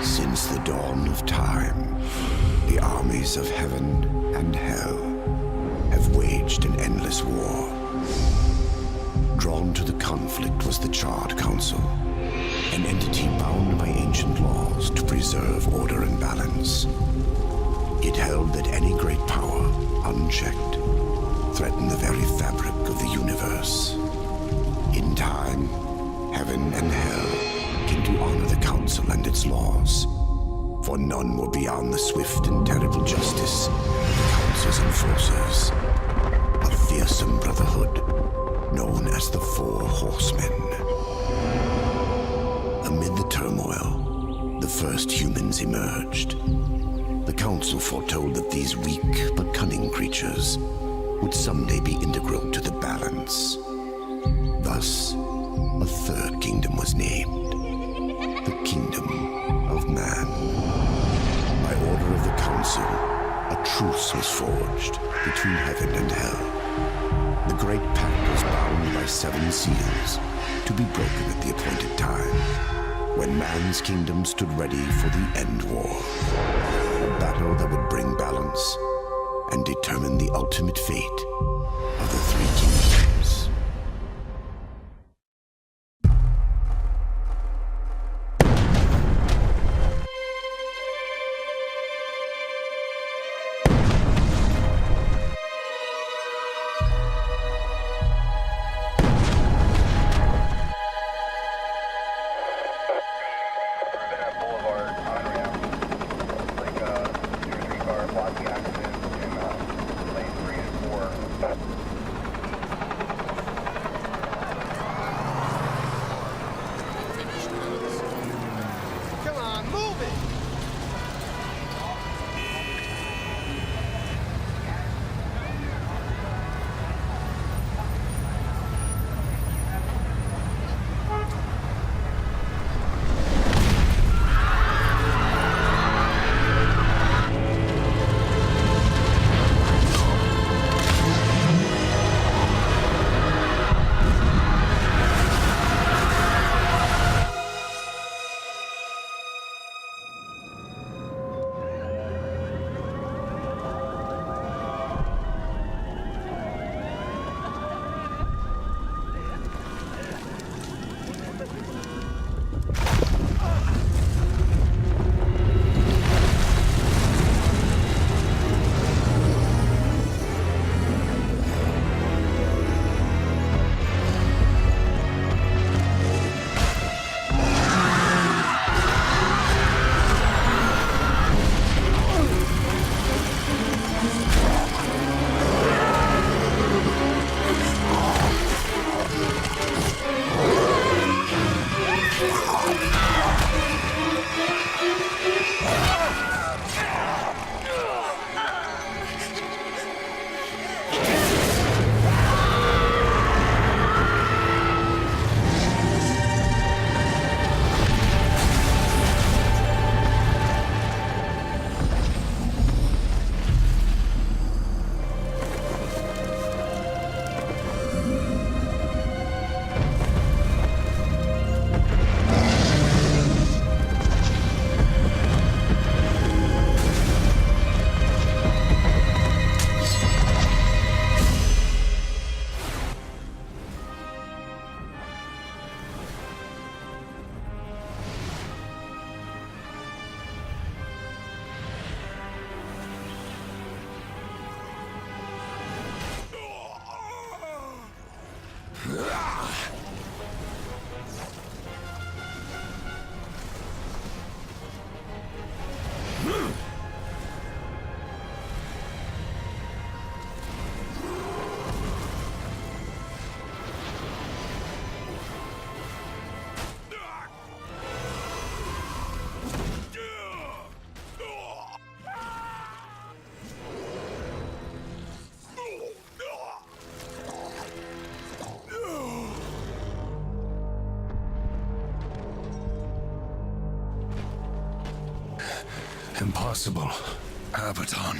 Since the dawn of time, the armies of heaven and hell have waged an endless war. Drawn to the conflict was the Charred Council, an entity bound by ancient laws to preserve order and balance. It held that any great power, unchecked, threatened the very fabric of the universe. In time, heaven and hell came to honor the Council and its laws, for none were beyond the swift and terrible justice of the Council's enforcers, a fearsome brotherhood known as the Four Horsemen. Amid the turmoil, the first humans emerged. The Council foretold that these weak but cunning creatures would someday be integral to the balance. Thus, a third kingdom was named, the Kingdom of Man. By order of the Council, a truce was forged between heaven and hell. The Great Pact was bound by 7 seals to be broken at the appointed time, when man's kingdom stood ready for the end war. A battle that would bring balance and determine the ultimate fate of the 3 kingdoms. Impossible. Abaddon.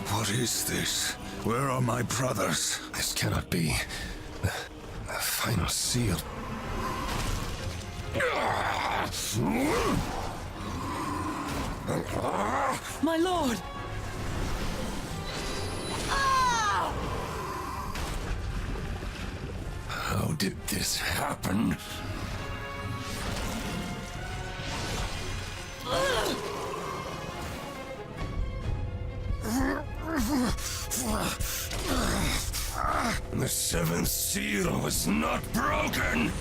What is this? Where are my brothers? This cannot be. The final seal. My lord! How did this happen? The seventh seal was not broken!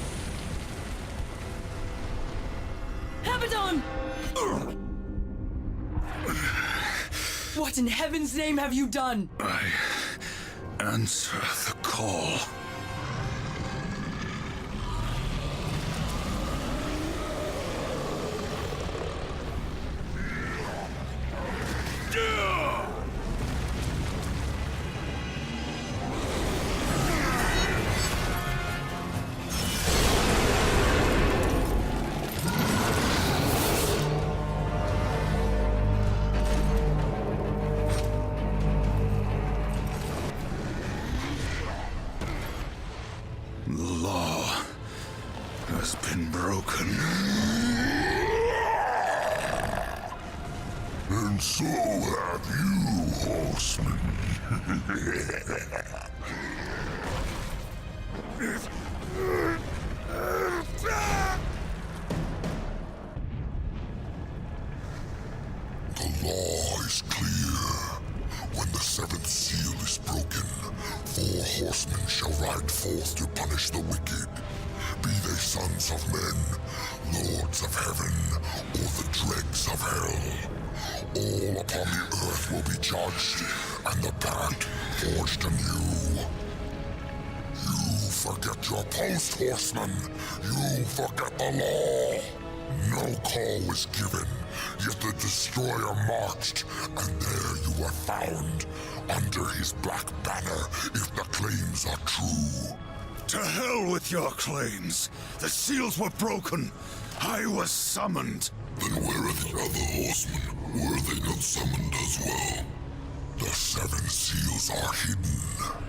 Abaddon! What in heaven's name have you done? I answer the call. The law has been broken. And so have you, Hosemen. The law is clear. When the seventh seal is broken, 4 horsemen shall ride forth to punish the wicked, be they sons of men, lords of heaven, or the dregs of hell. All upon the earth will be judged, and the pact forged anew. You forget your post, horsemen. You forget the law. No call was given, yet the destroyer marched, and there you were found, under his black banner, if the claims are true. To hell with your claims! The seals were broken! I was summoned! Then where are the other horsemen? Were they not summoned as well? The 7 seals are hidden,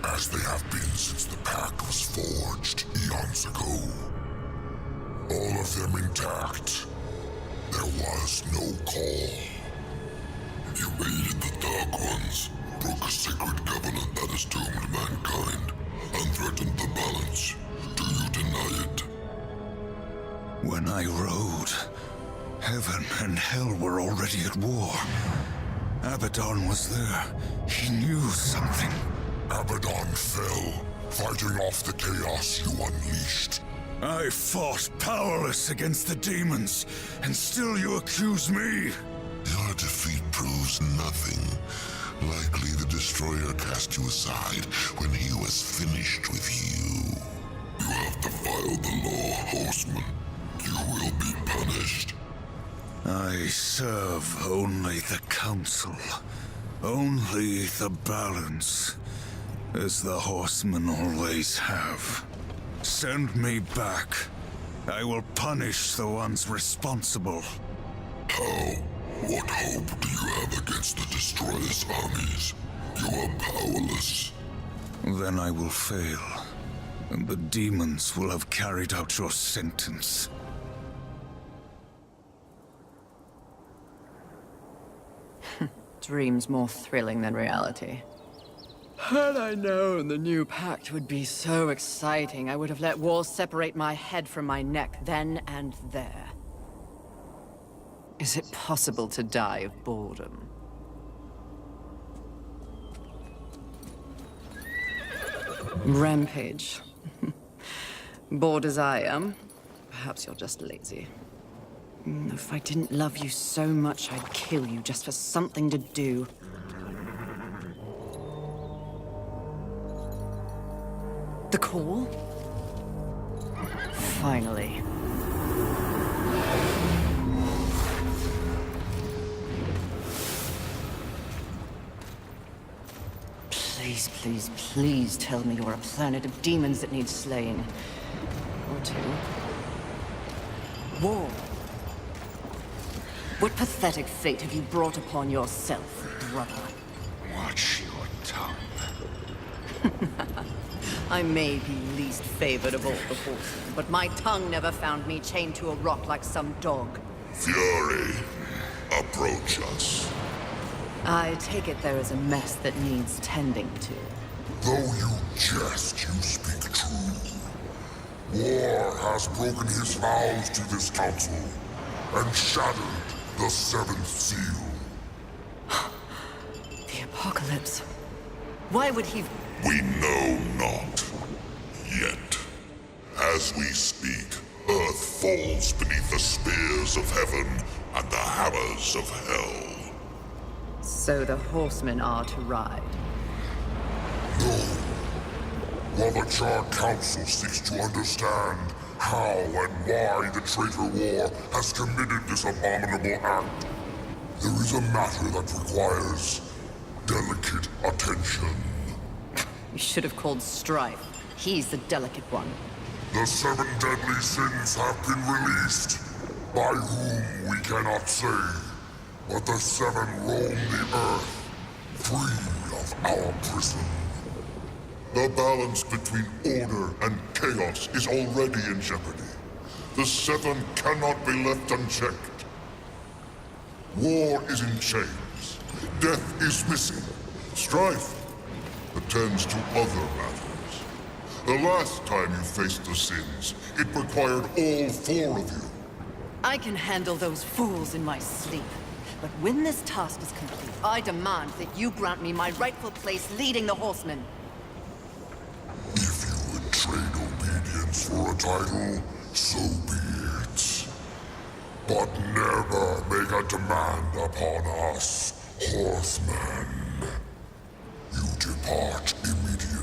as they have been since the pact was forged eons ago. All of them intact. There was no call. You aided the Dark Ones, broke a sacred covenant that has doomed mankind, and threatened the balance. Do you deny it? When I rode, heaven and hell were already at war. Abaddon was there. He knew something. Abaddon fell, fighting off the chaos you unleashed. I fought powerless against the demons, and still you accuse me? Your defeat proves nothing. Likely the Destroyer cast you aside when he was finished with you. You have defiled the law, Horseman. You will be punished. I serve only the Council. Only the balance. As the Horsemen always have. Send me back. I will punish the ones responsible. How? What hope do you have against the Destroyer's armies? You are powerless. Then I will fail, and the demons will have carried out your sentence. Dreams more thrilling than reality. Had I known the new pact would be so exciting, I would have let walls separate my head from my neck then and there. Is it possible to die of boredom? Rampage. Bored as I am, perhaps you're just lazy. If I didn't love you so much, I'd kill you just for something to do. The call? Finally. Please, please, please tell me you're a planet of demons that needs slaying. Or 2. War. What pathetic fate have you brought upon yourself, brother? Watch your tongue. I may be least favored of all the horsemen, but my tongue never found me chained to a rock like some dog. Fury! approach us. I take it there is a mess that needs tending to. Though you jest, you speak true. War has broken his vows to this council and shattered the seventh seal. The apocalypse. Why would he... We know not. Yet. As we speak, Earth falls beneath the spears of heaven and the hammers of hell. So the horsemen are to ride. No. While the Charred Council seeks to understand how and why the traitor war has committed this abominable act, there is a matter that requires delicate attention. You should have called Strife. He's the delicate one. The 7 deadly sins have been released, by whom we cannot say, but the 7 roam the earth, free of our prison. The balance between order and chaos is already in jeopardy. The 7 cannot be left unchecked. War is in chains. Death is missing. Strife attends to other matters. The last time you faced the sins, it required all 4 of you. I can handle those fools in my sleep. But when this task is complete, I demand that you grant me my rightful place leading the horsemen. If you would trade obedience for a title, so be it. But never make a demand upon us, horsemen. You depart immediately.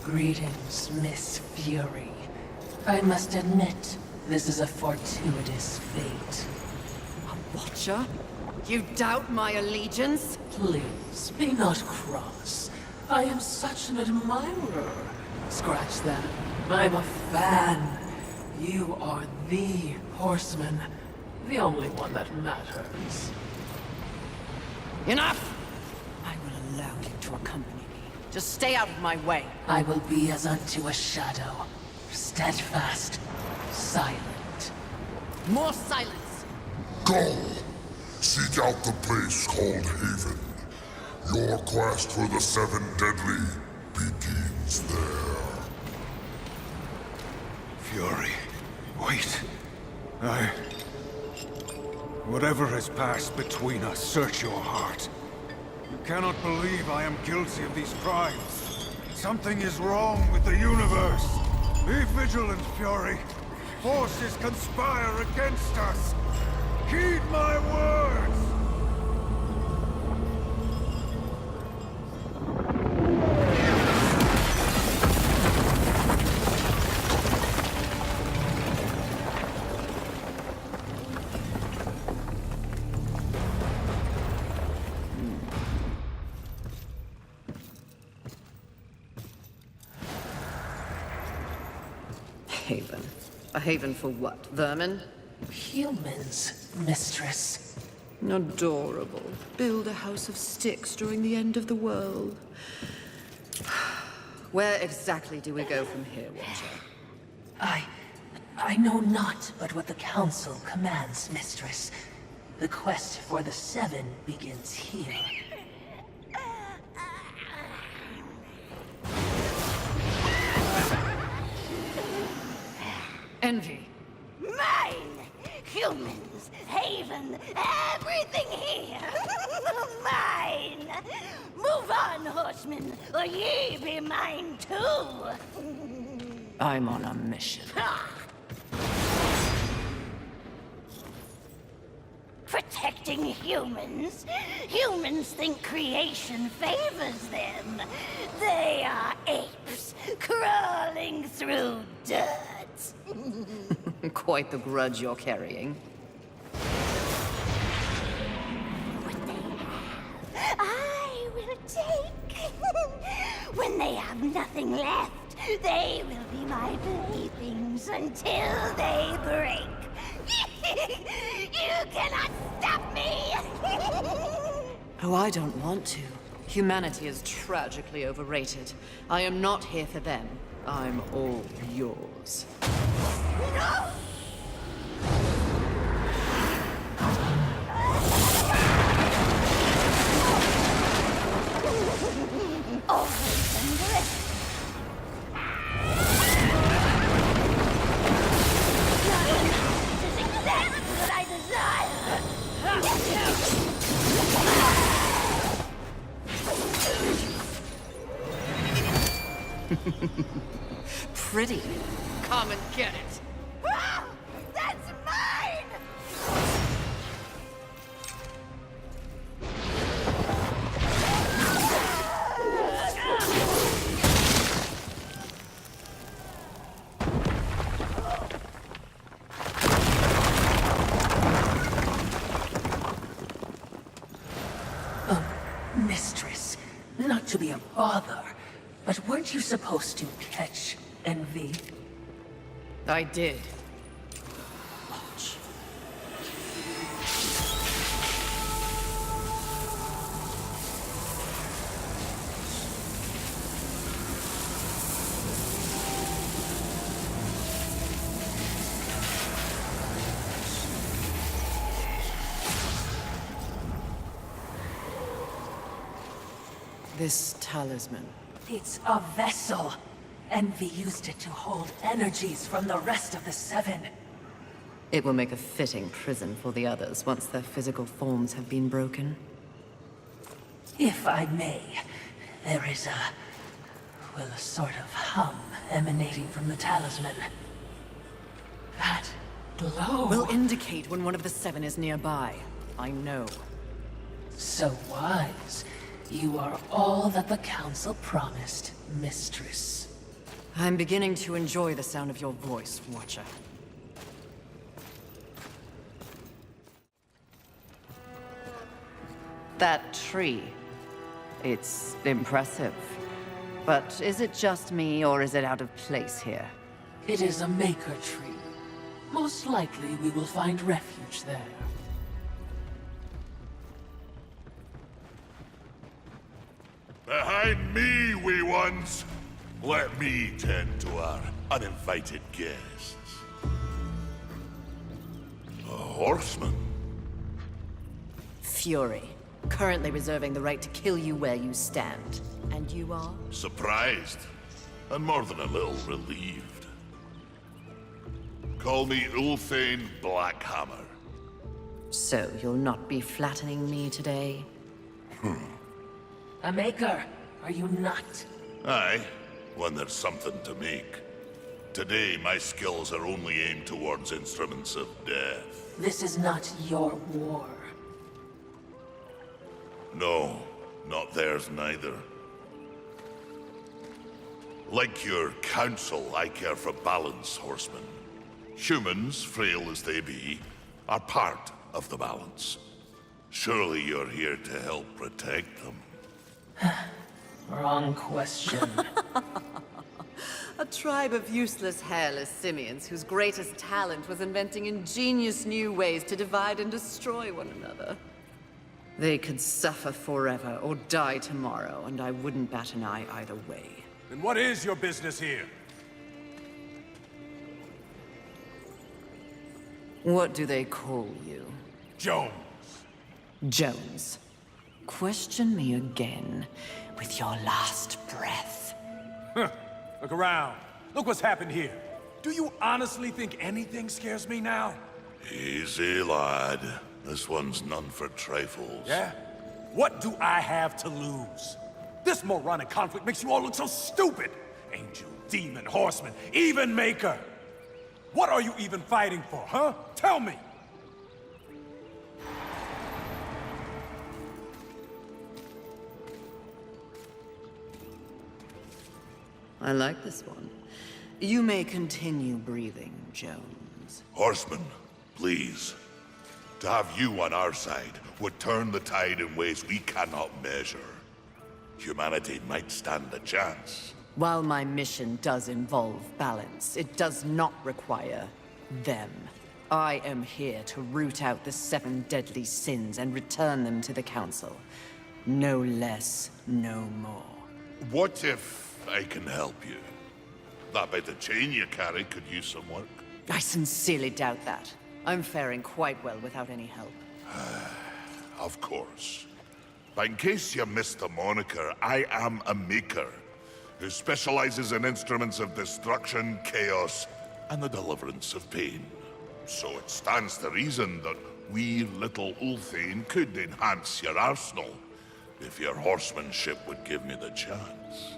Greetings, Miss Fury. I must admit, this is a fortuitous fate. A watcher? You doubt my allegiance? Please, be not cross. I am such an admirer. Scratch that. I'm a fan. You are the horseman. The only one that matters. Enough! I will allow you to accompany me. Just stay out of my way. I will be as unto a shadow. Steadfast. Silent. More silence! Go! Seek out the place called Haven. Your quest for the 7 deadly begins there. Fury, wait. Whatever has passed between us, search your heart. You cannot believe I am guilty of these crimes. Something is wrong with the universe. Be vigilant, Fury. Forces conspire against us. Heed my words! Haven. A haven for what? Vermin? Humans, mistress. Adorable. Build a house of sticks during the end of the world. Where exactly do we go from here, Watcher? I know not but what the Council commands, mistress. The quest for the 7 begins here. Envy. Mine! Humans, Haven, everything here! Mine! Move on, horsemen, or ye be mine too! I'm on a mission. Protecting humans? Humans think creation favors them. They are apes, crawling through dirt. Quite the grudge you're carrying. What they have, I will take. When they have nothing left, they will be my playthings until they break. You cannot stop me! Oh, I don't want to. Humanity is tragically overrated. I am not here for them. I'm all yours. Always under it. This is exactly what I desire. Pretty. Come and get it. Ah, that's mine! Mistress, not to be a bother, but weren't you supposed to catch envy? I did. This talisman. It's a vessel. Envy used it to hold energies from the rest of the Seven. It will make a fitting prison for the others once their physical forms have been broken. If I may, there is a sort of hum emanating from the talisman. That glow. Will indicate when one of the Seven is nearby. I know. So wise. You are all that the Council promised, Mistress. I'm beginning to enjoy the sound of your voice, Watcher. That tree. It's impressive. But is it just me, or is it out of place here? It is a maker tree. Most likely we will find refuge there. Behind me, wee ones! Let me tend to our uninvited guests. A horseman? Fury. Currently reserving the right to kill you where you stand. And you are? Surprised, and more than a little relieved. Call me Ulthane Blackhammer. So you'll not be flattening me today? A maker, are you not? Aye, when there's something to make. Today, my skills are only aimed towards instruments of death. This is not your war. No, not theirs neither. Like your council, I care for balance, horsemen. Humans, frail as they be, are part of the balance. Surely you're here to help protect them. Wrong question. A tribe of useless, hairless simians whose greatest talent was inventing ingenious new ways to divide and destroy one another. They could suffer forever or die tomorrow, and I wouldn't bat an eye either way. Then what is your business here? What do they call you? Jones. Jones. Question me again with your last breath. Look around. Look what's happened here. Do you honestly think anything scares me now? Easy, lad. This one's none for trifles. Yeah? What do I have to lose? This moronic conflict makes you all look so stupid. Angel, demon, horseman, even maker. What are you even fighting for, huh? Tell me! I like this one. You may continue breathing, Jones. Horsemen, please. To have you on our side would turn the tide in ways we cannot measure. Humanity might stand a chance. While my mission does involve balance, it does not require them. I am here to root out the 7 deadly sins and return them to the Council. No less, no more. What if I can help you? That bit of chain you carry could use some work. I sincerely doubt that. I'm faring quite well without any help. Of course. But in case you missed the moniker, I am a maker who specializes in instruments of destruction, chaos, and the deliverance of pain. So it stands to reason that we little Ulthane could enhance your arsenal if your horsemanship would give me the chance.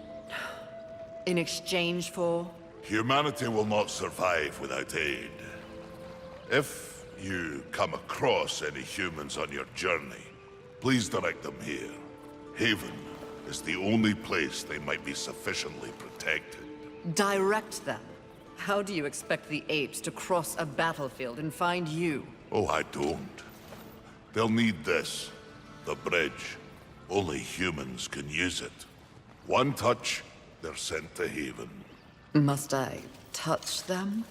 In exchange for? Humanity will not survive without aid. If you come across any humans on your journey, please direct them here. Haven is the only place they might be sufficiently protected. Direct them? How do you expect the apes to cross a battlefield and find you? Oh, I don't. They'll need this. The bridge. Only humans can use it. One touch, they're sent to Haven. Must I touch them?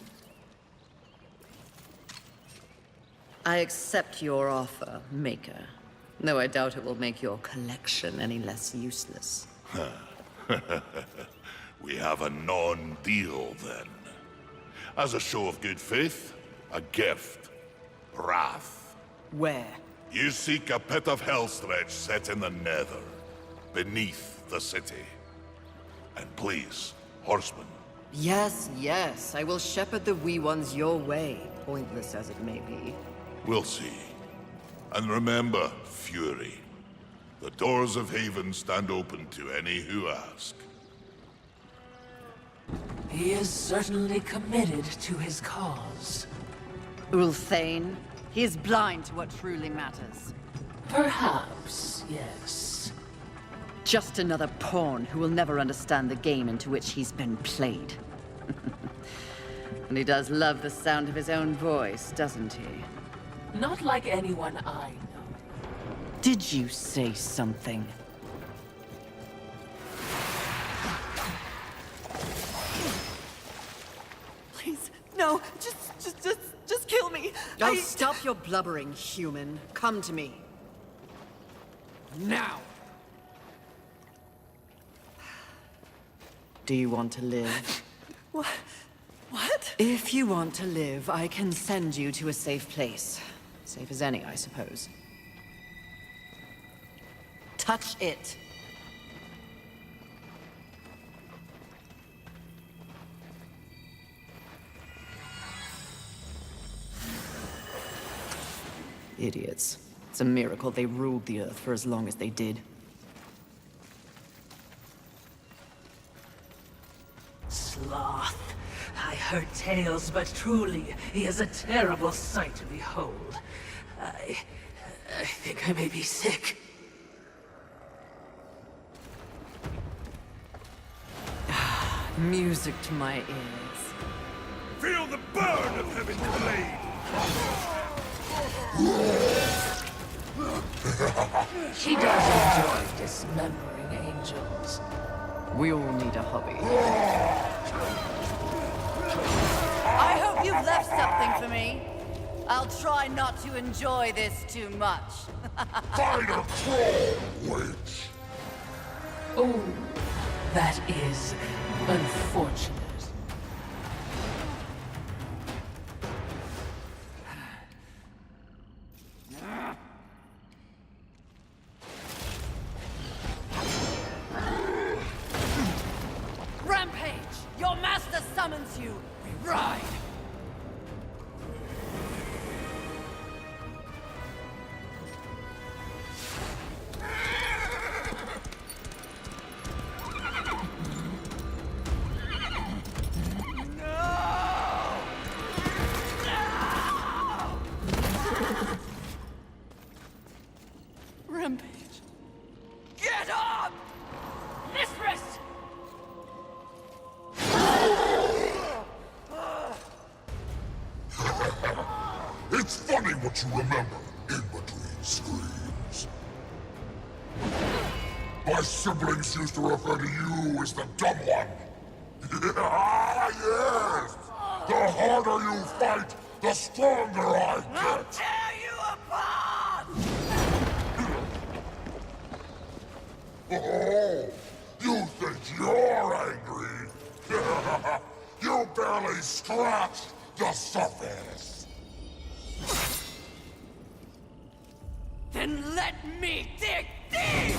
I accept your offer, Maker. Though I doubt it will make your collection any less useless. We have a non-deal, then. As a show of good faith, a gift. Wrath. Where? You seek a pit of hellstretch set in the nether, beneath the city. And please, horsemen. Yes, yes, I will shepherd the wee ones your way, pointless as it may be. We'll see. And remember, Fury. The doors of Haven stand open to any who ask. He is certainly committed to his cause. Ulthane, he is blind to what truly matters. Perhaps, yes. Just another pawn who will never understand the game into which he's been played. And he does love the sound of his own voice, doesn't he? Not like anyone I know. Did you say something? Please, no, just kill me. Oh, stop your blubbering, human. Come to me. Now! Do you want to live? What? If you want to live, I can send you to a safe place. Safe as any, I suppose. Touch it. Idiots. It's a miracle they ruled the Earth for as long as they did. Sloth. I heard tales, but truly, he is a terrible sight to behold. I think I may be sick. Music to my ears. Feel the burn of Heaven's blade! She does enjoy dismembering angels. We all need a hobby. I hope you've left something for me. I'll try not to enjoy this too much. Find a troll, witch! Oh, that is unfortunate. Rampage! Your master summons you! We ride! Rampage. Get up! Mistress! It's funny what you remember in between screams. My siblings used to refer to you as the dumb one. Yes! The harder you fight, the stronger I get! Tear you apart! Oh, you think you're angry? barely scratched the surface. Then let me dig deep!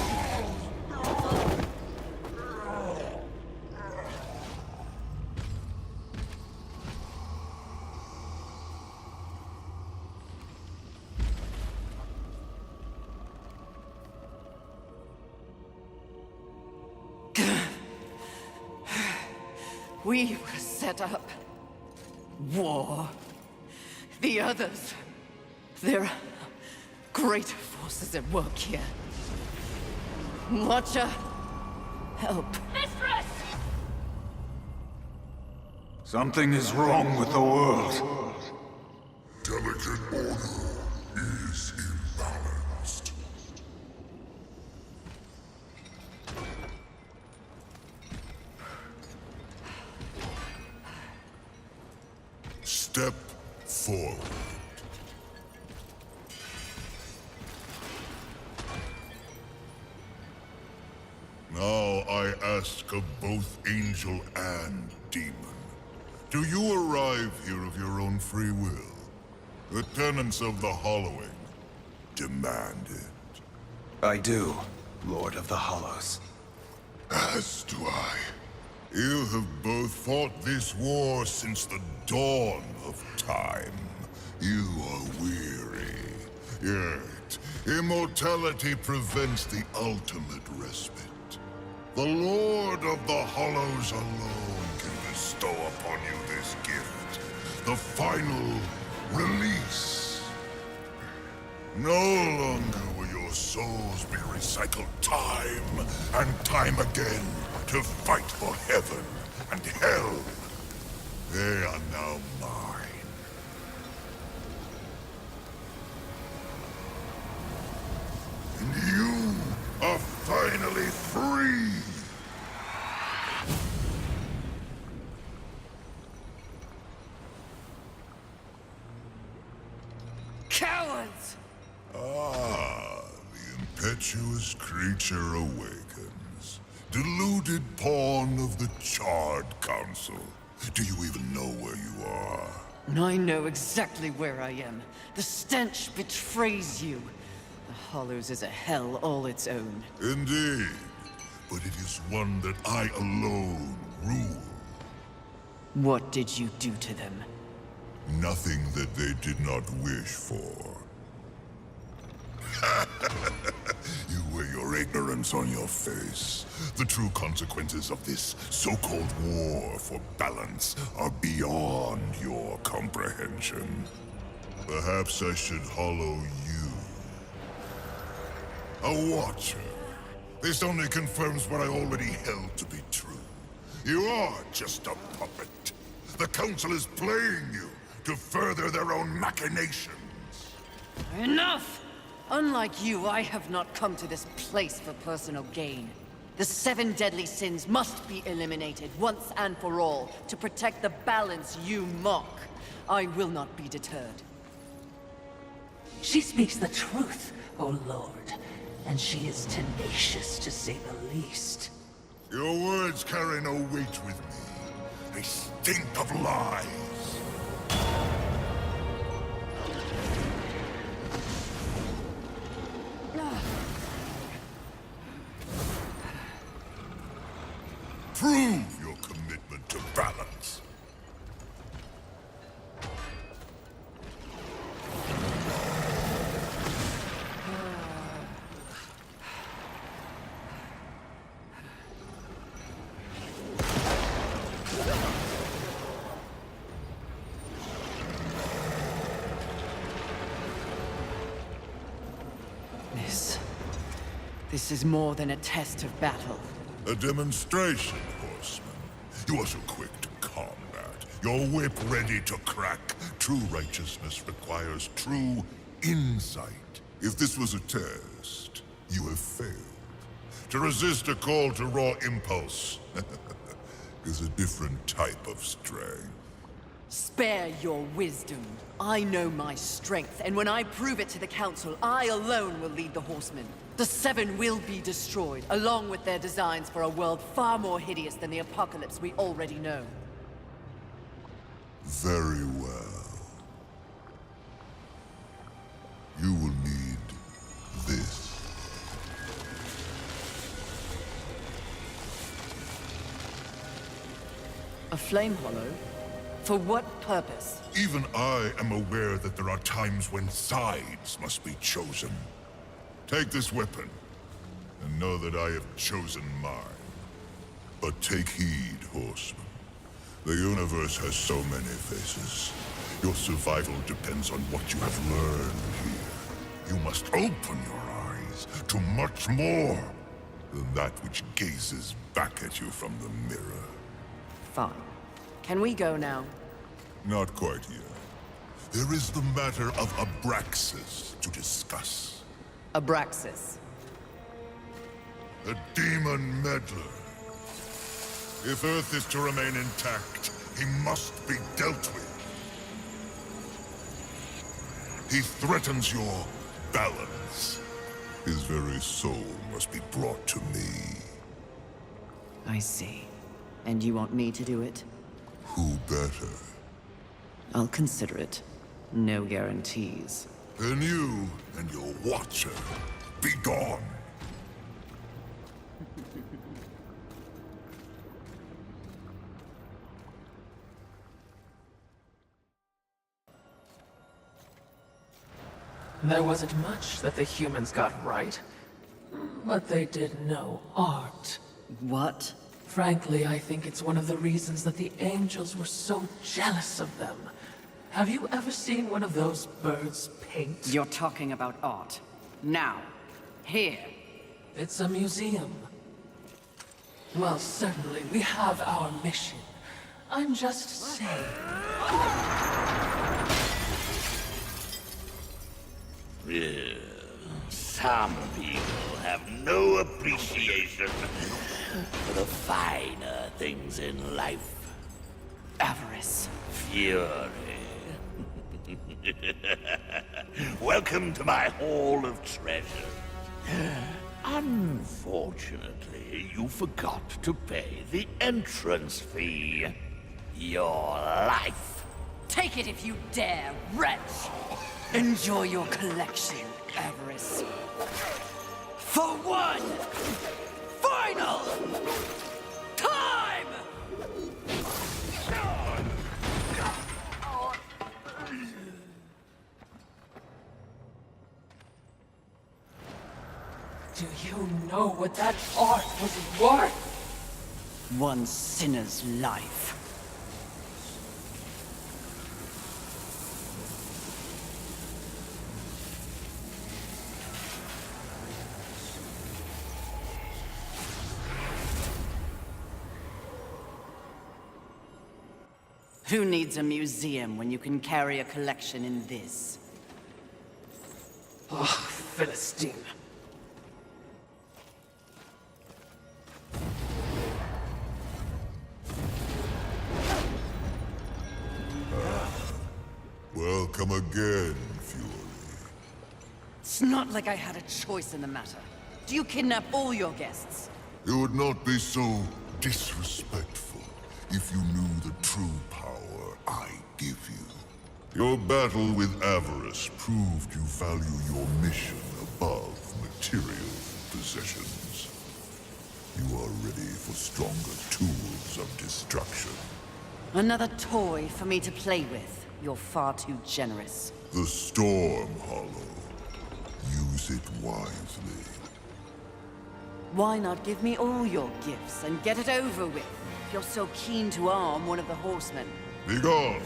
We were set up. War. The others. There are great forces at work here. Watcher, help. Mistress! Something is wrong with the world. Delicate order is imbalanced. Step forward. Now I ask of both angel and demon. Do you arrive here of your own free will? The tenets of the Hollowing demand it. I do, Lord of the Hollows. As do I. You have both fought this war since the dawn of time. You are weary. Yet, immortality prevents the ultimate respite. The Lord of the Hollows alone can bestow upon you this gift. The final release. No longer will your souls be recycled time and time again to fight for heaven and hell. They are now mine. And you are finally free! Cowards! Ah, the impetuous creature awakens. Deluded pawn of the Charred Council. Do you even know where you are? I know exactly where I am. The stench betrays you. The Hollows is a hell all its own. Indeed. But it is one that I alone rule. What did you do to them? Nothing that they did not wish for. You wear your ignorance on your face. The true consequences of this so-called war for balance are beyond your comprehension. Perhaps I should hollow you. A watcher. This only confirms what I already held to be true. You are just a puppet. The Council is playing you to further their own machinations. Enough! Unlike you, I have not come to this place for personal gain. The 7 deadly sins must be eliminated once and for all to protect the balance you mock. I will not be deterred. She speaks the truth, O Lord, and she is tenacious to say the least. Your words carry no weight with me. They stink of lies. Prove your commitment to balance. This is more than a test of battle. A demonstration, horseman. You are so quick to combat. Your whip ready to crack. True righteousness requires true insight. If this was a test, you have failed. To resist a call to raw impulse is a different type of strength. Spare your wisdom. I know my strength, and when I prove it to the Council, I alone will lead the Horsemen. The 7 will be destroyed, along with their designs for a world far more hideous than the apocalypse we already know. Very well. You will need this. A flame hollow? For what purpose? Even I am aware that there are times when sides must be chosen. Take this weapon, and know that I have chosen mine. But take heed, Horseman. The universe has so many faces. Your survival depends on what you have learned here. You must open your eyes to much more than that which gazes back at you from the mirror. Fine. Can we go now? Not quite yet. There is the matter of Abraxas to discuss. Abraxas. A demon meddler. If Earth is to remain intact, he must be dealt with. He threatens your balance. His very soul must be brought to me. I see. And you want me to do it? Who better? I'll consider it. No guarantees. Then you and your watcher, be gone. There wasn't much that the humans got right, but they did know art. What? Frankly, I think it's one of the reasons that the angels were so jealous of them. Have you ever seen one of those birds paint? You're talking about art. Now. Here. It's a museum. Well, certainly, we have our mission. I'm just saying. Some people have no appreciation for the finer things in life. Avarice. Fury. Welcome to my Hall of Treasure. Unfortunately, you forgot to pay the entrance fee. Your life. Take it if you dare, wretch! Enjoy your collection, Avarice. For one final time! Do you know what that art was worth? One sinner's life. Who needs a museum when you can carry a collection in this? Ugh, Philistine. Welcome again, Fury. It's not like I had a choice in the matter. Do you kidnap all your guests? You would not be so disrespectful if you knew the true power I give you. Your battle with Avarice proved you value your mission above material possessions. You are ready for stronger tools of destruction. Another toy for me to play with. You're far too generous. The Storm Hollow. Use it wisely. Why not give me all your gifts and get it over with, if you're so keen to arm one of the horsemen? Be gone!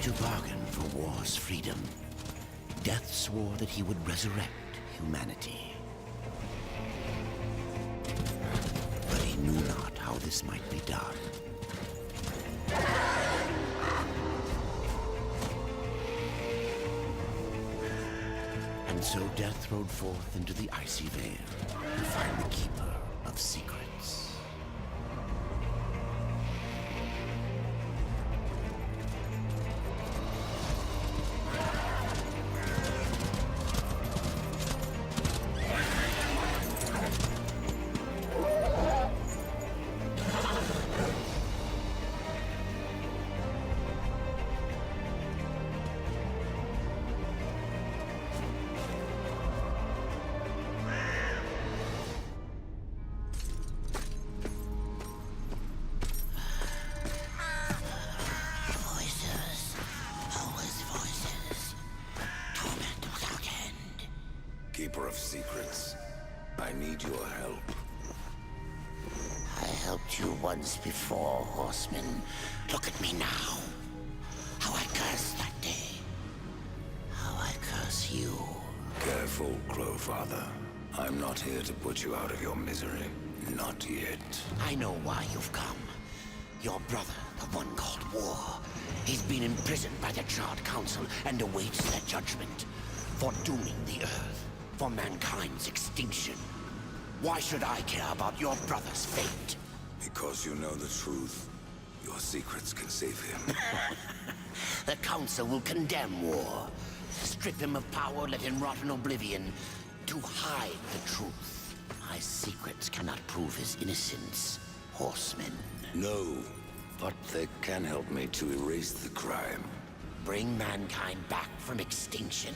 To bargain for war's freedom, Death swore that he would resurrect humanity. But he knew not how this might be done. And so Death rode forth into the icy veil to find the Keeper of Secrets. secrets. I need your help. I helped you once before, Horseman. Look at me now. How I cursed that day. How I curse you. Careful, Crowfather. I'm not here to put you out of your misery. Not yet. I know why you've come. Your brother, the one called War, he's been imprisoned by the Charred Council and awaits their judgment. For dooming the Earth. For mankind's extinction. Why should I care about your brother's fate? Because you know the truth. Your secrets can save him. The Council will condemn War. Strip him of power, let him rot in oblivion. To hide the truth. My secrets cannot prove his innocence, Horseman. No, but they can help me to erase the crime. Bring mankind back from extinction.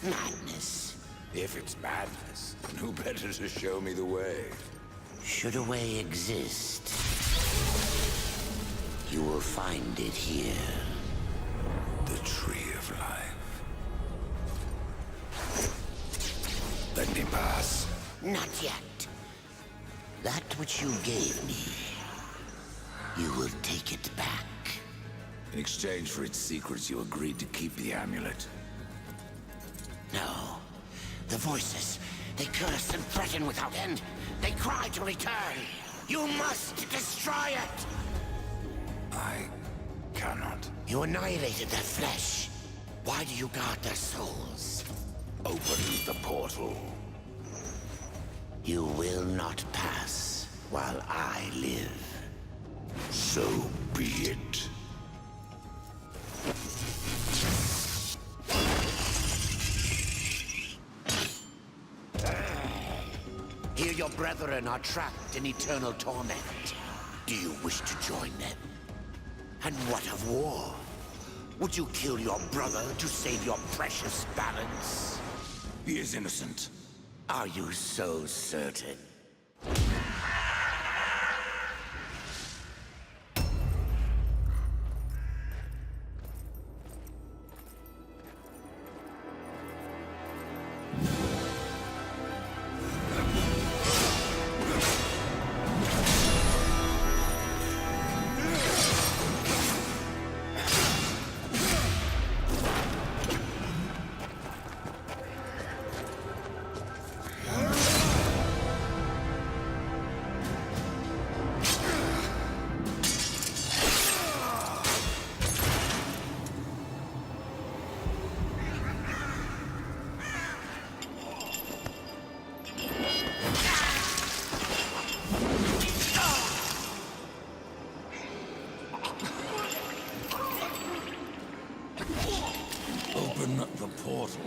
Madness. If it's madness, then who better to show me the way? Should a way exist, you will find it here. The Tree of Life. Let me pass. Not yet. That which you gave me, you will take it back. In exchange for its secrets, you agreed to keep the amulet. No. The voices, they curse and threaten without end. They cry to return. You must destroy it! I cannot. You annihilated their flesh. Why do you guard their souls? Open the portal. You will not pass while I live. So be it. Here your brethren are trapped in eternal torment. Do you wish to join them? And what of War? Would you kill your brother to save your precious balance? He is innocent. Are you so certain? Open the portal.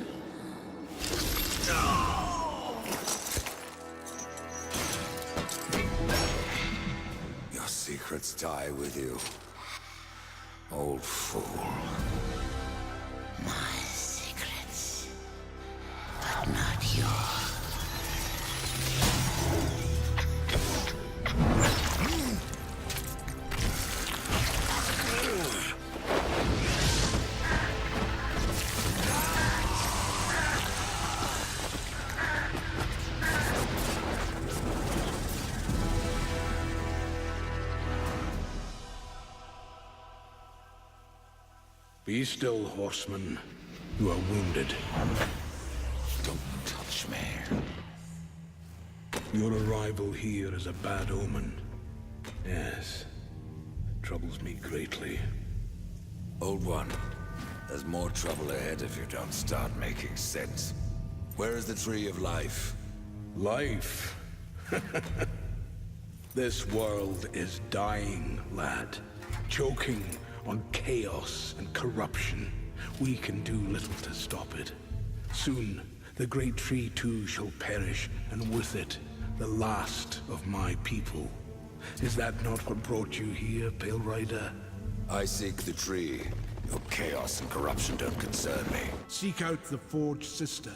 Your secrets die with you. Old fool. My secrets, but not yours. Be still, Horseman. You are wounded. Don't touch me. Your arrival here is a bad omen. Yes. It troubles me greatly. Old one, there's more trouble ahead if you don't start making sense. Where is the Tree of Life? Life? This world is dying, lad. Choking on chaos and corruption. We can do little to stop it. Soon, the great tree too shall perish, and with it, the last of my people. Is that not what brought you here, Pale Rider? I seek the tree. Your chaos and corruption don't concern me. Seek out the Forged Sister.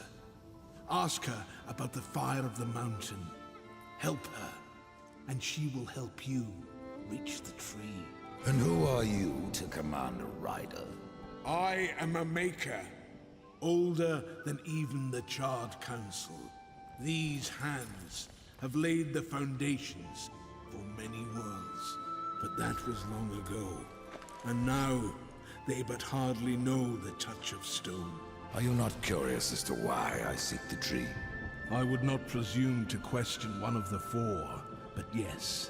Ask her about the fire of the mountain. Help her, and she will help you reach the tree. And who are you to command a rider? I am a maker, older than even the Charred Council. These hands have laid the foundations for many worlds. But that was long ago. And now, they but hardly know the touch of stone. Are you not curious as to why I seek the tree? I would not presume to question one of the four, but yes,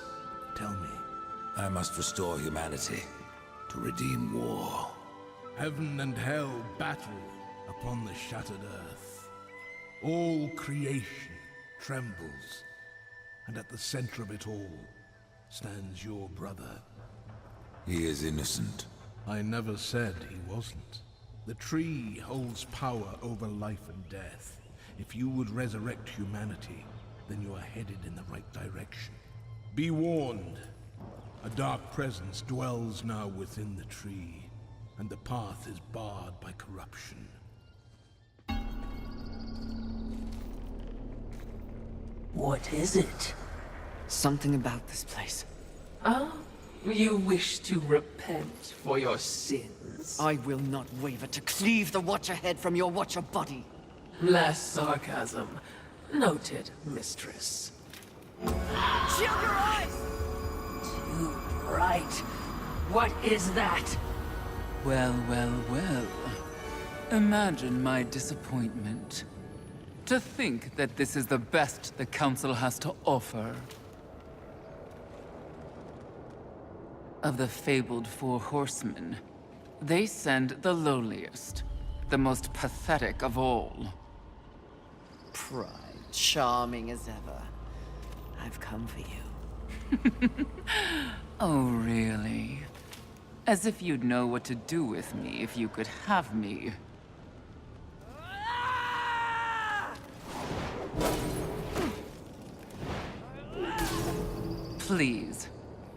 tell me. I must restore humanity, to redeem war. Heaven and hell battle upon the shattered earth. All creation trembles, and at the center of it all stands your brother. He is innocent. I never said he wasn't. The tree holds power over life and death. If you would resurrect humanity, then you are headed in the right direction. Be warned. A dark presence dwells now within the tree, and the path is barred by corruption. What is it? Something about this place. Ah, you wish to repent for your sins? I will not waver to cleave the Watcher head from your Watcher body. Less sarcasm. Noted, mistress. Shield your eyes! Too bright. What is that? Well, well, well. Imagine my disappointment. To think that this is the best the Council has to offer. Of the fabled four horsemen, they send the lowliest, the most pathetic of all. Pride, charming as ever. I've come for you. Oh, really? As if you'd know what to do with me if you could have me. Please,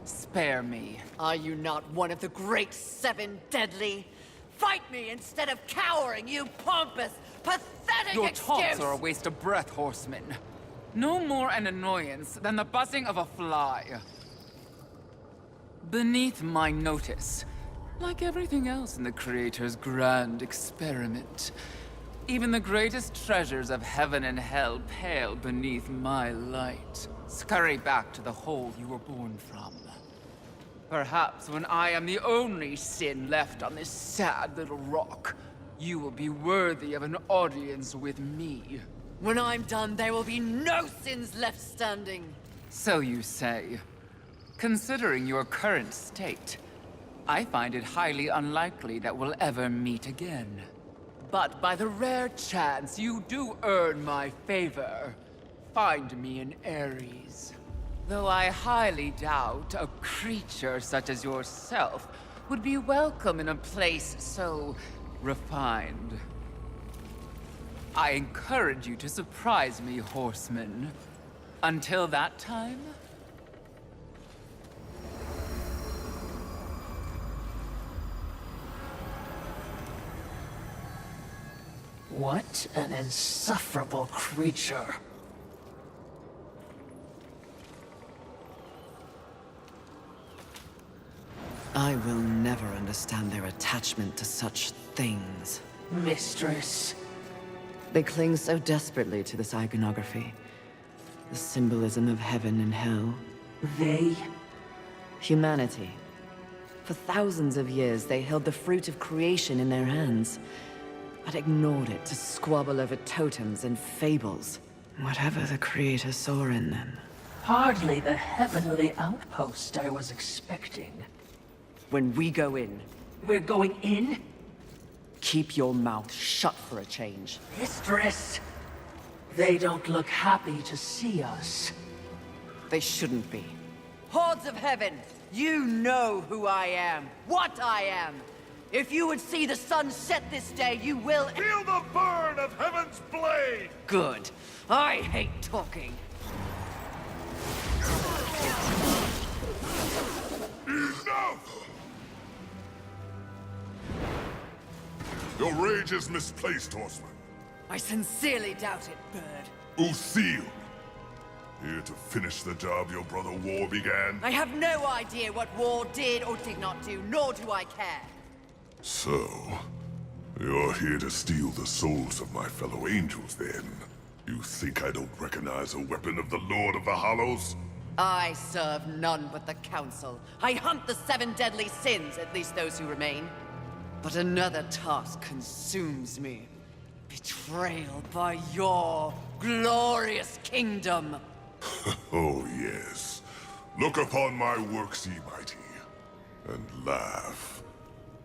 spare me. Are you not one of the great seven deadly? Fight me instead of cowering, you pompous, pathetic Your excuse! taunts are a waste of breath, horseman. No more an annoyance than the buzzing of a fly. Beneath my notice, like everything else in the Creator's grand experiment, even the greatest treasures of heaven and hell pale beneath my light. Scurry back to the hole you were born from. Perhaps when I am the only sin left on this sad little rock, you will be worthy of an audience with me. When I'm done, there will be no sins left standing. So you say. Considering your current state, I find it highly unlikely that we'll ever meet again. But by the rare chance you do earn my favor, find me in Ares. Though I highly doubt a creature such as yourself would be welcome in a place so refined. I encourage you to surprise me, horseman. Until that time... What an insufferable creature. I will never understand their attachment to such things. Mistress. They cling so desperately to this iconography. The symbolism of heaven and hell. They? Humanity. For thousands of years, they held the fruit of creation in their hands, but ignored it to squabble over totems and fables. Whatever the Creator saw in them. Hardly the heavenly outpost I was expecting. When we go in, We're going in? keep your mouth shut for a change. Mistress! They don't look happy to see us. They shouldn't be. Hordes of heaven, you know who I am, what I am. If you would see the sun set this day, you will— Feel the burn of heaven's blade! Good. I hate talking. Enough! Your rage is misplaced, horseman. I sincerely doubt it, bird. Usil! Here to finish the job your brother War began. I have no idea what war did or did not do, nor do I care. So, you're here to steal the souls of my fellow angels, then? You think I don't recognize a weapon of the Lord of the Hollows? I serve none but the Council. I hunt the 7 deadly sins, at least those who remain. But another task consumes me. Betrayal by your glorious kingdom. Oh, yes. Look upon my works, ye mighty, and laugh.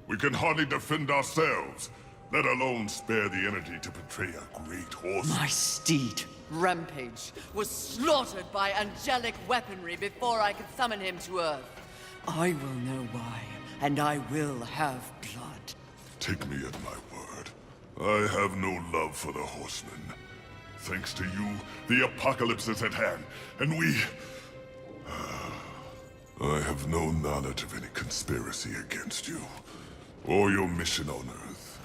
We can hardly defend ourselves, let alone spare the energy to betray a great horse. My steed, Rampage, was slaughtered by angelic weaponry before I could summon him to Earth. I will know why, and I will have blood. Take me at my word. I have no love for the Horsemen. Thanks to you, the apocalypse is at hand, and we... I have no knowledge of any conspiracy against you, or your mission on Earth.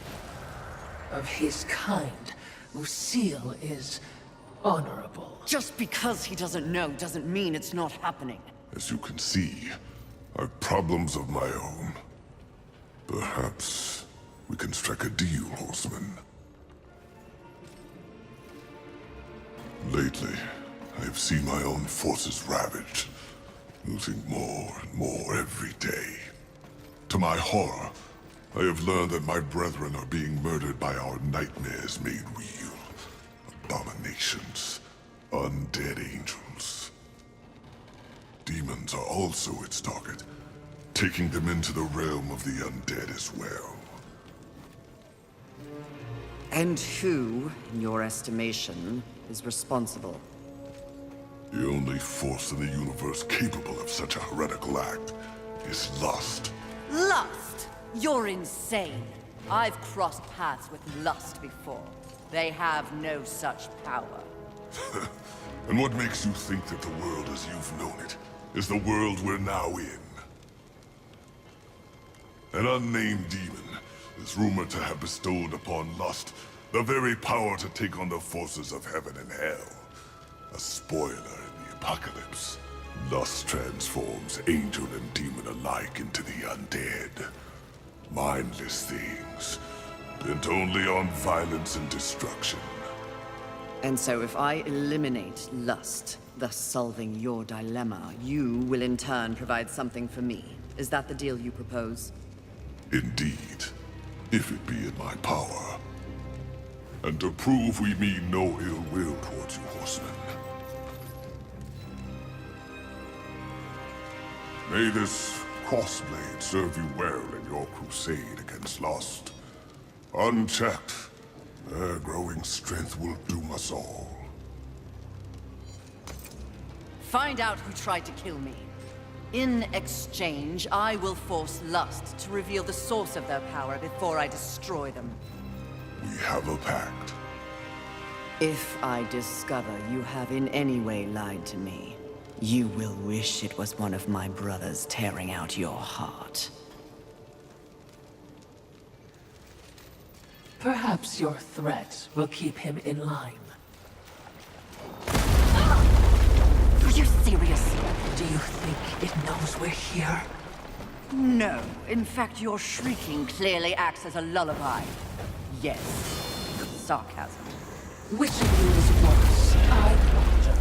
Of his kind, Lucille is honorable. Just because he doesn't know doesn't mean it's not happening. As you can see, I've problems of my own. Perhaps we can strike a deal, Horseman. Lately, I have seen my own forces ravaged, losing more and more every day. To my horror, I have learned that my brethren are being murdered by our nightmares made real. Abominations, undead angels. Demons are also its target, taking them into the realm of the undead as well. And who, in your estimation, is responsible? The only force in the universe capable of such a heretical act is lust. Lust? You're insane. I've crossed paths with lust before. They have no such power. And what makes you think that the world as you've known it is the world we're now in? An unnamed demon is rumored to have bestowed upon lust the very power to take on the forces of heaven and hell. A spoiler in the apocalypse. Lust transforms angel and demon alike into the undead. Mindless things, bent only on violence and destruction. And so if I eliminate lust, thus solving your dilemma, you will in turn provide something for me. Is that the deal you propose? Indeed, if it be in my power. And to prove we mean no ill will towards you, Horsemen. May this crossblade serve you well in your crusade against lust. Unchecked, their growing strength will doom us all. Find out who tried to kill me. In exchange, I will force lust to reveal the source of their power before I destroy them. We have a pact. If I discover you have in any way lied to me, you will wish it was one of my brothers tearing out your heart. Perhaps your threat will keep him in line. Are you serious? Do you think it knows we're here? No. In fact, your shrieking clearly acts as a lullaby. Yes. Sarcasm. Which of you is worse? I wonder.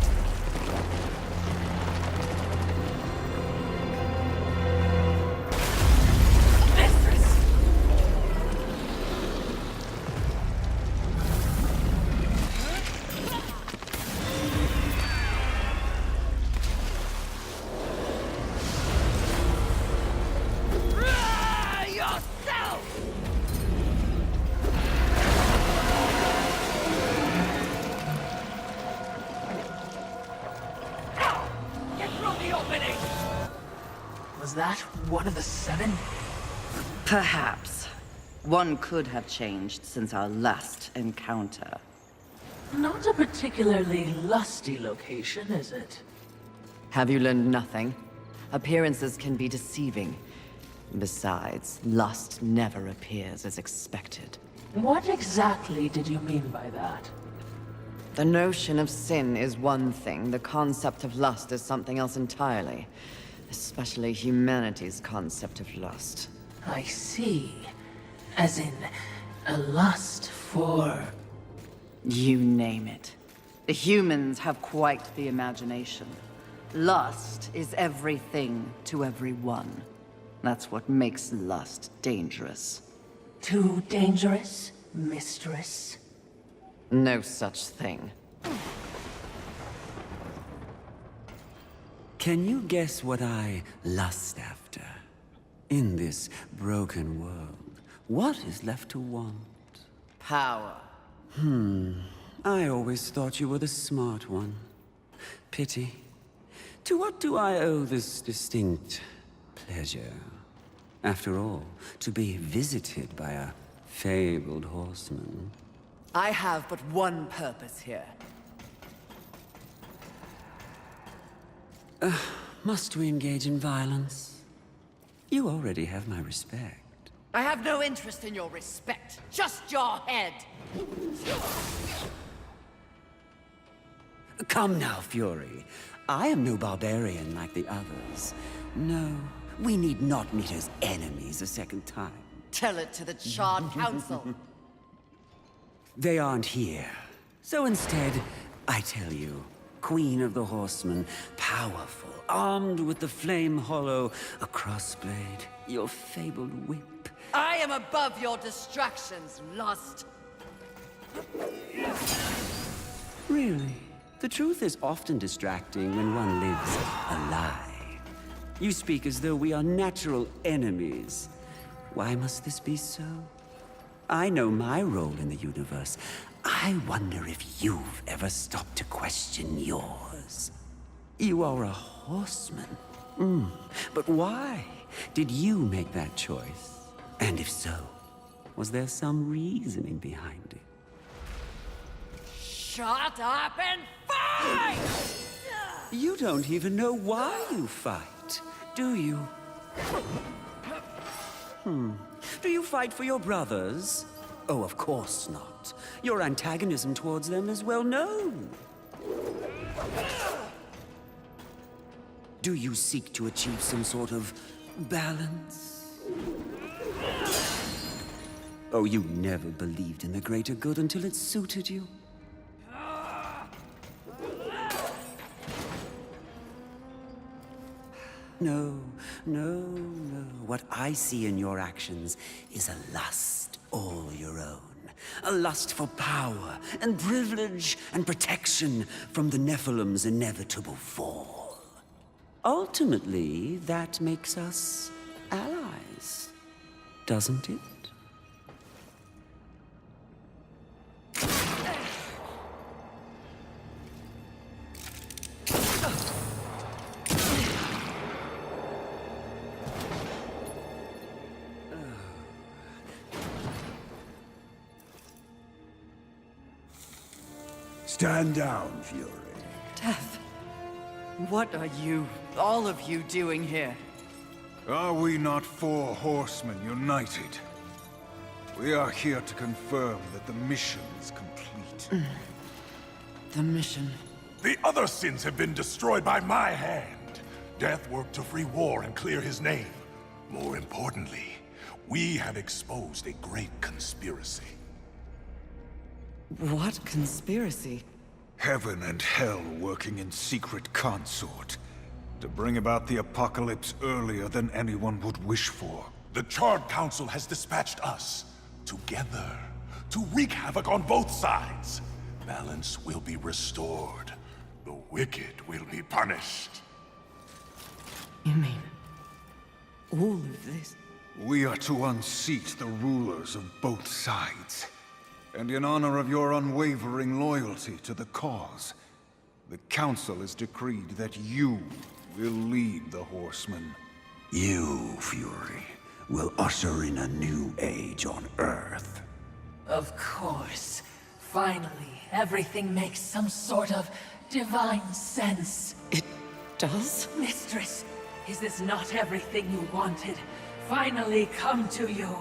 Was that one of the 7? Perhaps. One could have changed since our last encounter. Not a particularly lusty location, is it? Have you learned nothing? Appearances can be deceiving. Besides, lust never appears as expected. What exactly did you mean by that? The notion of sin is one thing, the concept of lust is something else entirely. Especially humanity's concept of lust. I see. As in, a lust for... You name it. The humans have quite the imagination. Lust is everything to everyone. That's what makes lust dangerous. Too dangerous, mistress? No such thing. Can you guess what I lust after? In this broken world, what is left to want? Power. I always thought you were the smart one. Pity. To what do I owe this distinct pleasure? After all, to be visited by a fabled horseman. I have but one purpose here. Must we engage in violence? You already have my respect. I have no interest in your respect, just your head. Come now, Fury. I am no barbarian like the others. No, we need not meet as enemies a second time. Tell it to the Charred Council. They aren't here. So instead, I tell you, Queen of the Horsemen, powerful, armed with the flame hollow, a crossblade, your fabled whip. I am above your distractions, Lust. Really? The truth is often distracting when one lives a lie. You speak as though we are natural enemies. Why must this be so? I know my role in the universe. I wonder if you've ever stopped to question yours. You are a horseman. But why did you make that choice? And if so, was there some reasoning behind it? Shut up and fight! You don't even know why you fight, do you? Do you fight for your brothers? Oh, of course not. Your antagonism towards them is well known. Do you seek to achieve some sort of balance? Oh, you never believed in the greater good until it suited you. No. What I see in your actions is a lust all your own. A lust for power and privilege and protection from the Nephilim's inevitable fall. Ultimately, that makes us allies, doesn't it? Stand down, Fury. Death. What are you, all of you, doing here? Are we not four horsemen united? We are here to confirm that the mission is complete. The mission. The other sins have been destroyed by my hand. Death worked to free War and clear his name. More importantly, we have exposed a great conspiracy. What conspiracy? Heaven and hell working in secret consort to bring about the apocalypse earlier than anyone would wish for. The Charred Council has dispatched us together to wreak havoc on both sides. Balance will be restored. The wicked will be punished. You mean all of this? We are to unseat the rulers of both sides. And in honor of your unwavering loyalty to the cause, the Council has decreed that you will lead the Horsemen. You, Fury, will usher in a new age on Earth. Of course. Finally, everything makes some sort of divine sense. It does? Mistress, is this not everything you wanted? Finally come to you.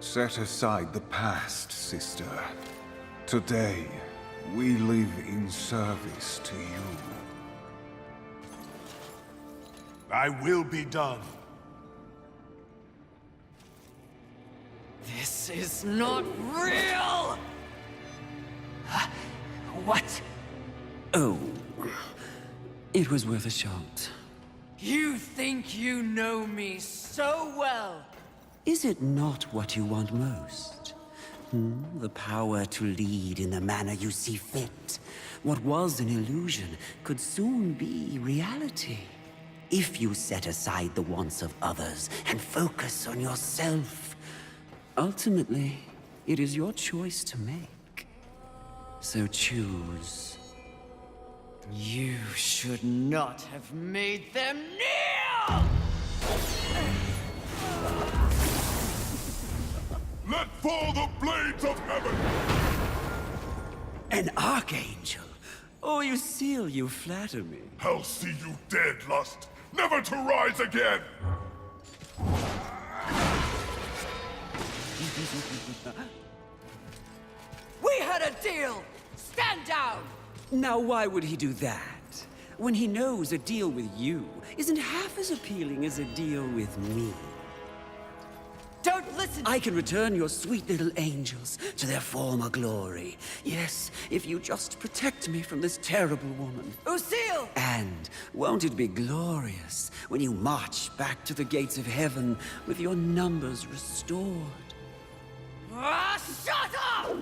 Set aside the past, sister. Today, we live in service to you. I will be done. This is not real! What? Oh, it was worth a shot. You think you know me so well? Is it not what you want most? The power to lead in the manner you see fit. What was an illusion could soon be reality. If you set aside the wants of others and focus on yourself. Ultimately, it is your choice to make. So choose. You should not have made them kneel! Let fall the blades of heaven! An archangel? Oh, you seal, you flatter me. I'll see you dead, Lust, never to rise again! We had a deal! Stand down! Now why would he do that? When he knows a deal with you isn't half as appealing as a deal with me. Don't listen! I can return your sweet little angels to their former glory. Yes, if you just protect me from this terrible woman. Lucille! And won't it be glorious when you march back to the gates of heaven with your numbers restored? Shut up!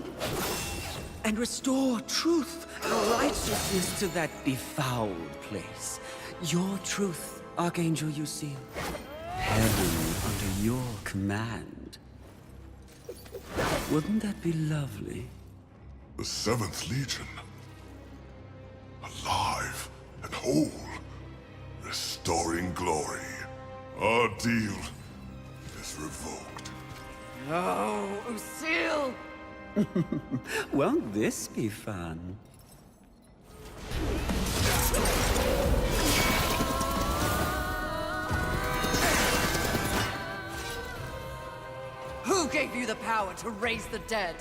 And restore truth and righteousness to that befouled place. Your truth, Archangel Lucille. Heaven under your command. Wouldn't that be lovely? The 7th Legion. Alive and whole. Restoring glory. Our deal is revoked. Oh, Lucille! Won't this be fun? Who gave you the power to raise the dead?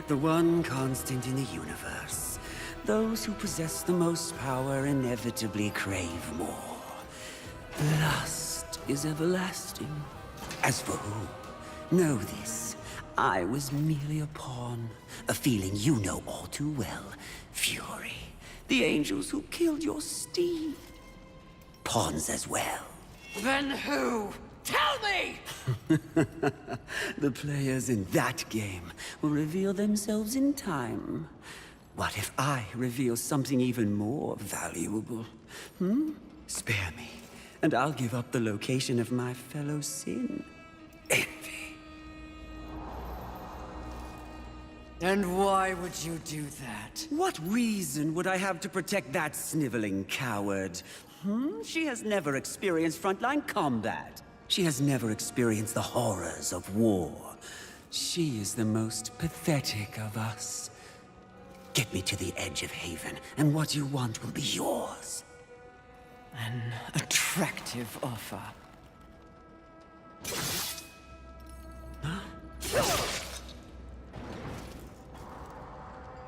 The one constant in the universe. Those who possess the most power inevitably crave more. Lust is everlasting. As for who, know this. I was merely a pawn. A feeling you know all too well. Fury. The angels who killed your steed. Pawns as well. Then who? Tell me! The players in that game will reveal themselves in time. What if I reveal something even more valuable? Spare me, and I'll give up the location of my fellow sin. Envy. And why would you do that? What reason would I have to protect that sniveling coward? She has never experienced frontline combat. She has never experienced the horrors of war. She is the most pathetic of us. Get me to the edge of Haven, and what you want will be yours. An attractive offer.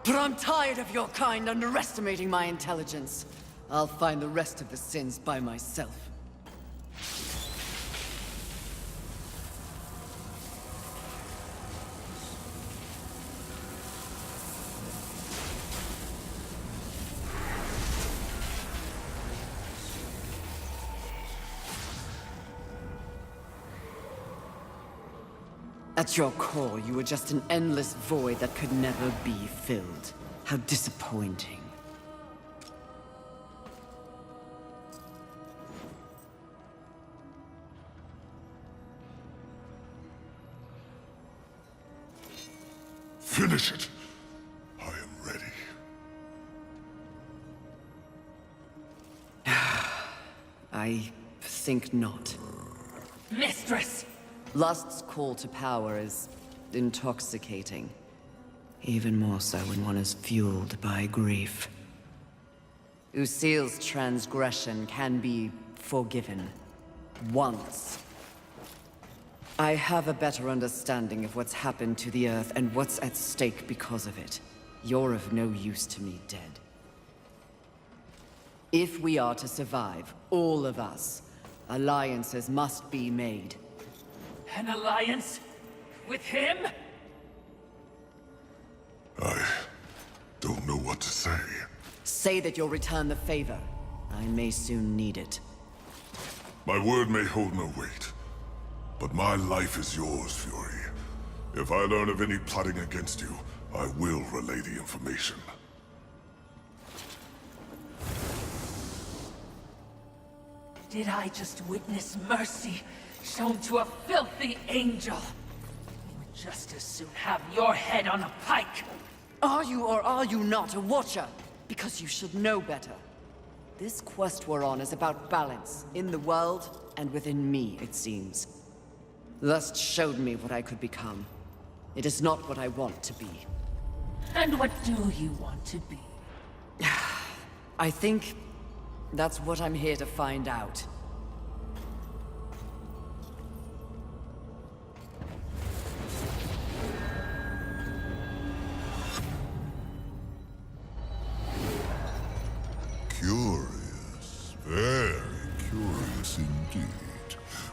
But I'm tired of your kind underestimating my intelligence. I'll find the rest of the sins by myself. At your core, you were just an endless void that could never be filled. How disappointing. Finish it. I am ready. I think not. Mistress! Lust's call to power is intoxicating. Even more so when one is fueled by grief. Lucille's transgression can be forgiven. Once. I have a better understanding of what's happened to the Earth and what's at stake because of it. You're of no use to me, dead. If we are to survive, all of us, alliances must be made. An alliance? With him? I don't know Say that you'll return the favor. I may soon need it. My word may hold no weight, but my life is yours, Fury. If I learn of any plotting against you, I will relay the information. Did I just witness mercy shown to a filthy angel? You would just as soon have your head on a pike! Are you or are you not a Watcher? Because you should know better. This quest we're on is about balance, in the world and within me, it seems. Lust showed me what I could become. It is not what I want to be. And what do you want to be? I think that's what I'm here to find out. Curious. Very curious indeed.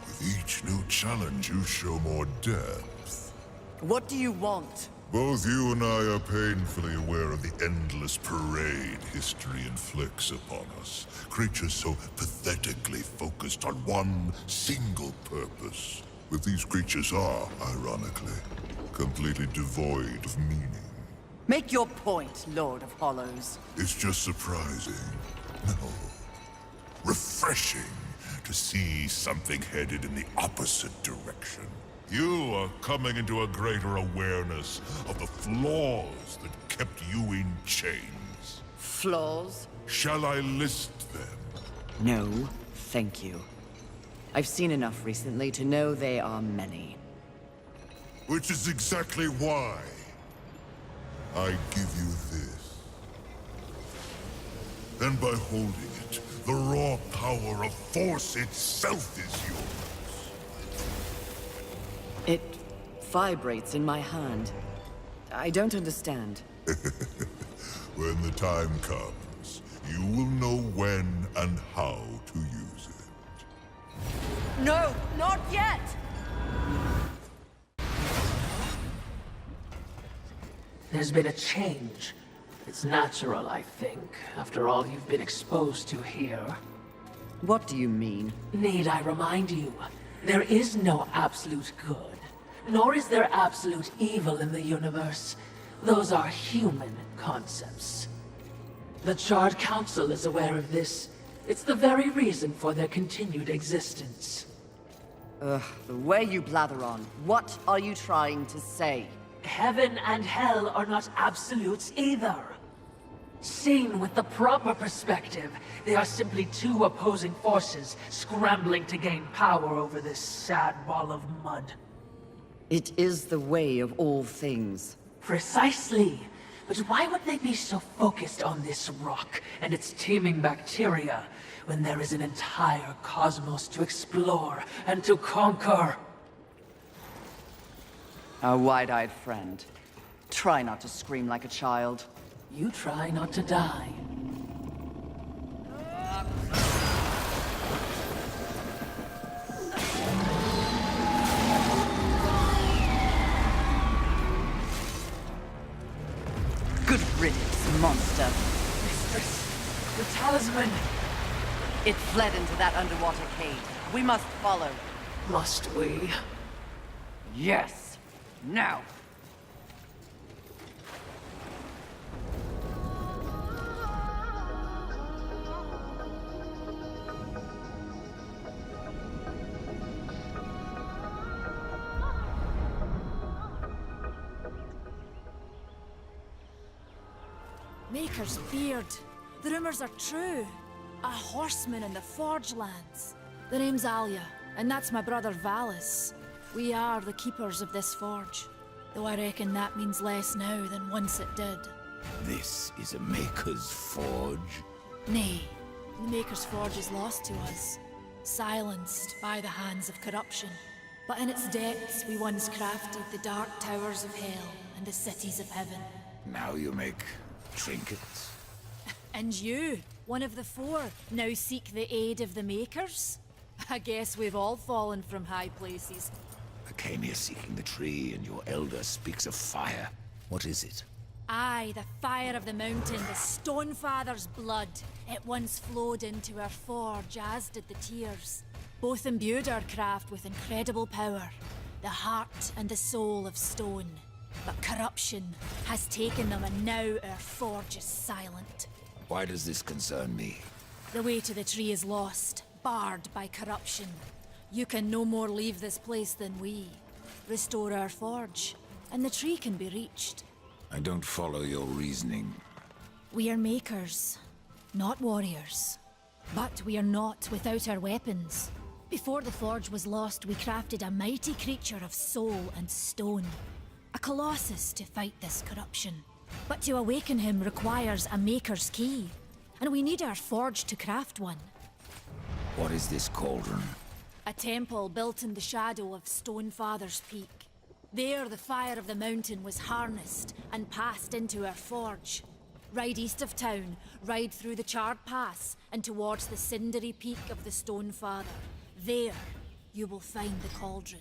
With each new challenge, you show more depth. What do you want? Both you and I are painfully aware of the endless parade history inflicts upon us. Creatures so pathetically focused on one single purpose. But these creatures are, ironically, completely devoid of meaning. Make your point, Lord of Hollows. It's just surprising. No. Refreshing to see something headed in the opposite direction. You are coming into a greater awareness of the flaws that kept you in chains. Flaws? Shall I list them? No, thank you. I've seen enough recently to know they are many. Which is exactly why I give you this. Then by holding it, the raw power of Force itself is yours. It vibrates in my hand. I don't understand. When the time comes, you will know when and how to use it. No, not yet! There's been a change. It's natural, I think, after all you've been exposed to here. What do you mean? Need I remind you, there is no absolute good, nor is there absolute evil in the universe. Those are human concepts. The Charred Council is aware of this. It's the very reason for their continued existence. Ugh, the way you blather on. What are you trying to say? Heaven and hell are not absolutes either. Seen with the proper perspective, they are simply two opposing forces scrambling to gain power over this sad ball of mud. It is the way of all things. Precisely. But why would they be so focused on this rock and its teeming bacteria when there is an entire cosmos to explore and to conquer? Our wide-eyed friend. Try not to scream like a child. You try not to die. Good riddance, monster. Mistress, the talisman! It fled into that underwater cave. We must follow. Must we? Yes. Now. Maker's beard. The rumors are true. A horseman in the Forge lands. The name's Alia, and that's my brother Valis. We are the keepers of this forge. Though I reckon that means less now than once it did. This is a Maker's Forge? Nay, the Maker's Forge is lost to us. Silenced by the hands of corruption. But in its depths we once crafted the dark towers of hell and the cities of heaven. Now you make trinkets? And you, one of the four, now seek the aid of the Makers? I guess we've all fallen from high places. I came here seeking the tree, and your elder speaks of fire. What is it? Aye, the fire of the mountain, the Stonefather's blood. It once flowed into our forge, as did the tears. Both imbued our craft with incredible power, the heart and the soul of stone. But corruption has taken them, and now our forge is silent. Why does this concern me? The way to the tree is lost, barred by corruption. You can no more leave this place than we. Restore our forge, and the tree can be reached. I don't follow your reasoning. We are makers, not warriors. But we are not without our weapons. Before the forge was lost, we crafted a mighty creature of soul and stone. A colossus to fight this corruption. But to awaken him requires a maker's key. And we need our forge to craft one. What is this cauldron? A temple built in the shadow of Stonefather's Peak. There, the fire of the mountain was harnessed and passed into our forge. Ride east of town, ride through the charred pass, and towards the cindery peak of the Stonefather. There, you will find the cauldron.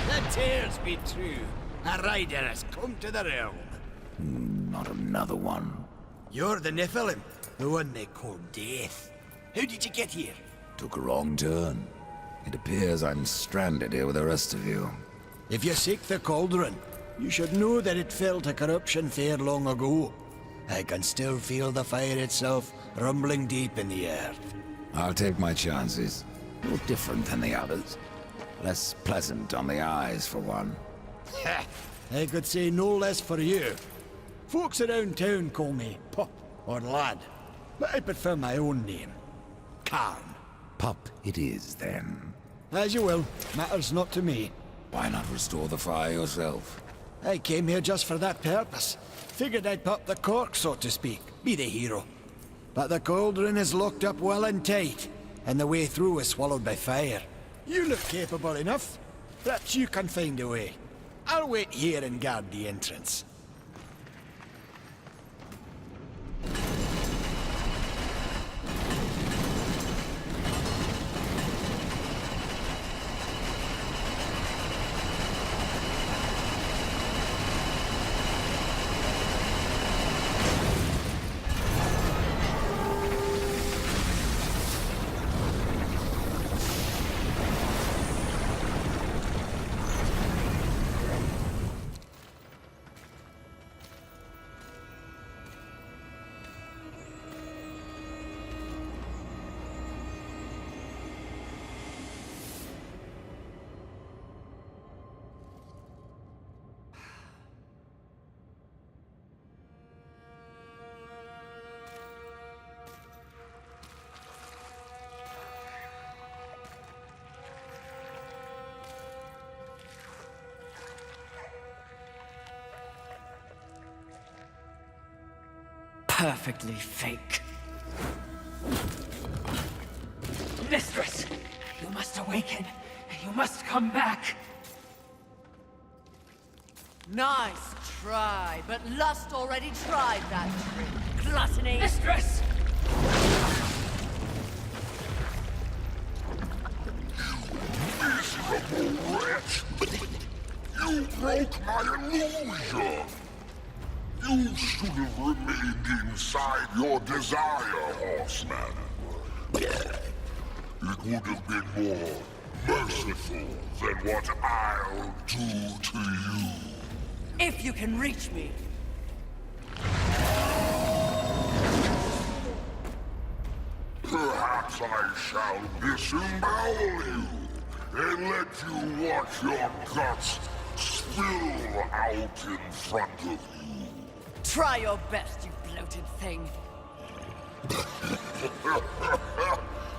The tales be true. A rider has come to the realm. Not another one. You're the Nephilim, the one they call Death. How did you get here? Took a wrong turn. It appears I'm stranded here with the rest of you. If you seek the cauldron, you should know that it fell to corruption fair long ago. I can still feel the fire itself rumbling deep in the earth. I'll take my chances. No different than the others. Less pleasant on the eyes, for one. Ha! I could say no less for you. Folks around town call me Pup or Lad, but I prefer my own name. Karn. Pup it is, then. As you will. Matters not to me. Why not restore the fire yourself? I came here just for that purpose. Figured I'd pop the cork, so to speak. Be the hero. But the cauldron is locked up well and tight, and the way through is swallowed by fire. You look capable enough. Perhaps you can find a way. I'll wait here and guard the entrance. Perfectly fake. Mistress! You must awaken. You must come back. Nice try, but Lust already tried that trick. Gluttony! Mistress! Miserable wretch! You broke my illusion! You should have remained inside your desire, Horseman. It would have been more merciful than what I'll do to you. If you can reach me. Perhaps I shall disembowel you and let you watch your guts spill out in front of you. Try your best, you bloated thing.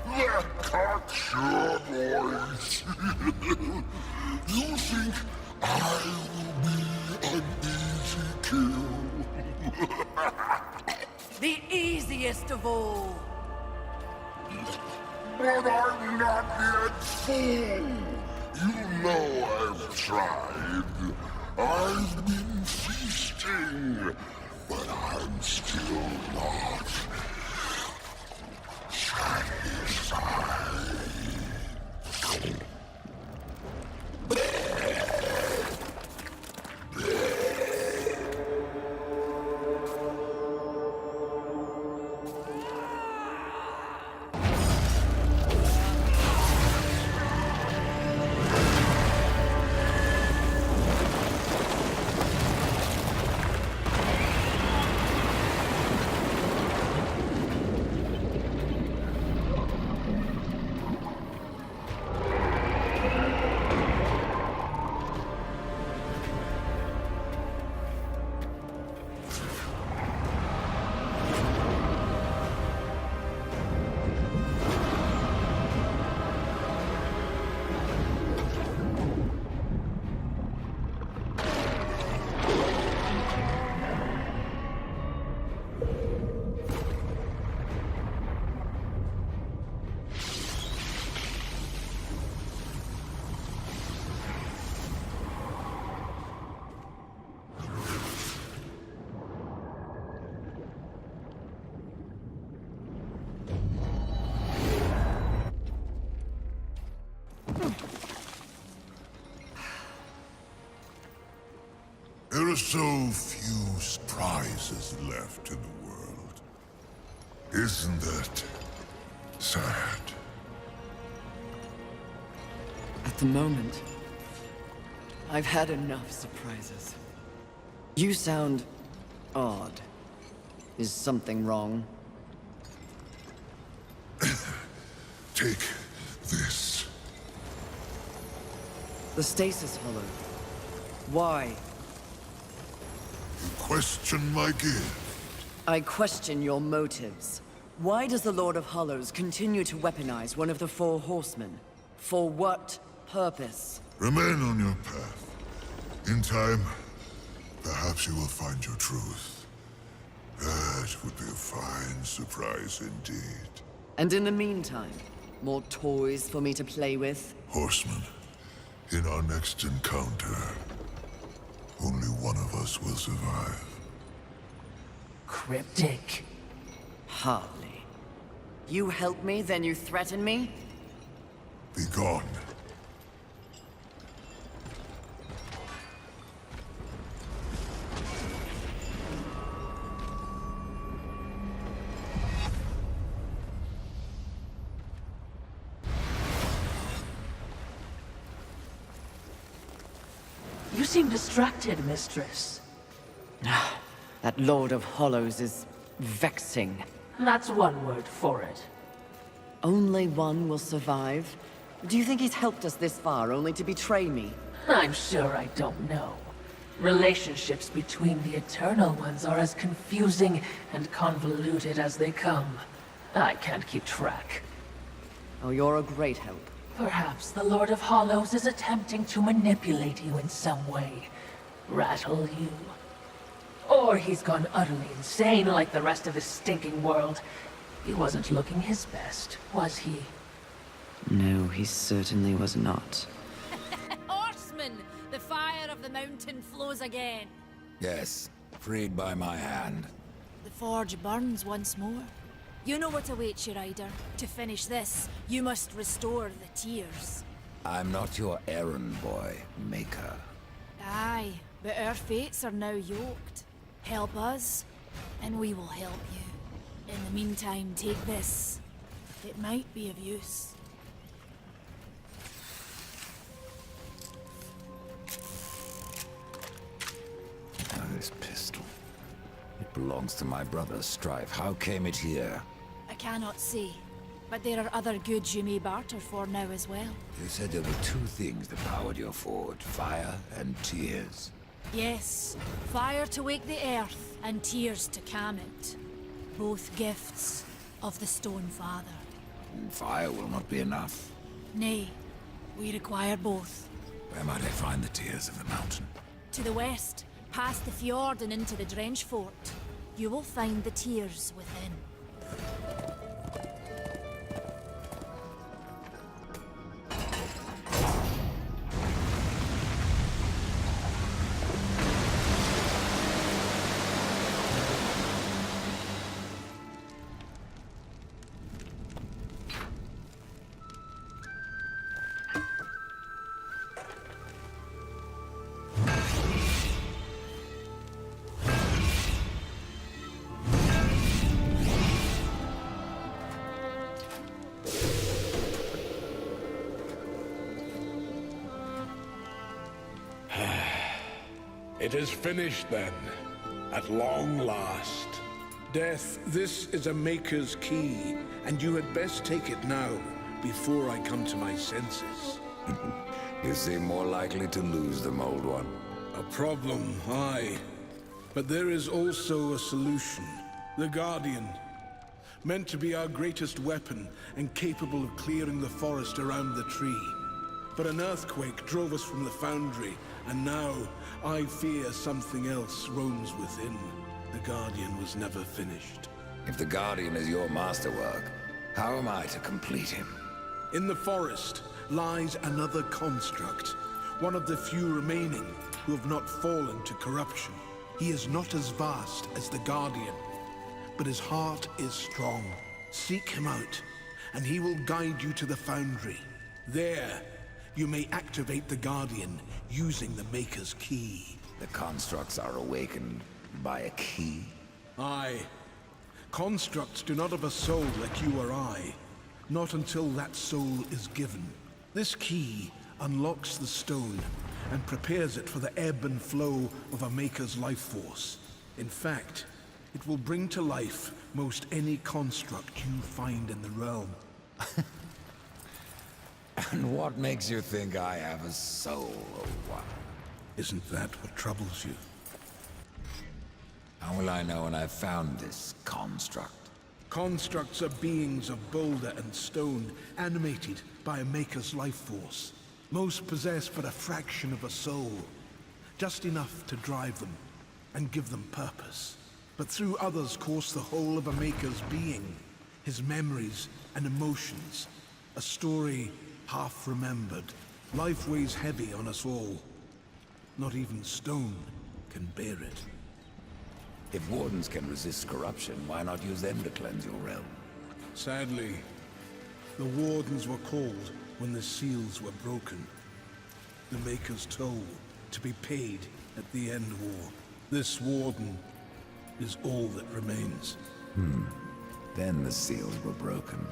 That cocksure voice. You think I will be an easy kill? The easiest of all. But I'm not yet full. You know I've tried. I've been feasting. but I'm still not satisfied. There are so few prizes left in the world. Isn't that sad? At the moment, I've had enough surprises. You sound odd. Is something wrong? Take this. The stasis hollow. Why? You question my gift. I question your motives. Why does the Lord of Hollows continue to weaponize one of the four horsemen? For what purpose? Remain on your path. In time, perhaps you will find your truth. That would be a fine surprise indeed. And in the meantime, more toys for me to play with? Horseman, in our next encounter, only one of us will survive. Cryptic. Hardly. You help me, then you threaten me? Be gone. You seem distracted, mistress. That Lord of Hollows is vexing. That's one word for it. Only one will survive? Do you think he's helped us this far only to betray me? I'm sure I don't know. Relationships between the Eternal Ones are as confusing and convoluted as they come. I can't keep track. Oh, you're a great help. Perhaps the Lord of Hollows is attempting to manipulate you in some way. Rattle you. Or he's gone utterly insane like the rest of his stinking world. He wasn't looking his best, was he? No, he certainly was not. Horsemen! The fire of the mountain flows again. Yes, freed by my hand. The forge burns once more. You know what awaits you, Rider. To finish this, you must restore the tears. I'm not your errand boy, Maker. Aye, but our fates are now yoked. Help us, and we will help you. In the meantime, take this. It might be of use. Now this pistol. It belongs to my brother, Strife. How came it here? I cannot say, but there are other goods you may barter for now as well. You said there were two things that powered your forge, fire and tears. Yes, fire to wake the earth, and tears to calm it. Both gifts of the Stone Father. Fire will not be enough. Nay, we require both. Where might I find the tears of the mountain? To the west, past the fjord and into the Drench Fort, you will find the tears within. It is finished then, at long last. Death, this is a Maker's key, and you had best take it now, before I come to my senses. You seem more likely to lose them, old one. A problem, aye. But there is also a solution. The Guardian. Meant to be our greatest weapon, and capable of clearing the forest around the tree. But an earthquake drove us from the foundry, and now I fear something else roams within. The Guardian was never finished. If the Guardian is your masterwork, how am I to complete him? In the forest lies another construct, one of the few remaining who have not fallen to corruption. He is not as vast as the Guardian, but his heart is strong. Seek him out, and he will guide you to the foundry. There, you may activate the Guardian using the Maker's key. The constructs are awakened by a key? Aye. Constructs do not have a soul like you or I. Not until that soul is given. This key unlocks the stone and prepares it for the ebb and flow of a Maker's life force. In fact, it will bring to life most any construct you find in the realm. And what makes you think I have a soul, old one? Isn't that what troubles you? How will I know when I've found this construct? Constructs are beings of boulder and stone, animated by a Maker's life force. Most possess but a fraction of a soul, just enough to drive them and give them purpose. But through others course the whole of a Maker's being, his memories and emotions, a story half remembered. Life weighs heavy on us all. Not even stone can bear it. If wardens can resist corruption, why not use them to cleanse your realm? Sadly, the wardens were called when the seals were broken. The Maker's toll to be paid at the end war. This warden is all that remains. Then the seals were broken.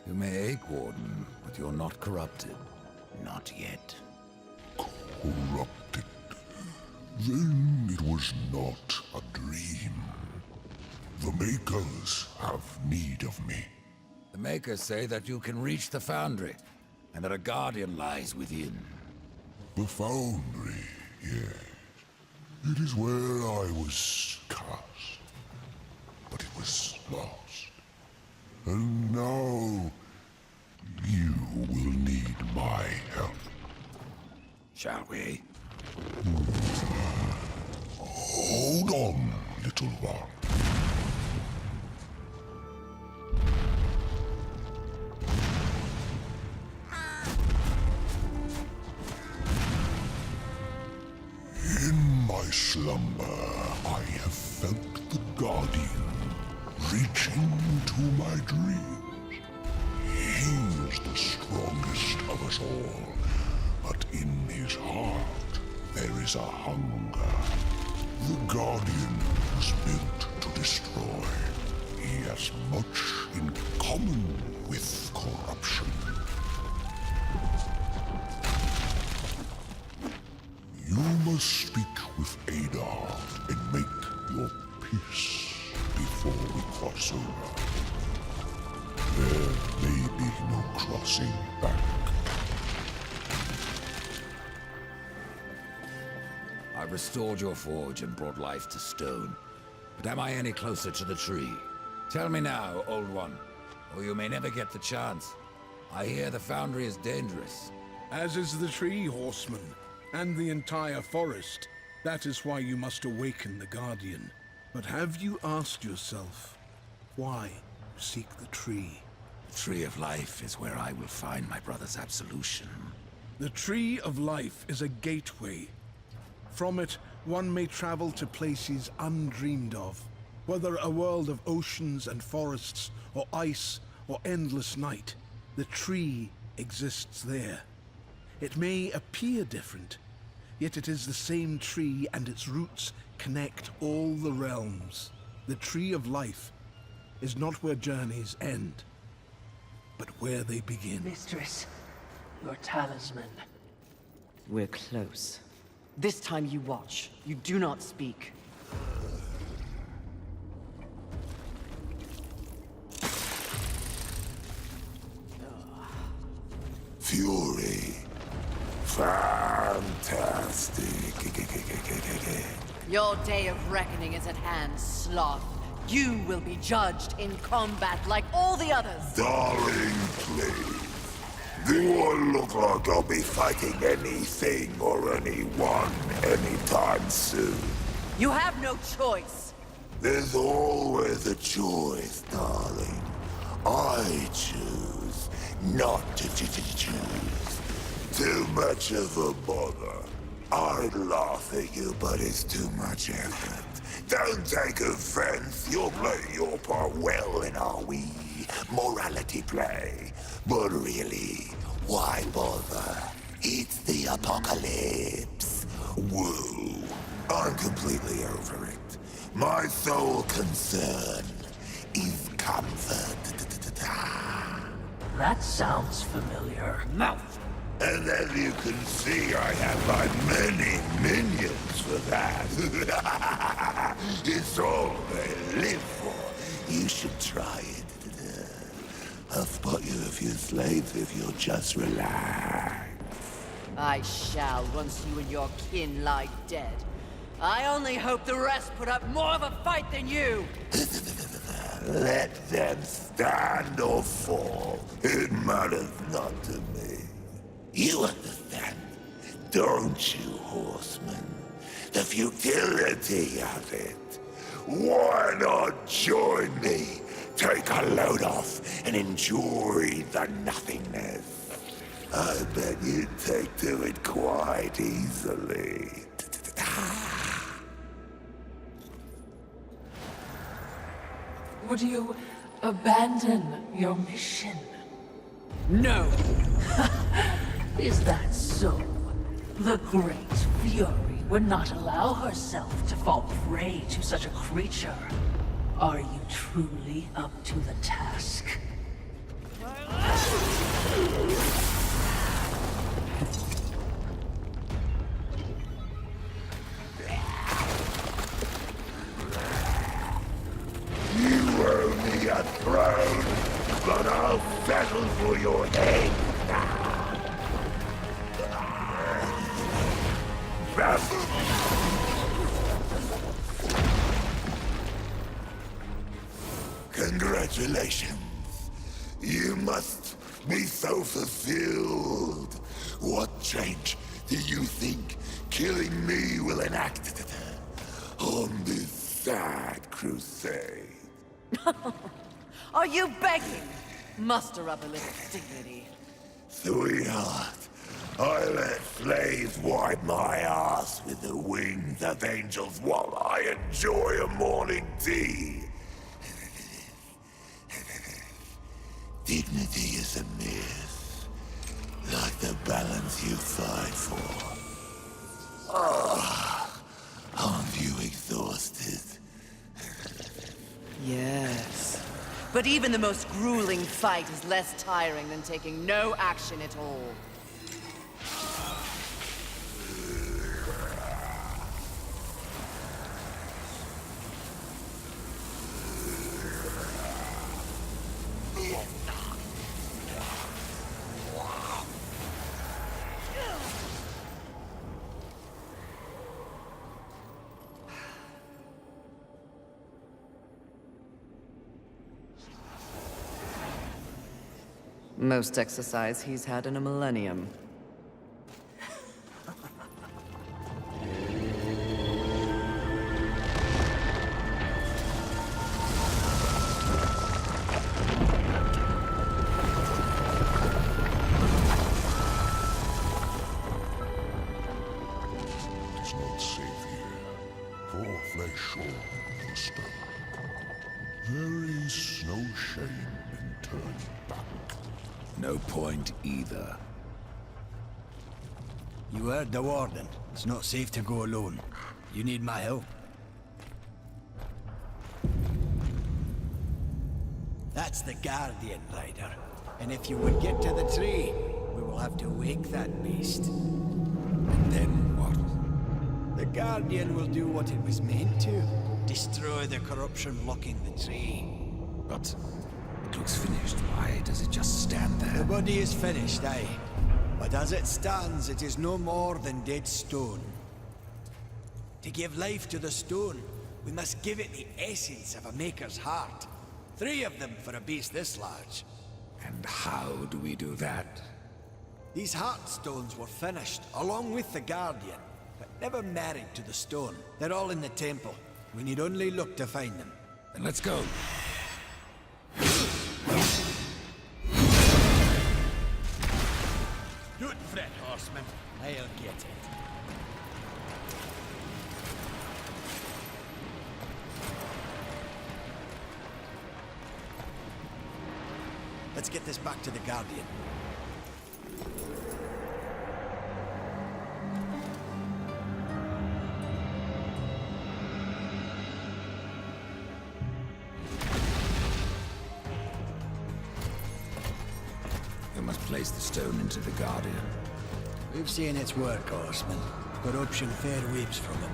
You may ache, Warden, but you're not corrupted. Not yet. Corrupted. Then it was not a dream. The Makers have need of me. The Makers say that you can reach the Foundry, and that a Guardian lies within. The Foundry, yes. It is where I was cast. But it was lost. And now, you will need my help. Shall we? Hold on, little one. In my slumber, I have felt the Guardian reaching to my dreams. He is the strongest of us all, but in his heart there is a hunger. The Guardian was built to destroy. He has much in common with corruption. You must speak with Adar and make your peace before we cross over. There may be no crossing back. I restored your forge and brought life to stone. But am I any closer to the tree? Tell me now, old one, or you may never get the chance. I hear the Foundry is dangerous. As is the tree, Horseman, and the entire forest. That is why you must awaken the Guardian. But have you asked yourself, why seek the tree? The Tree of Life is where I will find my brother's absolution. The Tree of Life is a gateway From it, one may travel to places undreamed of, whether a world of oceans and forests, or ice, or endless night. The tree exists there. It may appear different, yet it is the same tree, and its roots connect all the realms. The tree of life is not where journeys end, but where they begin. Mistress, your talisman. We're close. This time you watch. You do not speak. Fury. Fantastic. Your day of reckoning is at hand, Sloth. You will be judged in combat like all the others. Darling, please. Do I look like I'll be fighting anything or anyone anytime soon? You have no choice. There's always a choice, darling. I choose not to choose. Too much of a bother. I'd laugh at you, but it's too much effort. Don't take offense. You're playing your part well in our wee morality play. But really, why bother? It's the apocalypse. Woo. I'm completely over it. My sole concern is comfort. That sounds familiar. Mouth! And as you can see, I have my many minions for that. It's all they live for. You should try it. I'll spot you a few slaves if you'll just relax. I shall, once you and your kin lie dead. I only hope the rest put up more of a fight than you! Let them stand or fall. It matters not to me. You understand, don't you, Horseman? The futility of it. Why not join me? Take a load off and enjoy the nothingness. I bet you'd take to it quite easily. Would you abandon your mission? No! Is that so? The Great Fury would not allow herself to fall prey to such a creature. Are you truly up to the task? You owe me a throne, but I'll settle for your head now. Congratulations. You must be so fulfilled. What change do you think killing me will enact on this sad crusade? Are you begging? Muster up a little dignity. Sweetheart, I let slaves wipe my ass with the wings of angels while I enjoy a morning tea. Dignity is a myth, like the balance you fight for. Aren't you exhausted? Yes. But even the most grueling fight is less tiring than taking no action at all. Most exercise he's had in a millennium. Does not No point either. You heard the warden. It's not safe to go alone. You need my help. That's the Guardian, Rider. And if you would get to the tree, we will have to wake that beast. And then what? The Guardian will do what it was meant to. Destroy the corruption blocking the tree. But it looks finished. Why does it just stand there? The body is finished, aye. But as it stands, it is no more than dead stone. To give life to the stone, we must give it the essence of a maker's heart. 3 of them for a beast this large. And how do we do that? These heartstones were finished, along with the Guardian, but never married to the stone. They're all in the temple. We need only look to find them. Then let's go. Don't fret, horseman. I'll get it. Let's get this back to the Guardian. We must place the stone into the Guardian. We've seen its work, horseman. Corruption fair weeps from it.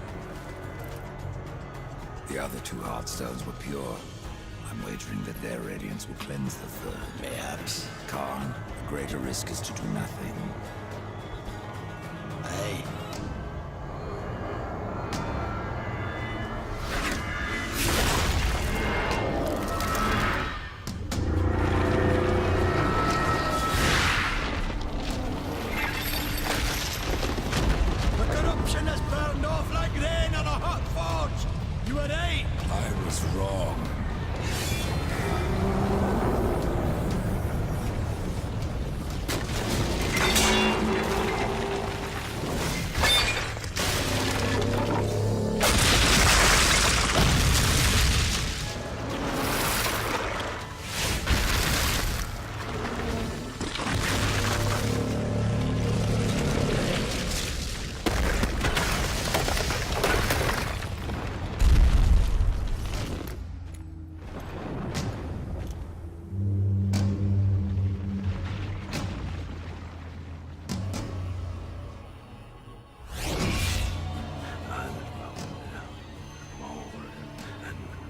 The other 2 heartstones were pure. I'm wagering that their radiance will cleanse the third. Perhaps. Khan, the greater risk is to do nothing. Aye. The corruption has burned off like rain on a hot forge! You were right! I was wrong.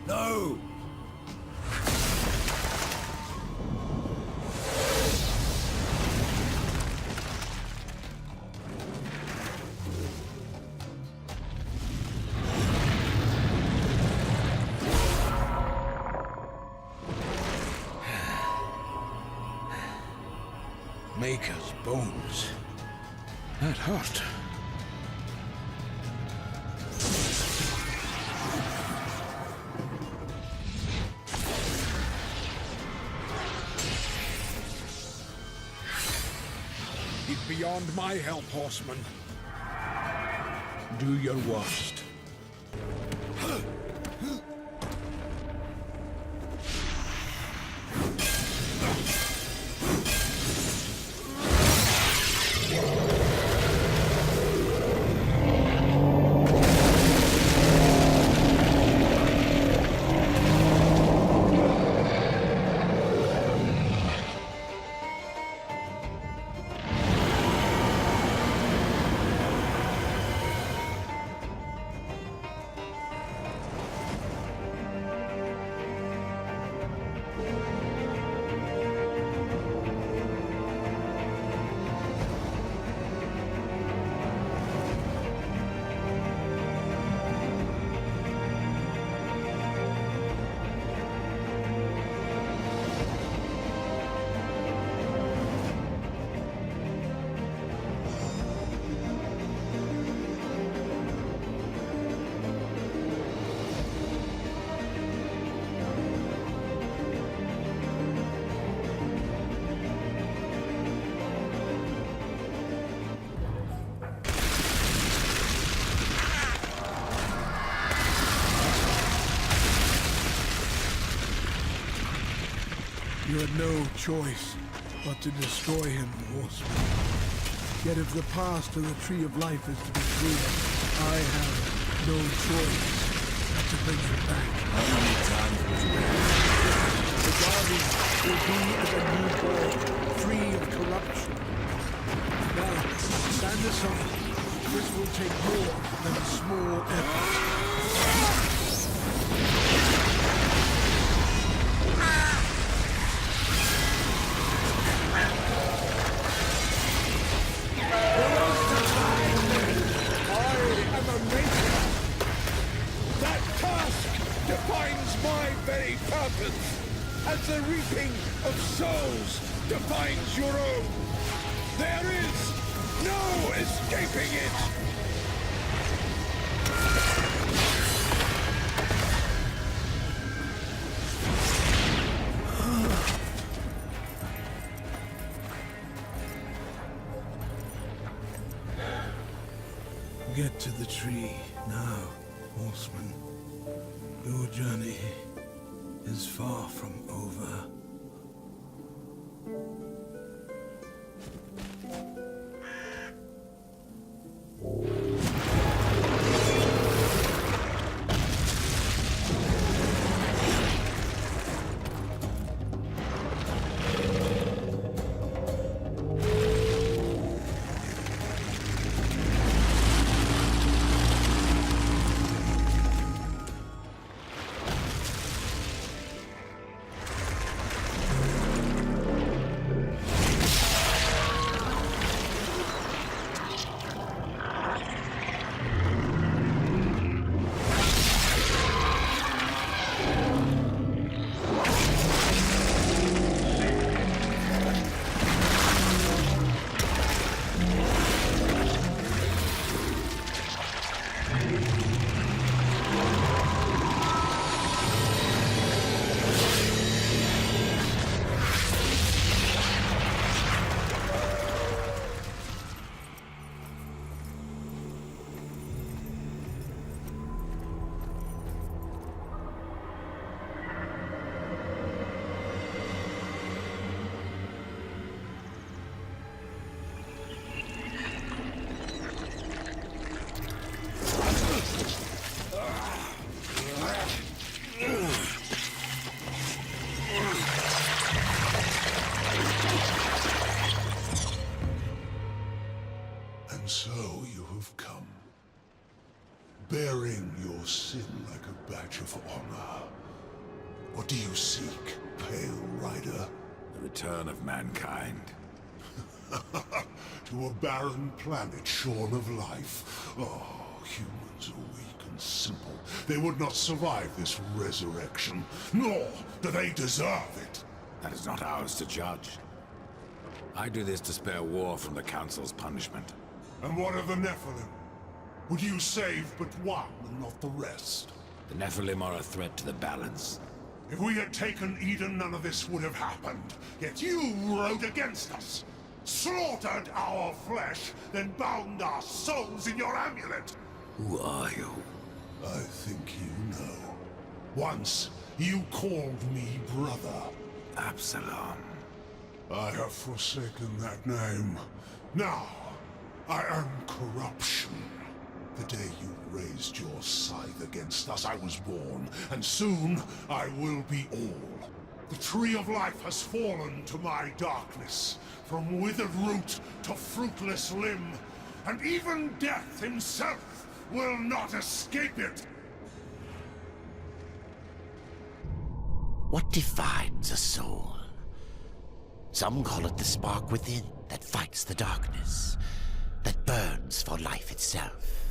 No! Maker's bones. That hurt. It's beyond my help, horseman. Do your worst. You had no choice. but to destroy him, horseman. Yet if the path to the Tree of Life is to be clear, I have no choice but to bring him back. How many times would you have? The Guardian will be as a newborn, free of corruption. Now, stand aside. This will take more than a small effort. That task defines my very purpose, as the reaping of souls defines your own. There is no escaping it! Get to the tree now, horseman. Your journey is far from over. And so you have come, bearing your sin like a badge of honor. What do you seek, Pale Rider? The return of mankind. To a barren planet shorn of life. Oh, humans are weak and simple. They would not survive this resurrection, nor do they deserve it. That is not ours to judge. I do this to spare war from the Council's punishment. And what of the Nephilim? Would you save but one and not the rest? The Nephilim are a threat to the balance. If we had taken Eden, none of this would have happened. Yet you rode against us. Slaughtered our flesh, then bound our souls in your amulet. Who are you? I think you know. Once, you called me brother. Absalom. I have forsaken that name. Now, I am corruption. The day you raised your scythe against us, I was born, and soon I will be all. The Tree of Life has fallen to my darkness, from withered root to fruitless limb, and even death himself will not escape it. What defines a soul? Some call it the spark within that fights the darkness, that burns for life itself.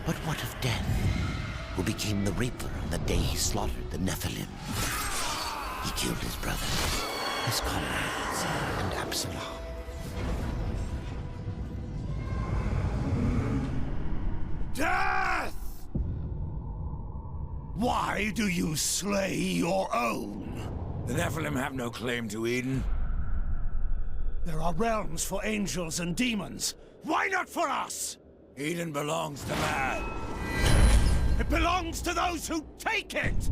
But what of Death, who became the Reaper on the day he slaughtered the Nephilim? He killed his brother, his comrades, and Absalom. Death! Why do you slay your own? The Nephilim have no claim to Eden. There are realms for angels and demons. Why not for us? Eden belongs to man. It belongs to those who take it!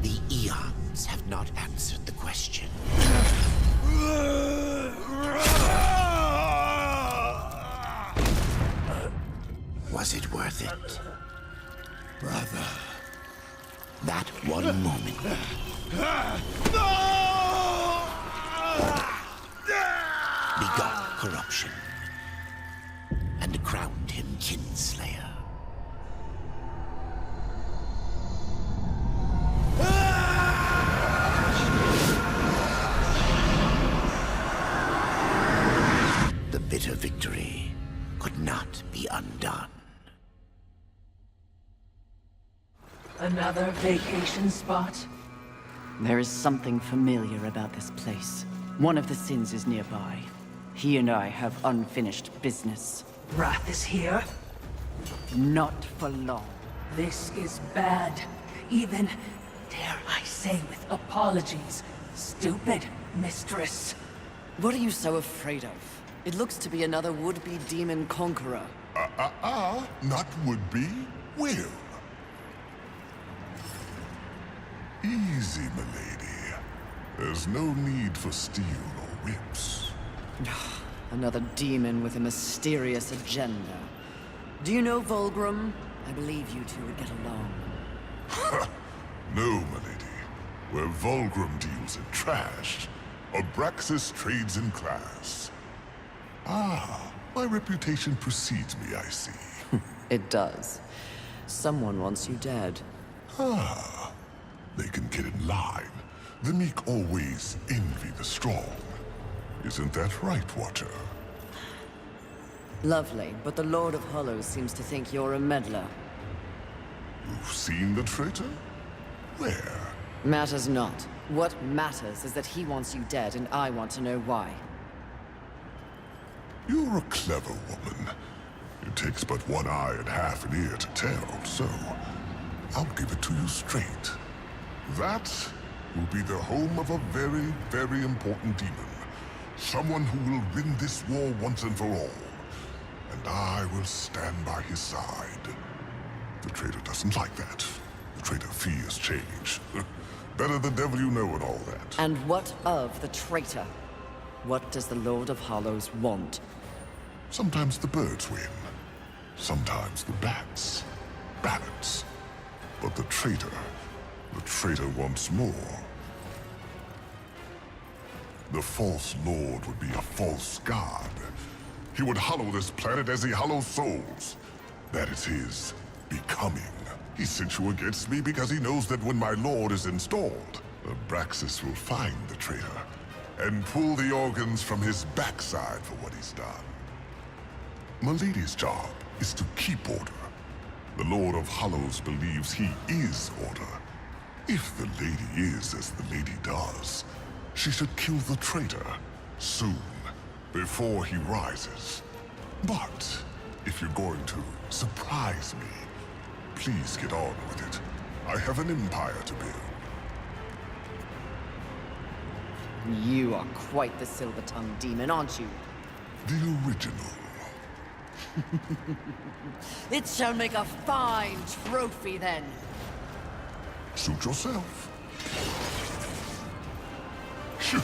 The Eon have not answered the question. Was it worth it? Brother. That one moment. Begot corruption. And crowned him Kinslayer. The bitter victory could not be undone. Another vacation spot? There is something familiar about this place. One of the sins is nearby. He and I have unfinished business. Wrath is here? Not for long. This is bad. Even, dare I say with apologies, stupid, mistress. What are you so afraid of? It looks to be another would-be demon conqueror. Not would-be, will. Easy, milady. There's no need for steel or whips. Another demon with a mysterious agenda. Do you know Volgrim? I believe you two would get along. No, milady. Where Volgrim deals in trash, Abraxas trades in class. My reputation precedes me, I see. It does. Someone wants you dead. They can get in line. The meek always envy the strong. Isn't that right, Watcher? Lovely, but the Lord of Hollows seems to think you're a meddler. You've seen the traitor? Where? Matters not. What matters is that he wants you dead, and I want to know why. You're a clever woman. It takes but one eye and half an ear to tell, so I'll give it to you straight. That will be the home of a very, very important demon. Someone who will win this war once and for all. And I will stand by his side. The traitor doesn't like that. The traitor fears change. Better the devil you know and all that. And what of the traitor? What does the Lord of Hollows want? Sometimes the birds win. Sometimes the bats. Balance. But the traitor wants more. The false lord would be a false god. He would hollow this planet as he hollows souls. That is his becoming. He sent you against me because he knows that when my lord is installed, Abraxas will find the traitor and pull the organs from his backside for what he's done. Milady's job is to keep order. The Lord of Hollows believes he is order. If the lady is as the lady does, she should kill the traitor soon, before he rises. But if you're going to surprise me, please get on with it. I have an empire to build. You are quite the silver-tongued demon, aren't you? The original. It shall make a fine trophy, then. Suit yourself. Shoot.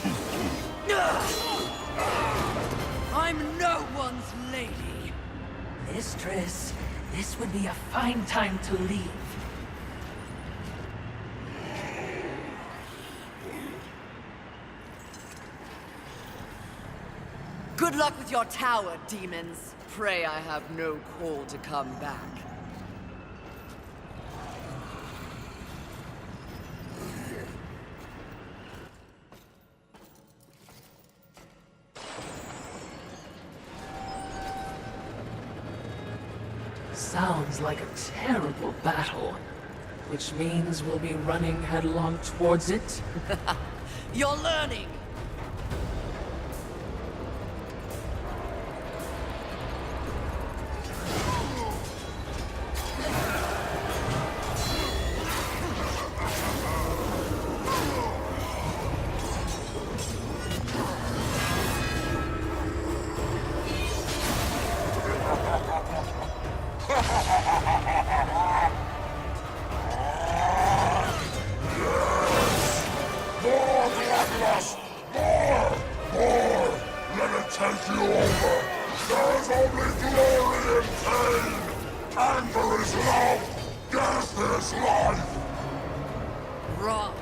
I'm no one's lady. Mistress, this would be a fine time to leave. Good luck with your tower, demons. Pray I have no call to come back. Sounds like a terrible battle. Which means we'll be running headlong towards it? You're learning! lust! More! More! Let it take you over! There is only glory in pain! Anger is love! Death is life! Wrong.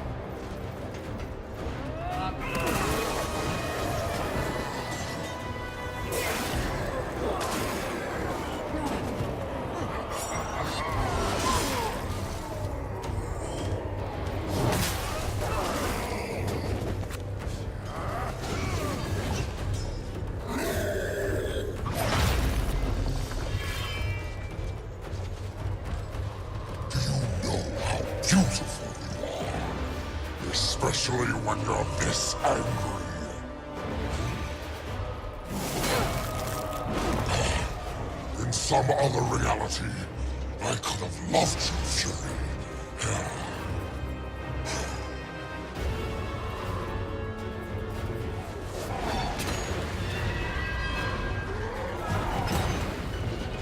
Especially when you're this angry. In some other reality, I could have loved you, Fury.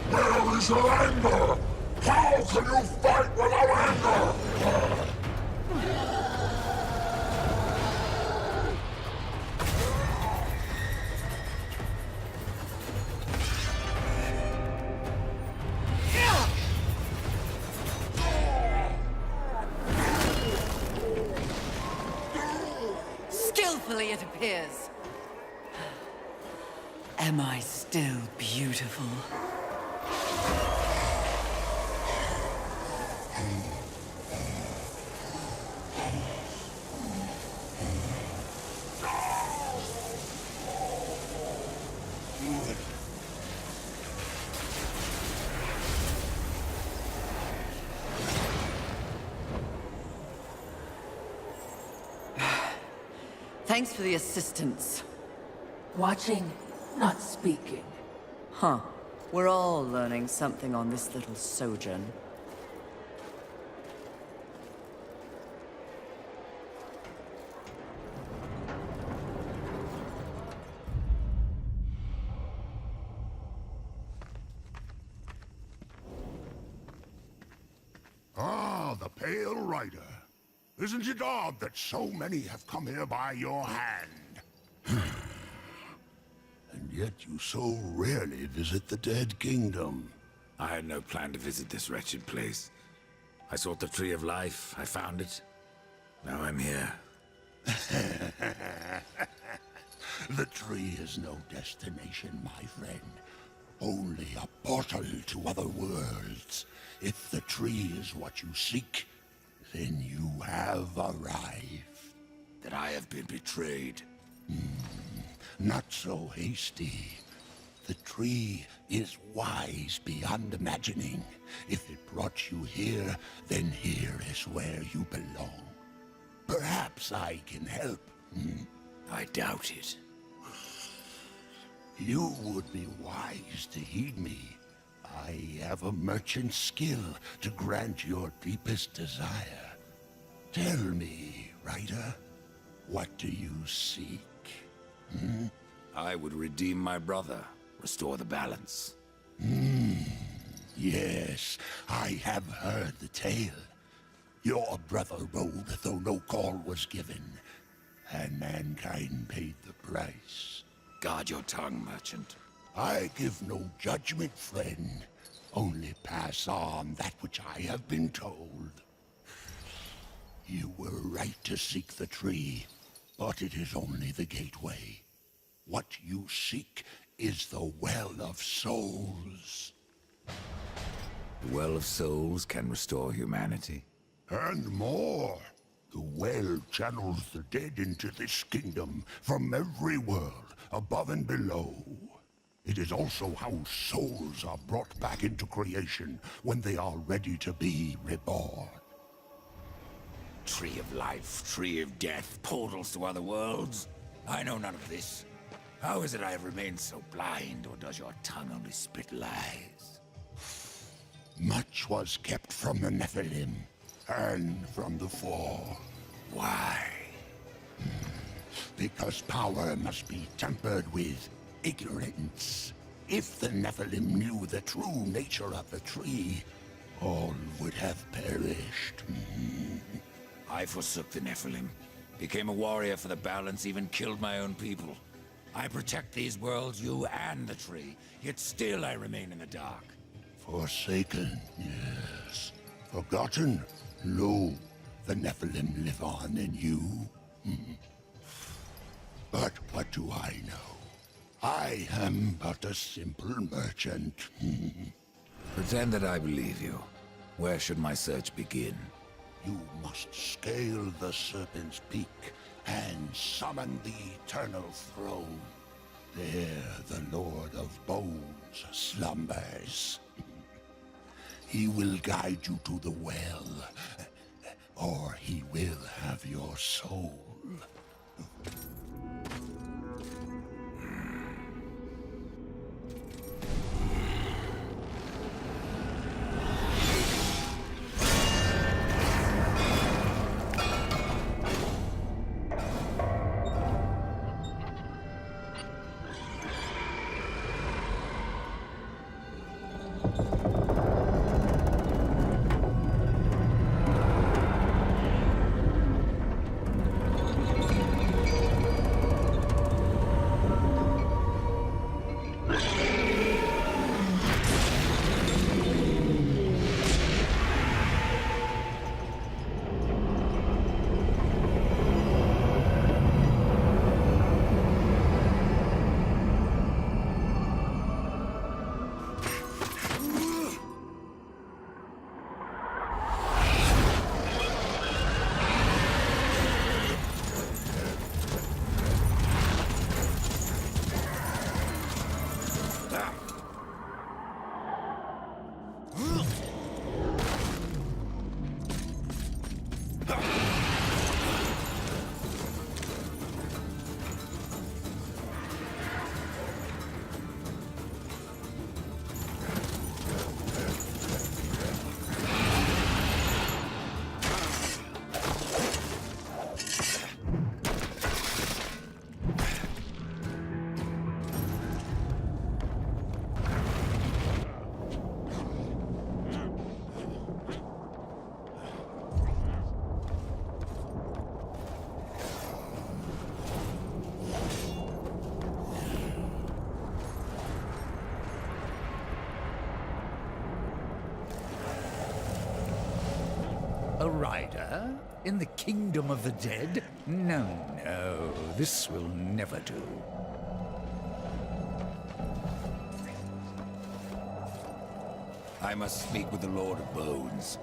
Where is your anger? How can you fight without anger? Skillfully, it appears. Am I still beautiful? Thanks for the assistance. Watching, not speaking. Huh. We're all learning something on this little sojourn. Ah, the Pale Rider. Isn't it odd that so many have come here by your hand? And yet you so rarely visit the Dead Kingdom. I had no plan to visit this wretched place. I sought the Tree of Life, I found it. Now I'm here. The tree is no destination, my friend. Only a portal to other worlds. If the tree is what you seek, then you have arrived. That I have been betrayed. Not so hasty. The tree is wise beyond imagining. If it brought you here, then here is where you belong. Perhaps I can help. I doubt it. You would be wise to heed me. I have a merchant's skill to grant your deepest desire. Tell me, Rider, what do you seek? I would redeem my brother, restore the balance. Yes, I have heard the tale. Your brother rode, though no call was given, and mankind paid the price. Guard your tongue, merchant. I give no judgment, friend. Only pass on that which I have been told. You were right to seek the tree, but it is only the gateway. What you seek is the Well of Souls. The Well of Souls can restore humanity. And more. The well channels the dead into this kingdom from every world, above and below. It is also how souls are brought back into creation when they are ready to be reborn. Tree of life, tree of death, portals to other worlds. I know none of this. How is it I have remained so blind, or does your tongue only spit lies? Much was kept from the Nephilim, and from the Fall. Why? Because power must be tempered with ignorance. If the Nephilim knew the true nature of the tree, all would have perished. I forsook the Nephilim. Became a warrior for the balance, even killed my own people. I protect these worlds, you and the tree, yet still I remain in the dark. Forsaken, yes. Forgotten? No. The Nephilim live on in you. But what do I know? I am but a simple merchant. Pretend that I believe you. Where should my search begin? You must scale the Serpent's Peak and summon the Eternal Throne. There the Lord of Bones slumbers. He will guide you to the well, or he will have your soul. A rider? In the kingdom of the dead? No, no, this will never do. I must speak with the Lord of Bones.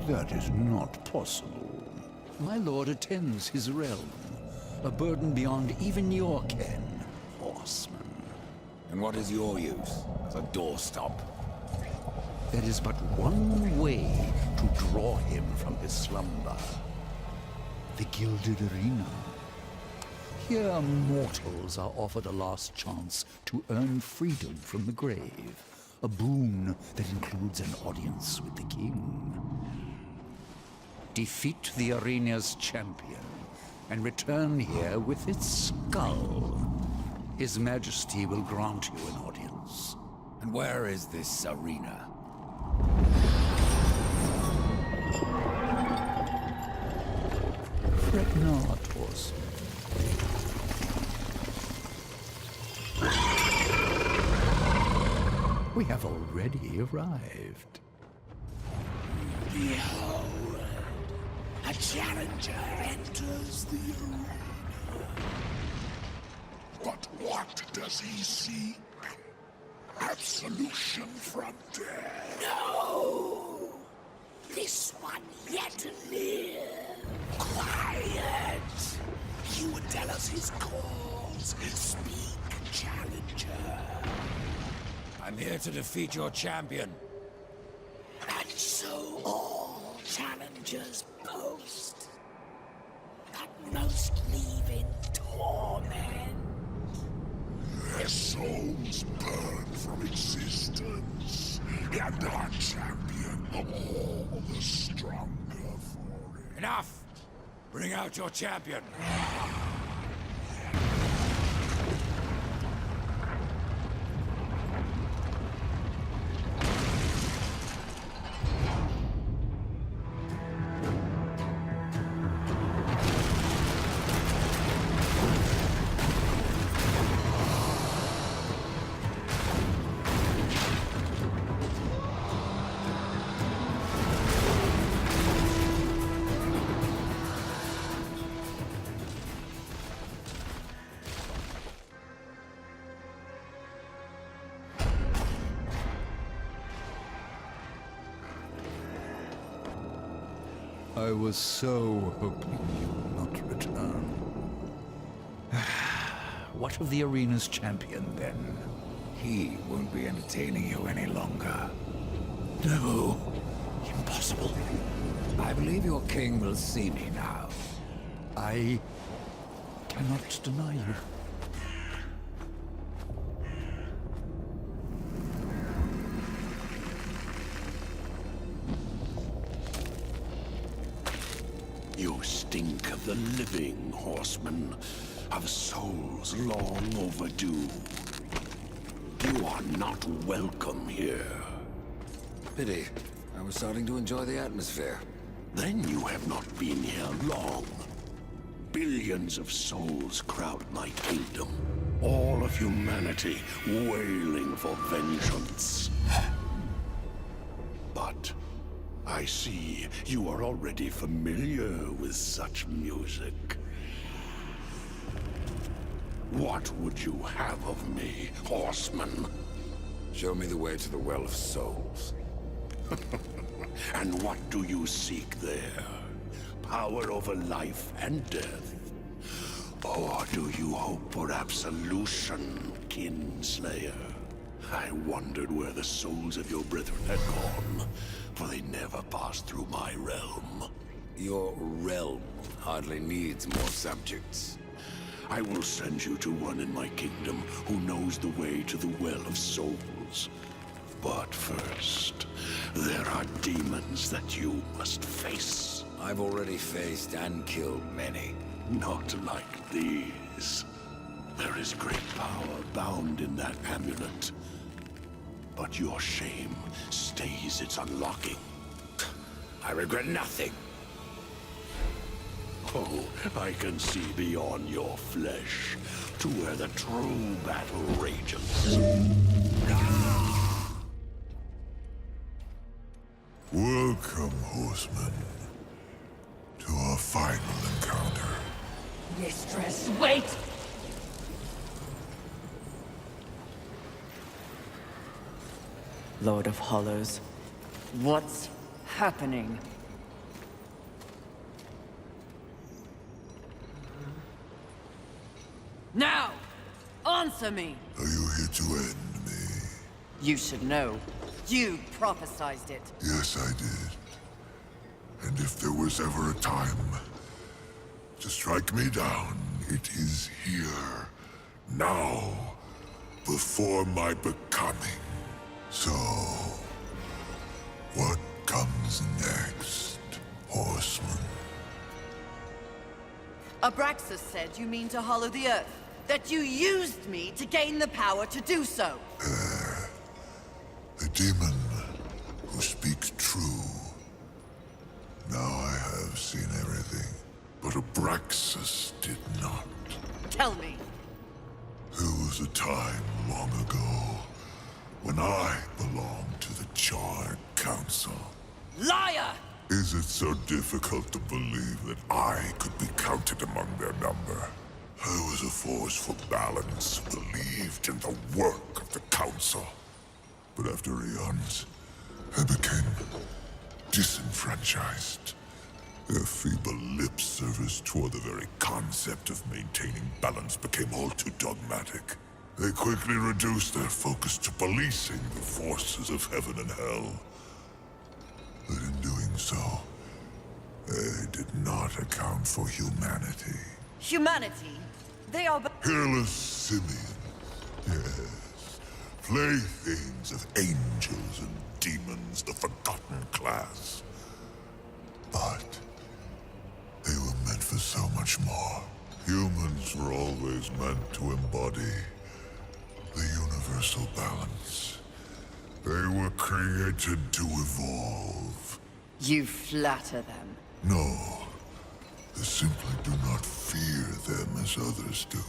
That is not possible. My lord attends his realm. A burden beyond even your ken, horseman. And what is your use as a doorstop? There is but one way to draw him from his slumber. The Gilded Arena. Here mortals are offered a last chance to earn freedom from the grave. A boon that includes an audience with the king. Defeat the arena's champion and return here with its skull. His Majesty will grant you an audience. And where is this arena? Fret not, horse. We have already arrived. Behold, a challenger enters the arena. But what does he seek? Absolution from death. No! This one yet to live. Quiet! You would tell us his cause. Speak, challenger. I'm here to defeat your champion. And so all challengers boast. But most leave in torment. Their souls burn from existence, and our champion all the stronger for it. Enough! Bring out your champion. I was so hoping you would not return. What of the arena's champion, then? He won't be entertaining you any longer. No. Impossible. I believe your king will see me now. I cannot deny you. You stink of the living, horseman, of souls long overdue. You are not welcome here. Pity. I was starting to enjoy the atmosphere. Then you have not been here long. Billions of souls crowd my kingdom. All of humanity wailing for vengeance. But I see you are already familiar with such music. What would you have of me, horseman? Show me the way to the Well of Souls. And what do you seek there? Power over life and death? Or do you hope for absolution, Kinslayer? I wondered where the souls of your brethren had gone, for they never passed through my realm. Your realm hardly needs more subjects. I will send you to one in my kingdom who knows the way to the Well of Souls. But first, there are demons that you must face. I've already faced and killed many. Not like these. There is great power bound in that amulet. But your shame stays its unlocking. I regret nothing. Oh, I can see beyond your flesh to where the true battle rages. Welcome, horsemen, to our final encounter. Mistress, wait! Lord of Hollows, what's happening? Now! Answer me! Are you here to end me? You should know. You prophesized it. Yes, I did. And if there was ever a time to strike me down, it is here. Now. Before my becoming. So, what comes next, horseman? Abraxas said you mean to hollow the earth. That you used me to gain the power to do so. The demon who speaks true. Now I have seen everything, but Abraxas did not. Tell me. There was a time long ago when I belonged to the Charred Council. Liar! Is it so difficult to believe that I could be counted among their number? I was a force for balance, believed in the work of the Council. But after eons, I became disenfranchised. Their feeble lip service toward the very concept of maintaining balance became all too dogmatic. They quickly reduced their focus to policing the forces of heaven and hell. But in doing so, they did not account for humanity. Humanity? They are but— Hairless simians, yes. Playthings of angels and demons, the forgotten class. But they were meant for so much more. Humans were always meant to embody the universal balance. They were created to evolve. You flatter them. No, they simply do not fear them as others do.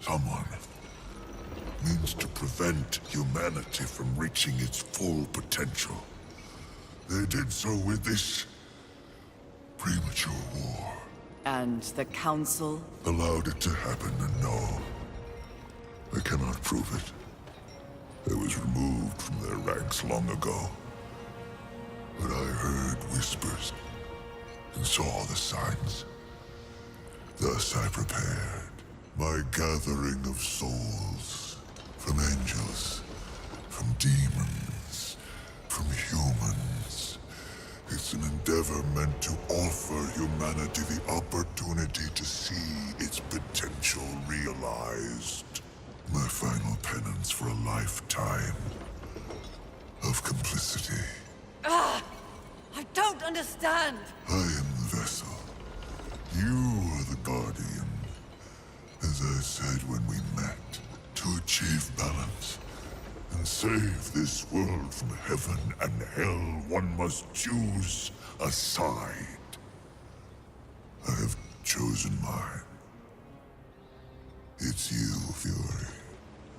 Someone means to prevent humanity from reaching its full potential. They did so with this premature war. And the Council? Allowed it to happen, and no, they cannot prove it. It was removed from their ranks long ago. But I heard whispers and saw the signs. Thus I prepared my gathering of souls, from angels, from demons, from humans. It's an endeavor meant to offer humanity the opportunity to see its potential realized. My final penance for a lifetime of complicity. Ah! I don't understand! I am the vessel. You are the guardian. As I said when we met, to achieve balance and save this world from heaven and hell, one must choose a side. I have chosen mine. It's you, Fury.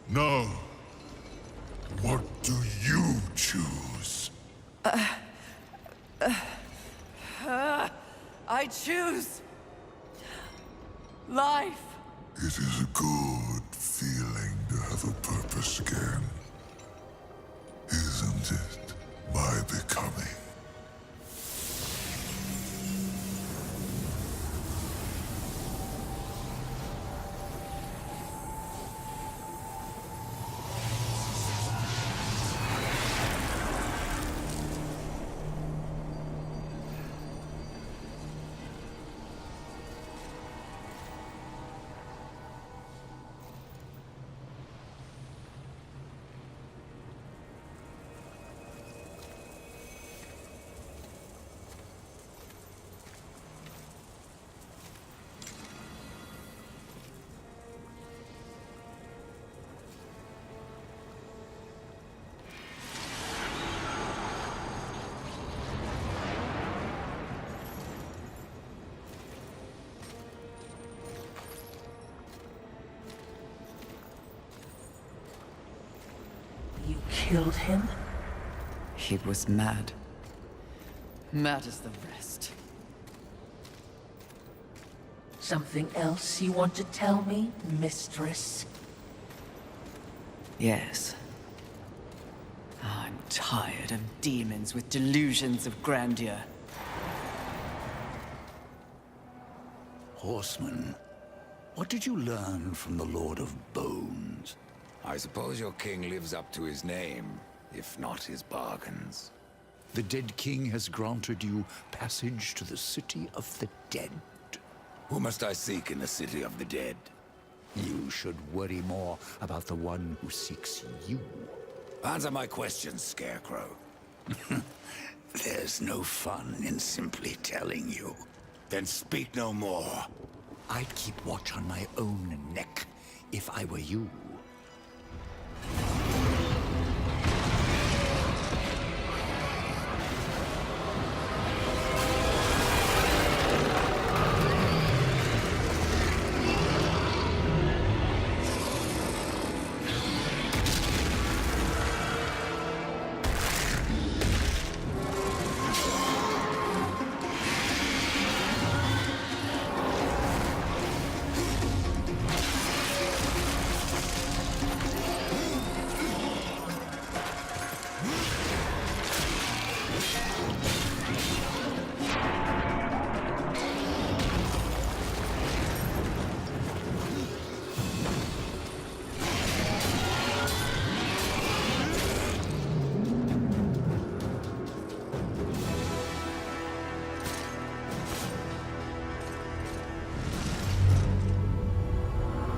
Now, what do you choose? I choose... life. It is a good feeling to have a purpose again. Isn't it? My becoming. You killed him? He was mad. Mad as the rest. Something else you want to tell me, mistress? Yes. I'm tired of demons with delusions of grandeur. Horseman, what did you learn from the Lord of Bones? I suppose your king lives up to his name, if not his bargains. The dead king has granted you passage to the city of the dead. Who must I seek in the city of the dead? You should worry more about the one who seeks you. Answer my questions, Scarecrow. There's no fun in simply telling you. Then speak no more. I'd keep watch on my own neck if I were you.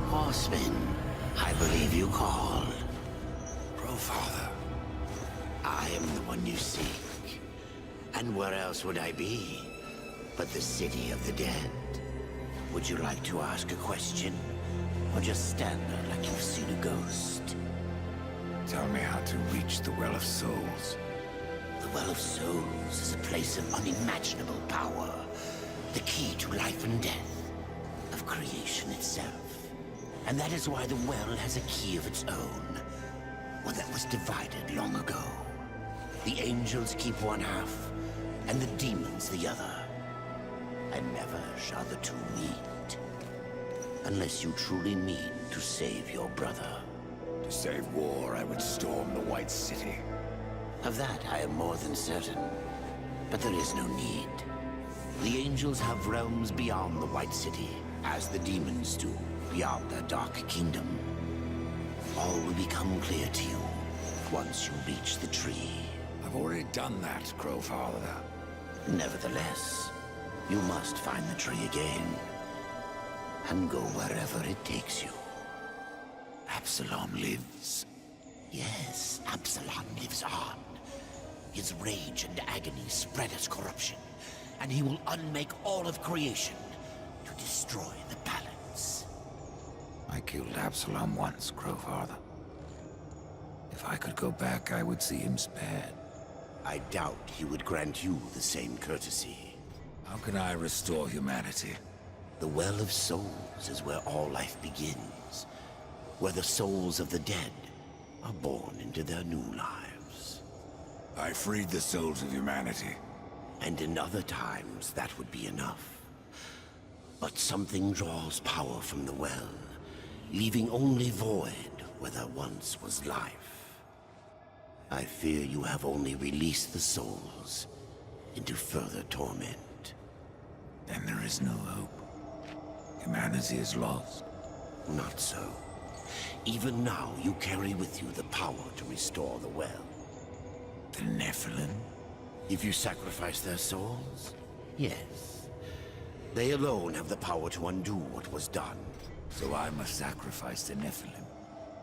Hosemen, I believe you called. Father, I am the one you seek. And where else would I be but the city of the dead? Would you like to ask a question? Or just stand there like you've seen a ghost? Tell me how to reach the Well of Souls. The Well of Souls is a place of unimaginable power. The key to life and death, of creation itself. And that is why the well has a key of its own. One that was divided long ago. The angels keep one half, and the demons the other. And never shall the two meet. Unless you truly mean to save your brother. To save war, I would storm the White City. Of that I am more than certain. But there is no need. The angels have realms beyond the White City, as the demons do beyond their dark kingdom. All will become clear to you once you reach the tree. I've already done that, Crowfather. Nevertheless, you must find the tree again, and go wherever it takes you. Absalom lives. Yes, Absalom lives on. His rage and agony spread as corruption, and he will unmake all of creation to destroy the balance. I killed Absalom once, Crowfather. If I could go back, I would see him spared. I doubt he would grant you the same courtesy. How can I restore humanity? The Well of Souls is where all life begins, where the souls of the dead are born into their new lives. I freed the souls of humanity. And in other times, that would be enough. But something draws power from the well, leaving only void where there once was life. I fear you have only released the souls into further torment. Then there is no hope. Humanity is lost. Not so. Even now, you carry with you the power to restore the well. The Nephilim? If you sacrifice their souls, yes. They alone have the power to undo what was done. So I must sacrifice the Nephilim,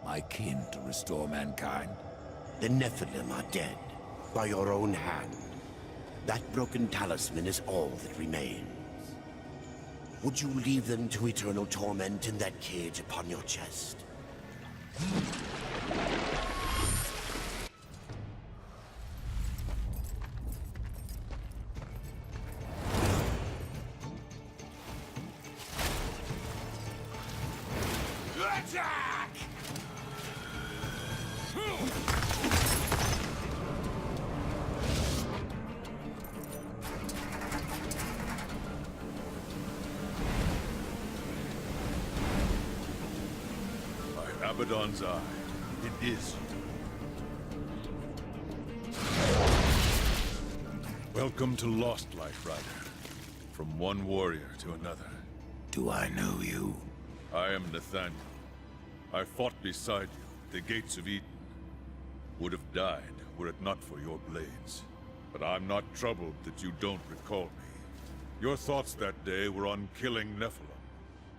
my kin, to restore mankind? The Nephilim are dead, by your own hand. That broken talisman is all that remains. Would you leave them to eternal torment in that cage upon your chest? Attack! By Abaddon's eye, it is you. Welcome to Lost Light, Rider. From one warrior to another. Do I know you? I am Nathaniel. I fought beside you at the gates of Eden. Would have died were it not for your blades. But I'm not troubled that you don't recall me. Your thoughts that day were on killing Nephilim.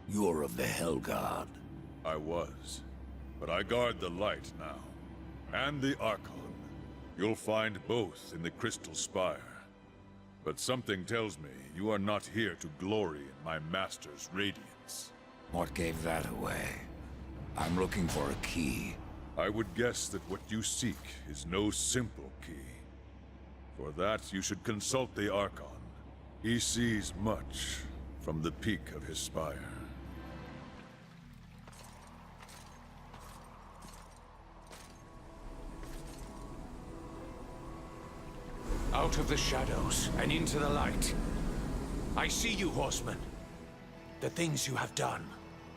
You're of the Hellguard. I was. But I guard the light now. And the Archon. You'll find both in the Crystal Spire. But something tells me you are not here to glory in my master's radiance. What gave that away? I'm looking for a key. I would guess that what you seek is no simple key. For that, you should consult the Archon. He sees much from the peak of his spire. Out of the shadows and into the light. I see you, Horsemen. The things you have done.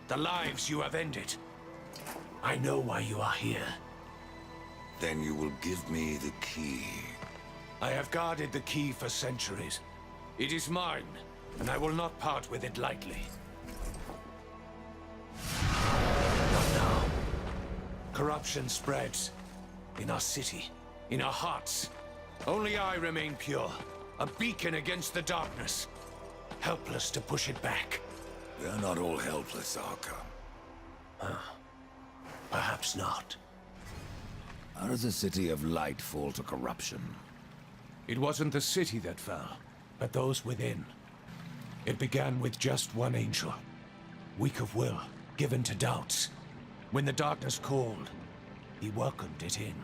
The lives you have ended. I know why you are here. Then you will give me the key. I have guarded the key for centuries. It is mine, and I will not part with it lightly. Not now. Corruption spreads. In our city. In our hearts. Only I remain pure. A beacon against the darkness. Helpless to push it back. We are not all helpless, Archon. Perhaps not. How does a city of light fall to corruption? It wasn't the city that fell, but those within. It began with just one angel. Weak of will, given to doubts. When the darkness called, he welcomed it in.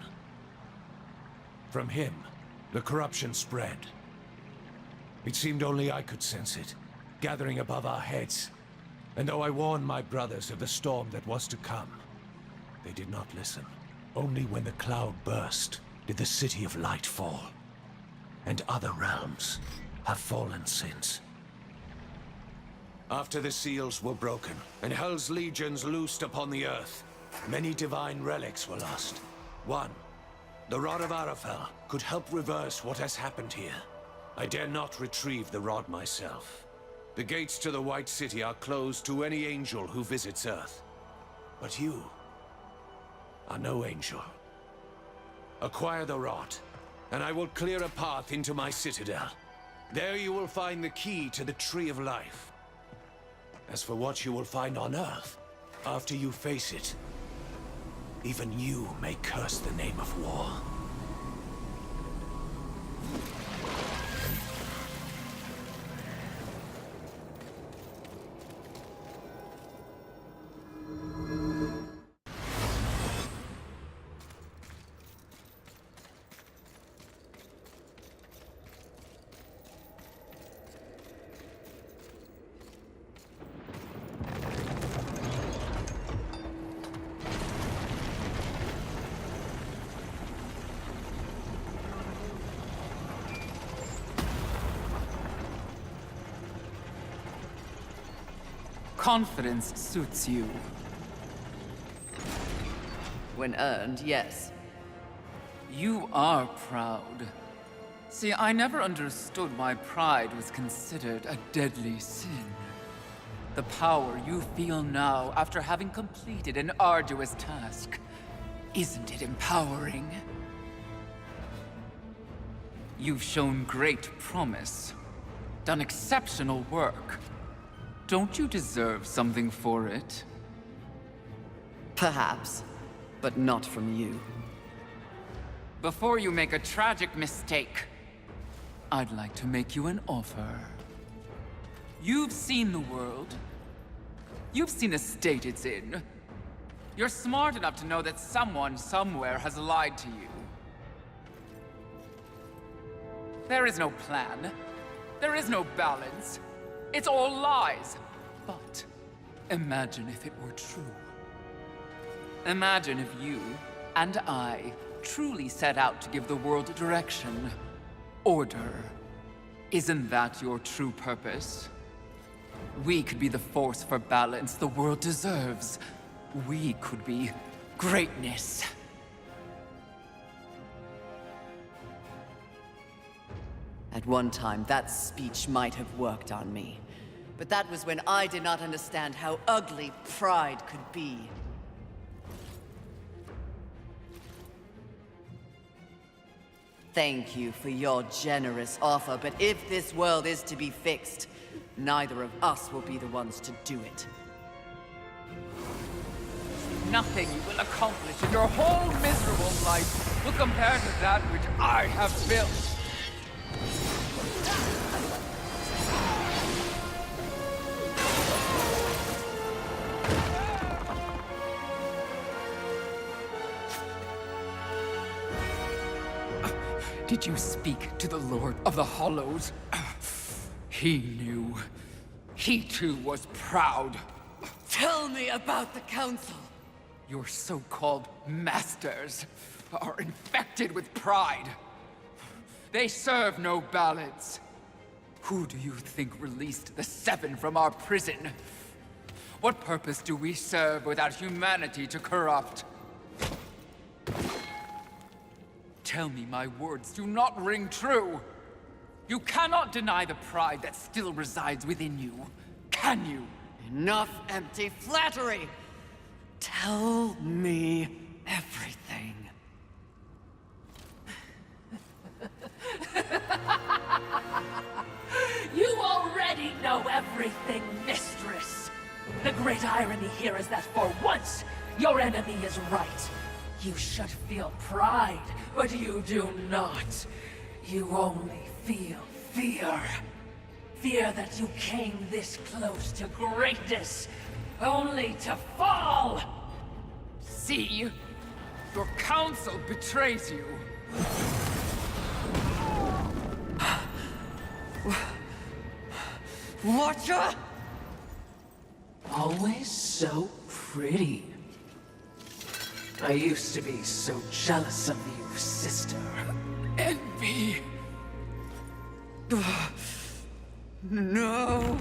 From him, the corruption spread. It seemed only I could sense it, gathering above our heads. And though I warned my brothers of the storm that was to come, they did not listen. Only when the cloud burst did the City of Light fall. And other realms have fallen since. After the seals were broken, and Hell's legions loosed upon the earth, many divine relics were lost. One, the Rod of Arafel, could help reverse what has happened here. I dare not retrieve the rod myself. The gates to the White City are closed to any angel who visits Earth. But you are no angel. Acquire the rod, and I will clear a path into my citadel. There you will find the key to the Tree of Life. As for what you will find on Earth, after you face it, even you may curse the name of war. Confidence suits you. When earned, yes. You are proud. See, I never understood why pride was considered a deadly sin. The power you feel now after having completed an arduous task, isn't it empowering? You've shown great promise, done exceptional work. Don't you deserve something for it? Perhaps, but not from you. Before you make a tragic mistake, I'd like to make you an offer. You've seen the world. You've seen the state it's in. You're smart enough to know that someone somewhere has lied to you. There is no plan. There is no balance. It's all lies. But imagine if it were true. Imagine if you and I truly set out to give the world direction, order. Isn't that your true purpose? We could be the force for balance the world deserves. We could be greatness. At one time, that speech might have worked on me. But that was when I did not understand how ugly pride could be. Thank you for your generous offer, but if this world is to be fixed, neither of us will be the ones to do it. Nothing you will accomplish in your whole miserable life will compare to that which I have built. Did you speak to the Lord of the Hollows? He knew. He too was proud. Tell me about the Council. Your so-called masters are infected with pride. They serve no balance. Who do you think released the Seven from our prison? What purpose do we serve without humanity to corrupt? Tell me my words do not ring true. You cannot deny the pride that still resides within you, can you? Enough empty flattery! Tell me everything. You already know everything, mistress. The great irony here is that for once, your enemy is right. You should feel pride, but you do not. You only feel fear. Fear that you came this close to greatness, only to fall! See? Your council betrays you. Watcher? Always so pretty. I used to be so jealous of you, sister. Envy. No.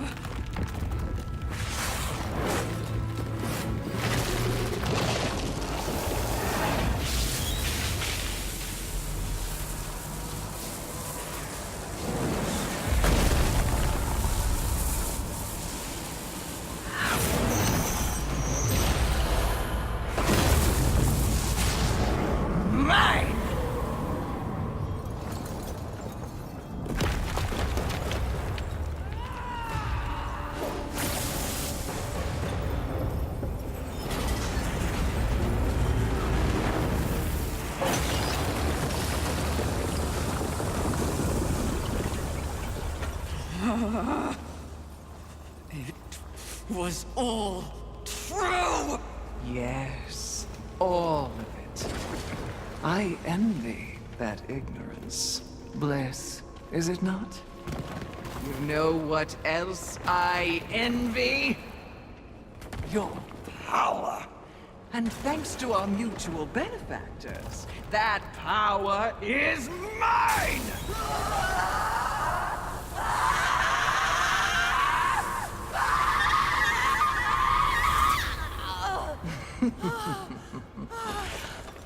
It was all true! Yes, all of it. I envy that ignorance. Bliss, is it not? You know what else I envy? Your power. And thanks to our mutual benefactors, that power is mine!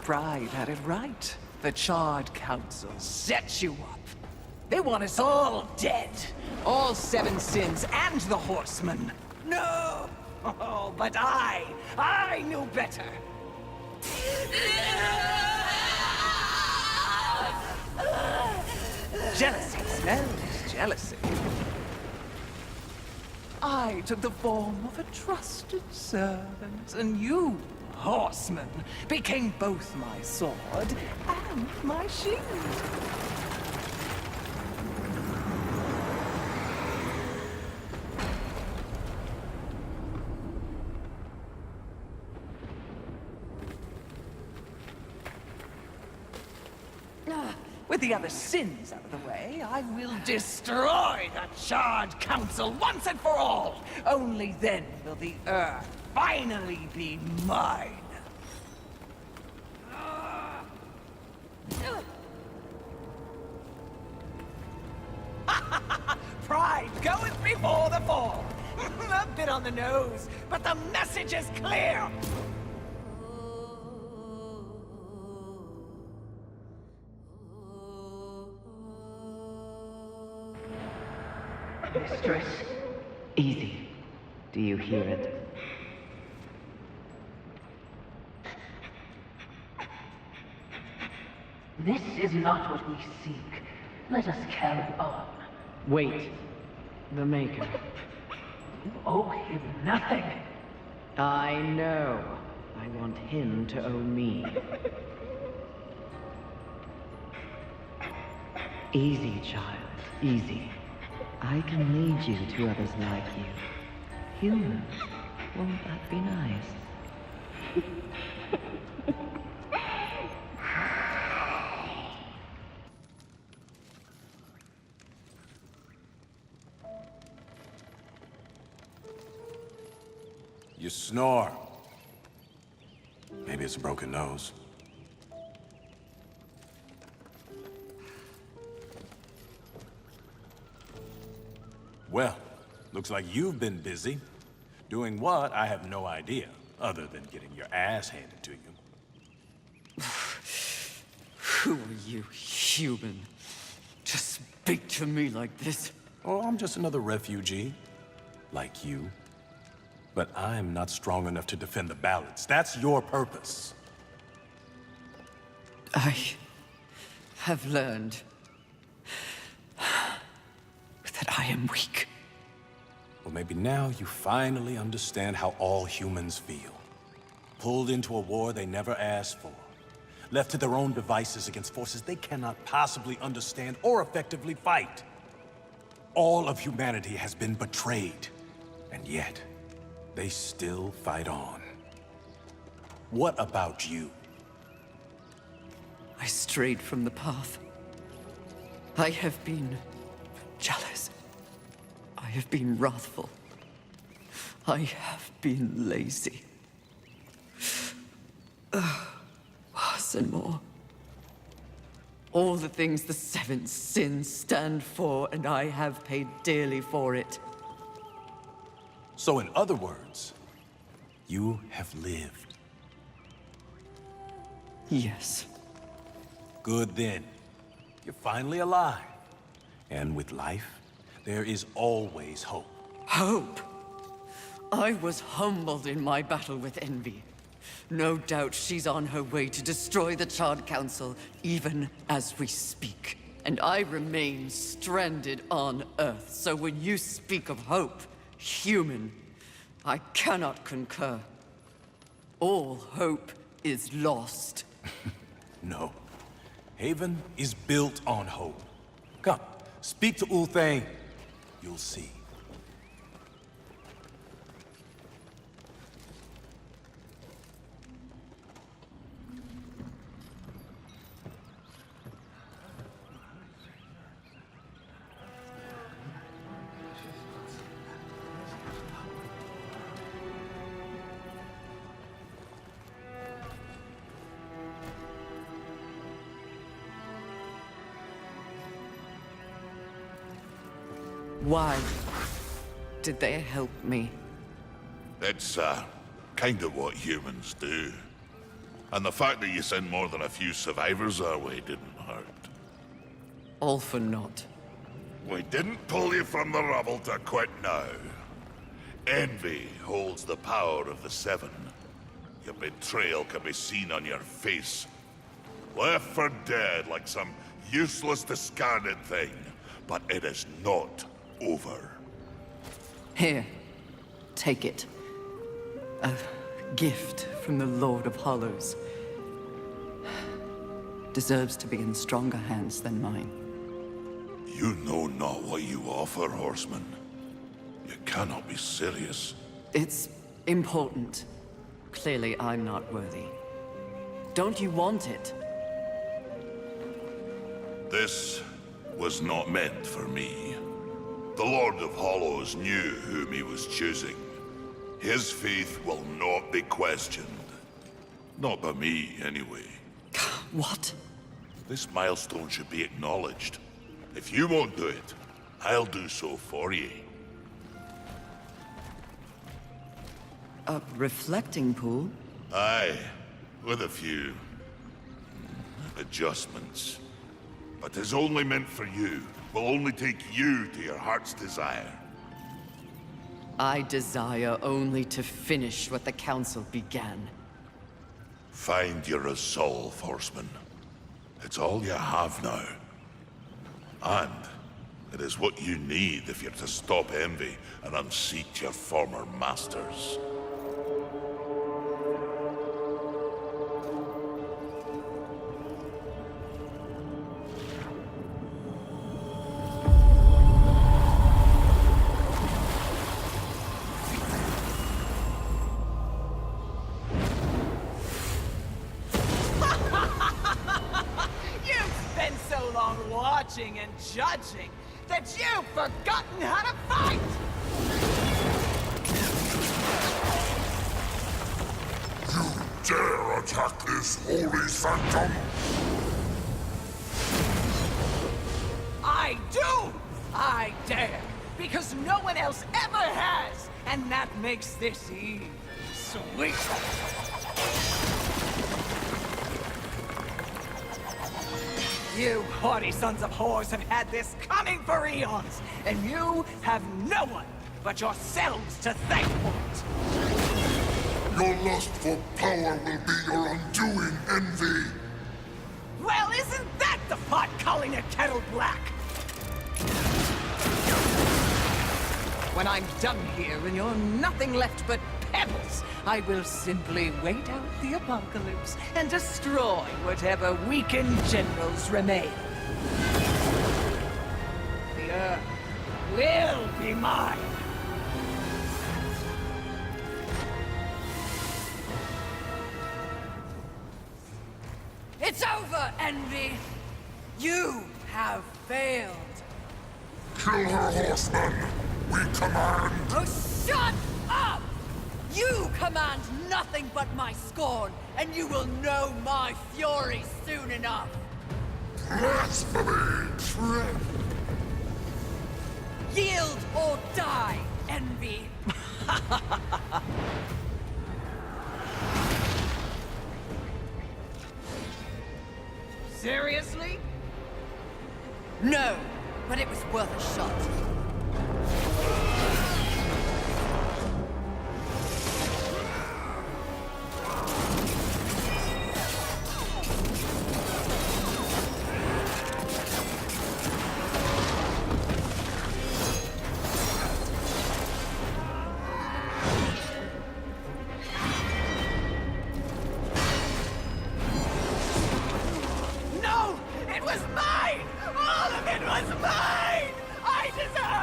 Pride had it right. The Charred Council set you up. They want us all dead. All 7 sins and the Horsemen. No! Oh, but I knew better. Jealousy smells jealousy. I took the form of a trusted servant, and you, Horseman, became both my sword and my shield. With the other sins out of the way, I will destroy the Charred Council once and for all! Only then will the Earth finally be mine! Pride goeth before the fall! A bit on the nose, but the message is clear! Mistress, easy. Do you hear it? This is not what we seek. Let us carry on. Wait. The Maker. You owe him nothing. I know. I want him to owe me. Easy, child. Easy. I can lead you to others like you. Humans. Won't that be nice? You snore. Maybe it's a broken nose. Well, looks like you've been busy. Doing what, I have no idea, other than getting your ass handed to you. Who are you, human? To speak to me like this? Oh, I'm just another refugee, like you. But I'm not strong enough to defend the balance. That's your purpose. I have learned that I am weak. Well, maybe now you finally understand how all humans feel. Pulled into a war they never asked for. Left to their own devices against forces they cannot possibly understand or effectively fight. All of humanity has been betrayed, and yet they still fight on. What about you? I strayed from the path. I have been jealous. I have been wrathful. I have been lazy. Worse and more. All the things the 7 sins stand for, and I have paid dearly for it. So in other words, you have lived. Yes. Good then. You're finally alive. And with life, there is always hope. Hope? I was humbled in my battle with envy. No doubt she's on her way to destroy the Charred Council, even as we speak. And I remain stranded on Earth, so when you speak of hope, human, I cannot concur. All hope is lost. No. Haven is built on hope. Come, speak to Ulthane. You'll see. Why did they help me? It's, kind of what humans do. And the fact that you sent more than a few survivors our way didn't hurt. All for naught. We didn't pull you from the rubble to quit now. Envy holds the power of the Seven. Your betrayal can be seen on your face. Left for dead like some useless, discarded thing. But it is not over. Here, take it. A gift from the Lord of Hollows. Deserves to be in stronger hands than mine. You know not what you offer, Horseman. You cannot be serious. It's important. Clearly, I'm not worthy. Don't you want it? This was not meant for me. The Lord of Hollows knew whom he was choosing. His faith will not be questioned. Not by me, anyway. What? This milestone should be acknowledged. If you won't do it, I'll do so for you. A reflecting pool? Aye, with a few adjustments. But it's only meant for you. Will only take you to your heart's desire. I desire only to finish what the Council began. Find your resolve, Horseman. It's all you have now. And it is what you need if you're to stop envy and unseat your former masters. And judging that you've forgotten how to fight! You dare attack this holy sanctum? I do! I dare! Because no one else ever has! And that makes this even sweet! You haughty sons of whores have had this coming for eons, and you have no one but yourselves to thank for it. Your lust for power will be your undoing, Envy. Well, isn't that the pot calling a kettle black? When I'm done here and you're nothing left but pebbles, I will simply wait out the apocalypse and destroy whatever weakened generals remain. The Earth will be mine. It's over, Envy! You have failed! Kill her, Horseman! We command! Oh, shut up! You command nothing but my scorn, and you will know my fury soon enough! Blasphemy! Yield or die, Envy! Seriously? No, but it was worth a shot. No! It was mine! All of it was mine! I deserve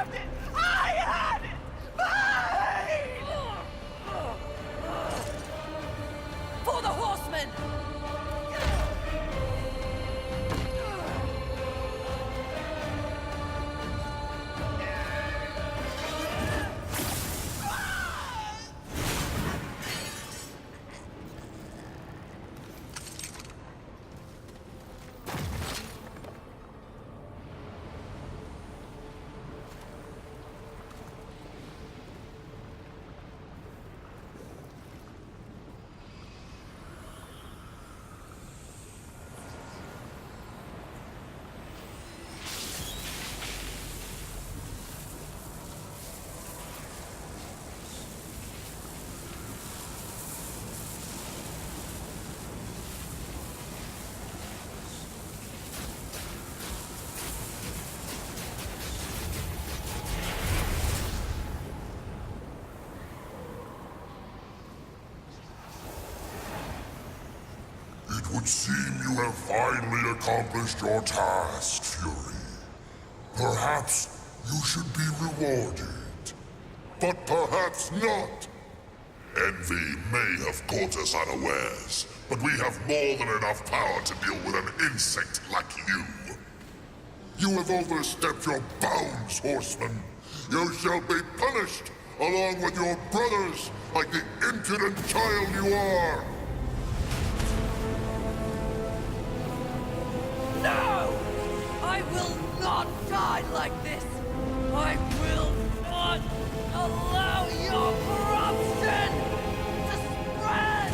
would seem you have finally accomplished your task, Fury. Perhaps you should be rewarded. But perhaps not. Envy may have caught us unawares, but we have more than enough power to deal with an insect like you. You have overstepped your bounds, Horseman. You shall be punished, along with your brothers, like the impudent child you are. No! I will not die like this! I will not allow your corruption to spread!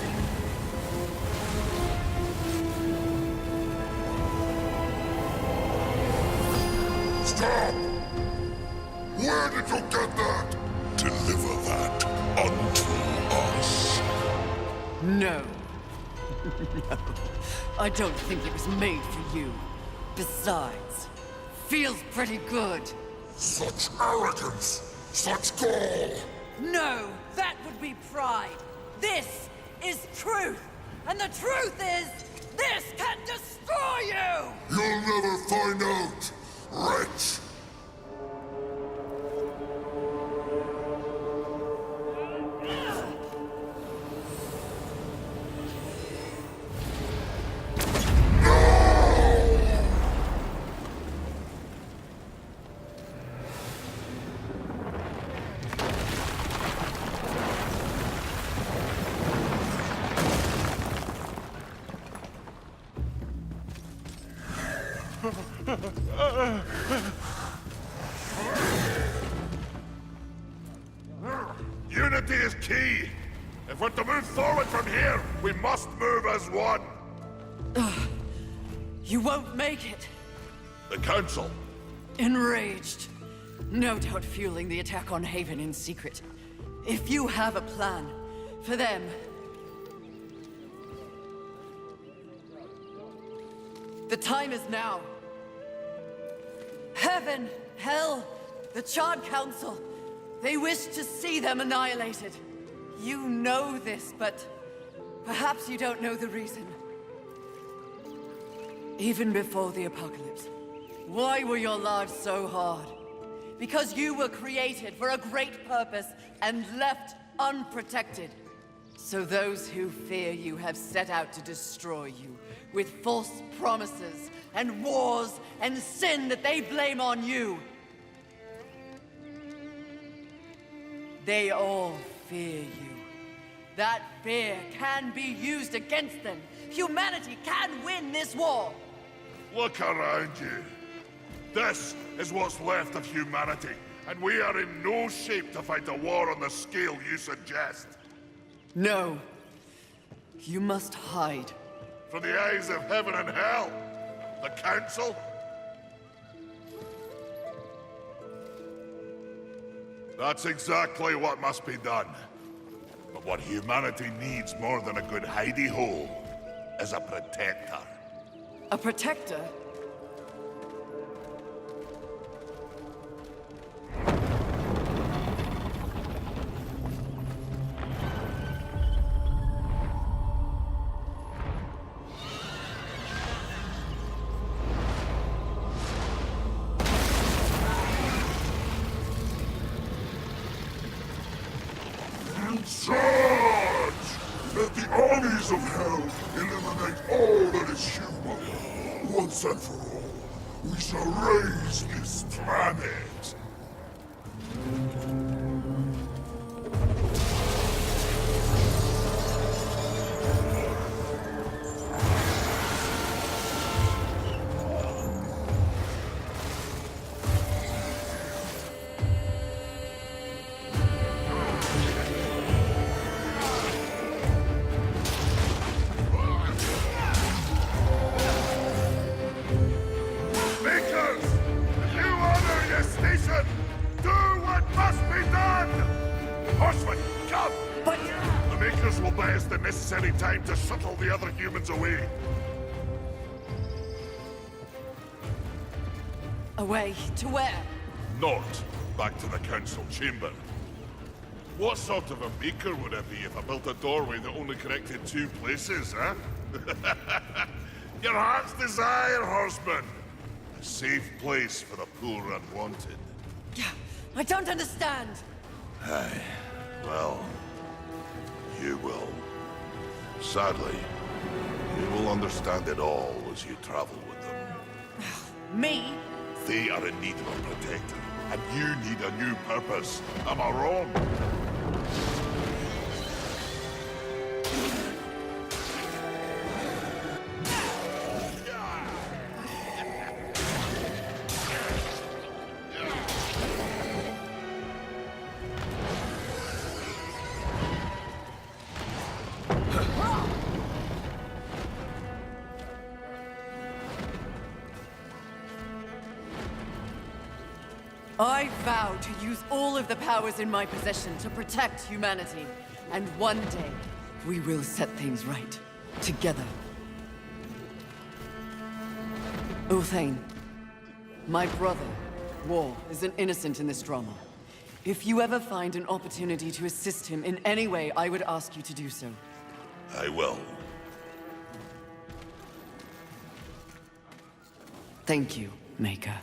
Stop! Where did you get that? Deliver that unto us. No. No. I don't think it was made for you. Besides, feels pretty good. Such arrogance! Such gall! No, that would be pride. This is truth. And the truth is, this can destroy you! You'll never find out, wretch! Unity is key. If we're to move forward from here, we must move as one. You won't make it. The Council. Enraged. No doubt fueling the attack on Haven in secret. If you have a plan for them... The time is now. Heaven, hell, the Charred Council. They wish to see them annihilated. You know this, but perhaps you don't know the reason. Even before the apocalypse, why were your lives so hard? Because you were created for a great purpose and left unprotected. So those who fear you have set out to destroy you with false promises and wars and sin that they blame on you. They all fear you. That fear can be used against them. Humanity can win this war. Look around you. This is what's left of humanity, and we are in no shape to fight a war on the scale you suggest. No. You must hide. From the eyes of heaven and hell? The Council? That's exactly what must be done. But what humanity needs more than a good hidey hole is a protector. A protector? Charge! Let the armies of hell eliminate all that is human. Once and for all, we shall raise this planet. Necessary time to shuttle the other humans away. Away to where? Not back to the Council chamber. What sort of a maker would I be if I built a doorway that only connected 2 places, huh? Your heart's desire, horseman! A safe place for the poor unwanted. I don't understand! Aye. Well, you will. Sadly, you will understand it all as you travel with them. Me? They are in need of a protector, and you need a new purpose. Am I wrong? I vow to use all of the powers in my possession to protect humanity. And one day, we will set things right. Together. Uthane, my brother, War, is an innocent in this drama. If you ever find an opportunity to assist him in any way, I would ask you to do so. I will. Thank you, Maker.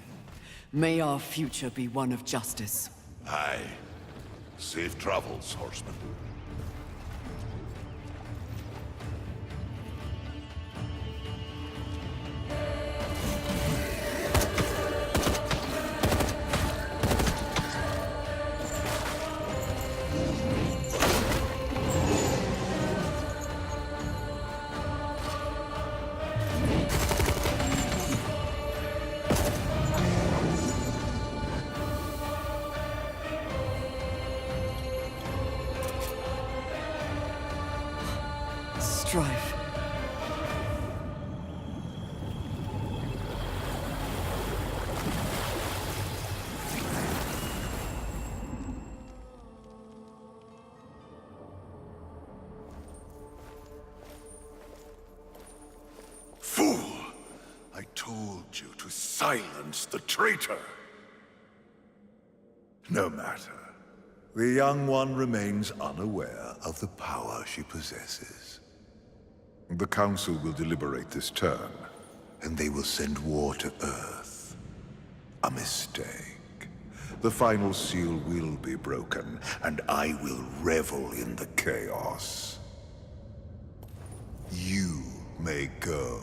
May our future be one of justice. Aye. Safe travels, horseman. Strife. Fool! I told you to silence the traitor! No matter. The young one remains unaware of the power she possesses. The Council will deliberate this turn, and they will send war to Earth. A mistake. The final seal will be broken, and I will revel in the chaos. You may go.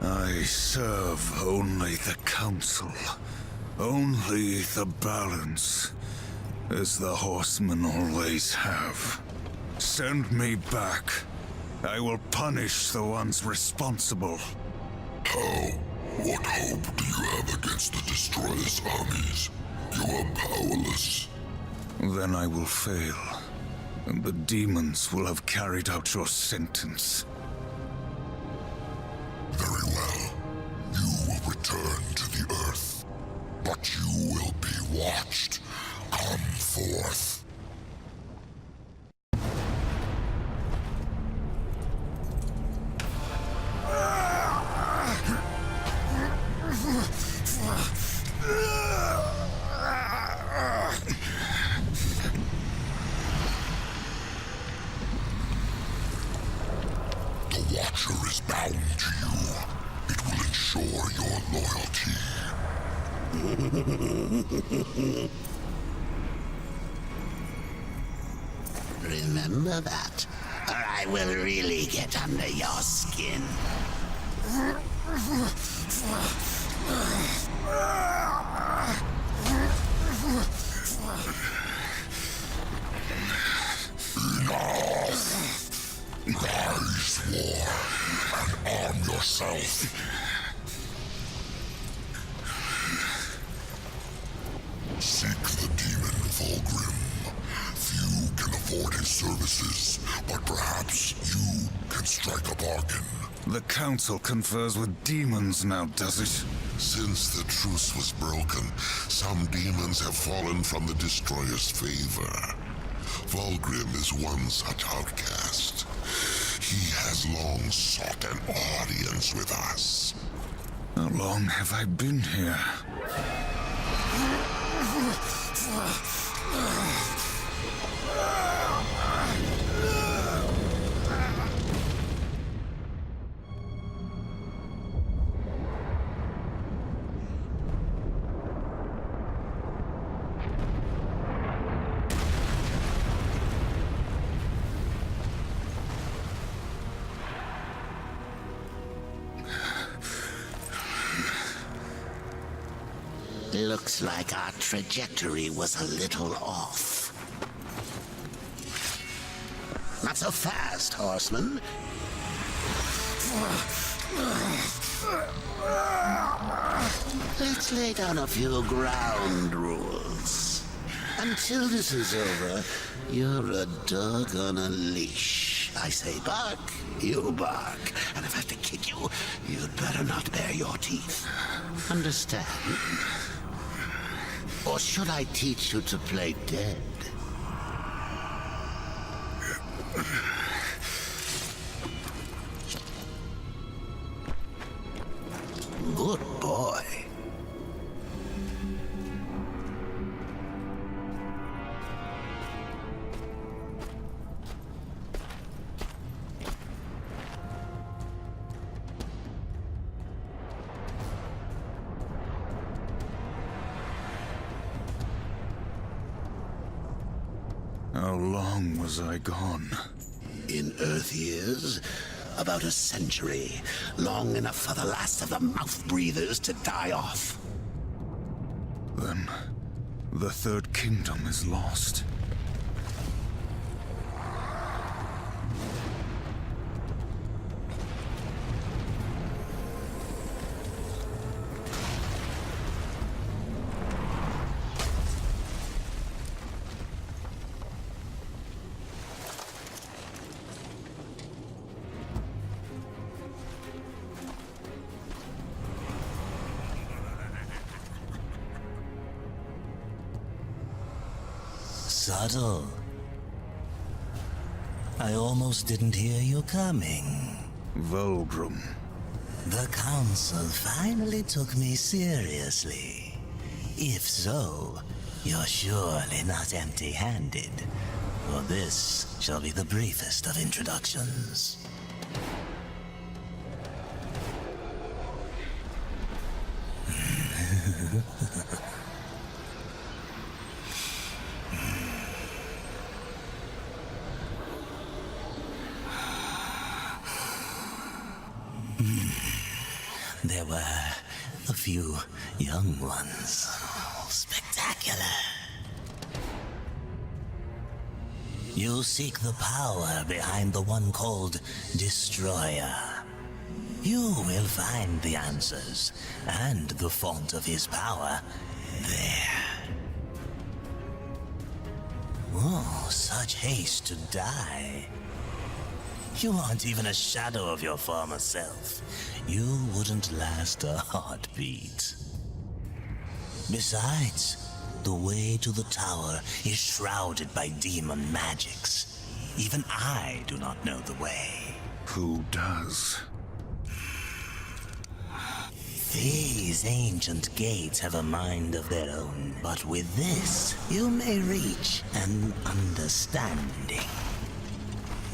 I serve only the Council. Only the balance, as the horsemen always have. Send me back. I will punish the ones responsible. How? What hope do you have against the Destroyer's armies? You are powerless. Then I will fail, and the demons will have carried out your sentence. Very well. You will return to the Earth. But you will be watched. Come forth. The Watcher is bound to you. It will ensure your loyalty. Remember that, or I will really get under your skin. Rise, War, and arm yourself. Seek the demon Volgrim. Few can afford his services, but perhaps you can strike a bargain. The Council confers with demons now, does it? Since the truce was broken, some demons have fallen from the Destroyer's favor. Volgrim is one such outcast. He has long sought an audience with us. long have I been here? Looks like our trajectory was a little off. Not so fast, horseman. Let's lay down a few ground rules. Until this is over, you're a dog on a leash. I say bark, you bark. And if I have to kick you, you'd better not bare your teeth. Understand? Or should I teach you to play dead? Good boy. How long was I gone? In Earth years, about a century. Long enough for the last of the mouth-breathers to die off. Then, the Third Kingdom is lost. Subtle. I almost didn't hear you coming. Vulgrim. The Council finally took me seriously. If so, you're surely not empty-handed, for this shall be the briefest of introductions. There were a few young ones. Spectacular. You seek the power behind the one called Destroyer. You will find the answers and the font of his power there. Oh, such haste to die. You aren't even a shadow of your former self. You wouldn't last a heartbeat. Besides, the way to the tower is shrouded by demon magics. Even I do not know the way. Who does? These ancient gates have a mind of their own, but with this, you may reach an understanding.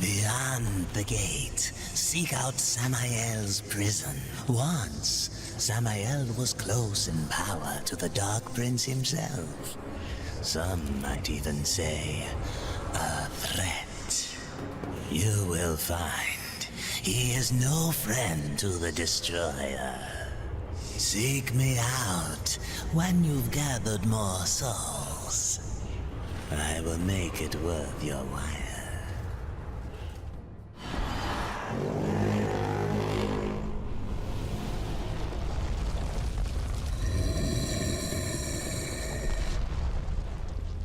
Beyond the gate, seek out Samael's prison. Once, Samael was close in power to the Dark Prince himself. Some might even say, a threat. You will find he is no friend to the Destroyer. Seek me out when you've gathered more souls. I will make it worth your while.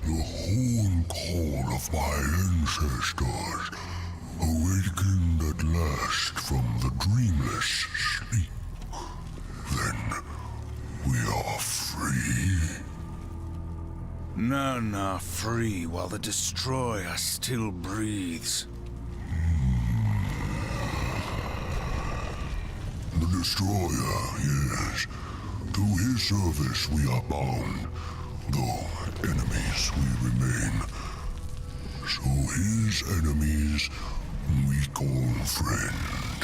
The whole call of my ancestors awakened at last from the dreamless sleep. Then we are free. None are free while the Destroyer still breathes. The Destroyer, yes. To his service we are bound, though enemies we remain. So his enemies we call friend.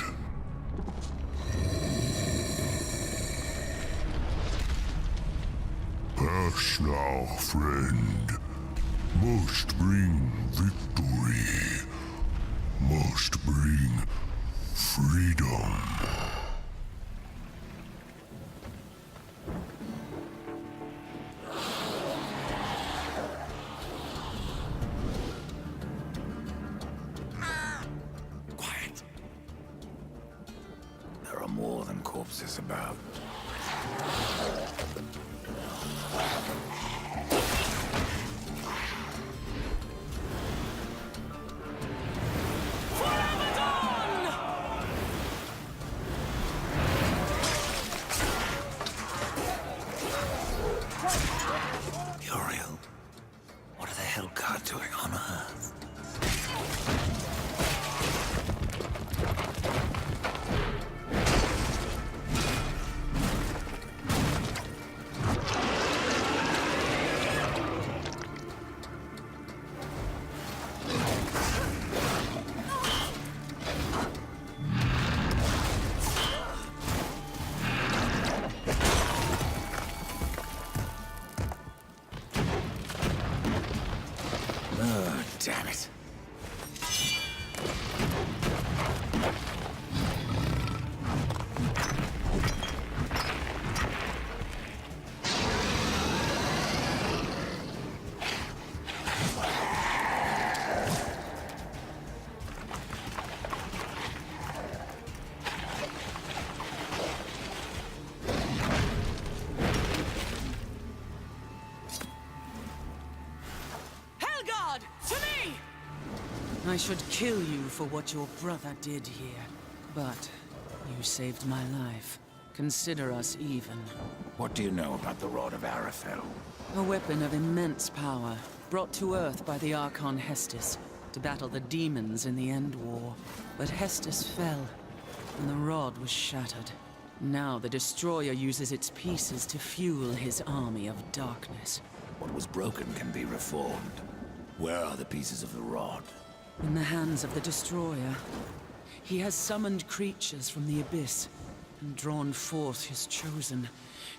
Pass now, friend. Must bring victory. Must bring freedom. Quiet. There are more than corpses about. Uriel, what are the Hellguard doing on Earth? Oh, damn it. Hellguard, to me! I should kill you for what your brother did here. But you saved my life. Consider us even. What do you know about the Rod of Arafel? A weapon of immense power, brought to Earth by the Archon Hestus to battle the demons in the End War. But Hestus fell, and the rod was shattered. Now the Destroyer uses its pieces to fuel his army of darkness. What was broken can be reformed. Where are the pieces of the rod? In the hands of the Destroyer. He has summoned creatures from the Abyss and drawn forth his chosen,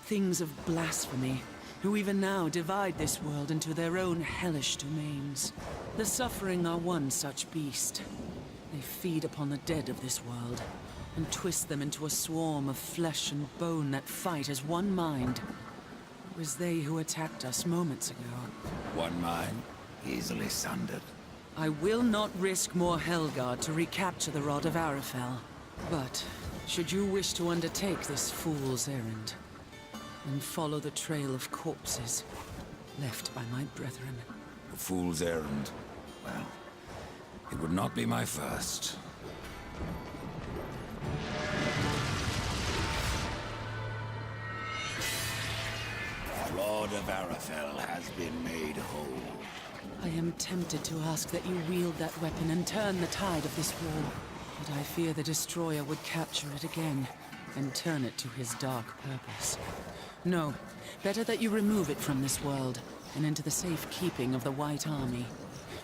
things of blasphemy, who even now divide this world into their own hellish domains. The Suffering are one such beast. They feed upon the dead of this world and twist them into a swarm of flesh and bone that fight as one mind. It was they who attacked us moments ago. One mind, easily sundered. I will not risk more Hellguard to recapture the Rod of Arafel. But, should you wish to undertake this fool's errand, and follow the trail of corpses left by my brethren. A fool's errand. Well, it would not be my first. The Rod of Arafel has been made whole. I am tempted to ask that you wield that weapon and turn the tide of this war. But I fear the Destroyer would capture it again and turn it to his dark purpose. No, better that you remove it from this world and into the safekeeping of the White Army.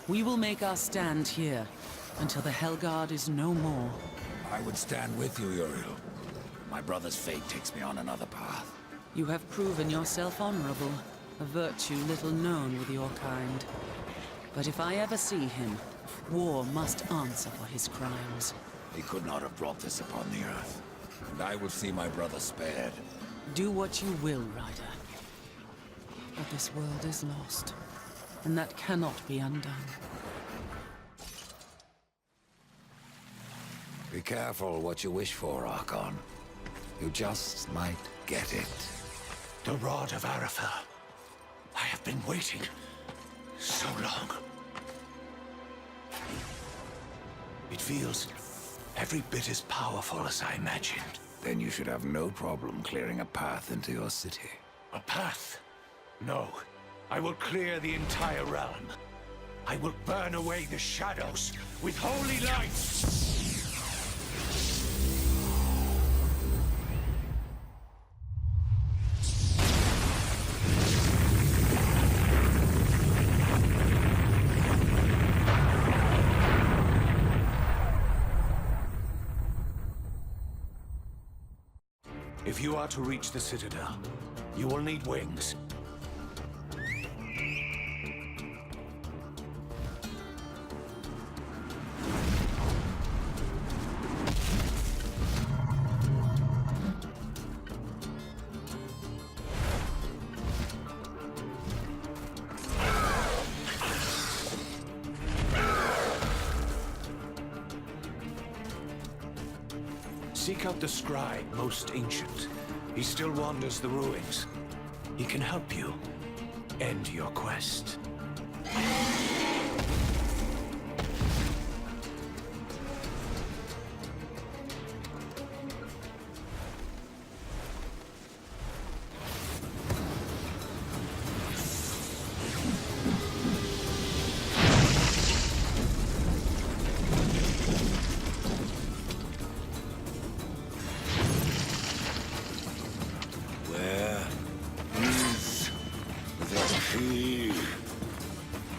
We will make our stand here until the Hellguard is no more. I would stand with you, Uriel. My brother's fate takes me on another path. You have proven yourself honorable, a virtue little known with your kind. But if I ever see him, war must answer for his crimes. He could not have brought this upon the Earth. And I will see my brother spared. Do what you will, Ryder. But this world is lost, and that cannot be undone. Be careful what you wish for, Archon. You just might get it. The Rod of Arafel. I have been waiting so long. It feels every bit as powerful as I imagined. Then you should have no problem clearing a path into your city. A path? No. I will clear the entire realm. I will burn away the shadows with holy light. If you are to reach the Citadel, you will need wings. Seek out the scribe, most ancient. He still wanders the ruins. He can help you end your quest.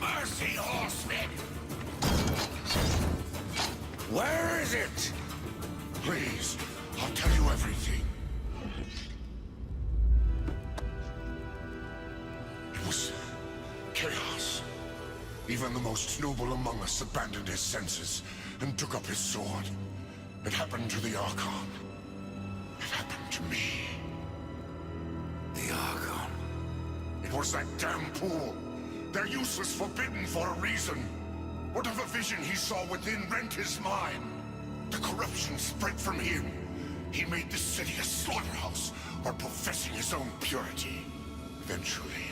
Mercy, Horsemen! Where is it? Please, I'll tell you everything. It was chaos. Even the most noble among us abandoned his senses and took up his sword. It happened to the Archon. It happened to me. The Archon. It was that damn pool. They're useless, forbidden for a reason. Whatever vision he saw within rent his mind. The corruption spread from him. He made this city a slaughterhouse while professing his own purity. Eventually,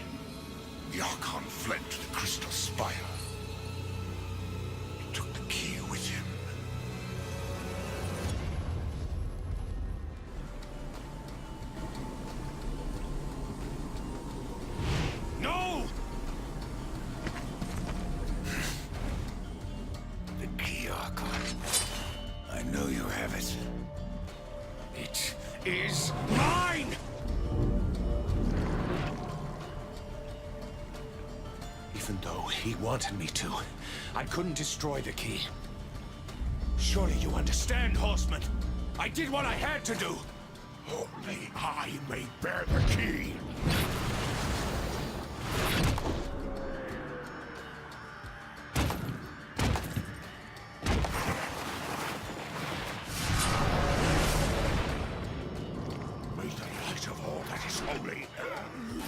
the Archon fled to the Crystal Spire. He took the key with him. No! The key, Archon. I know you have it. It is mine! Even though he wanted me to, I couldn't destroy the key. Surely you understand, Horseman. I did what I had to do. Only I may bear the key. May the light of all that is holy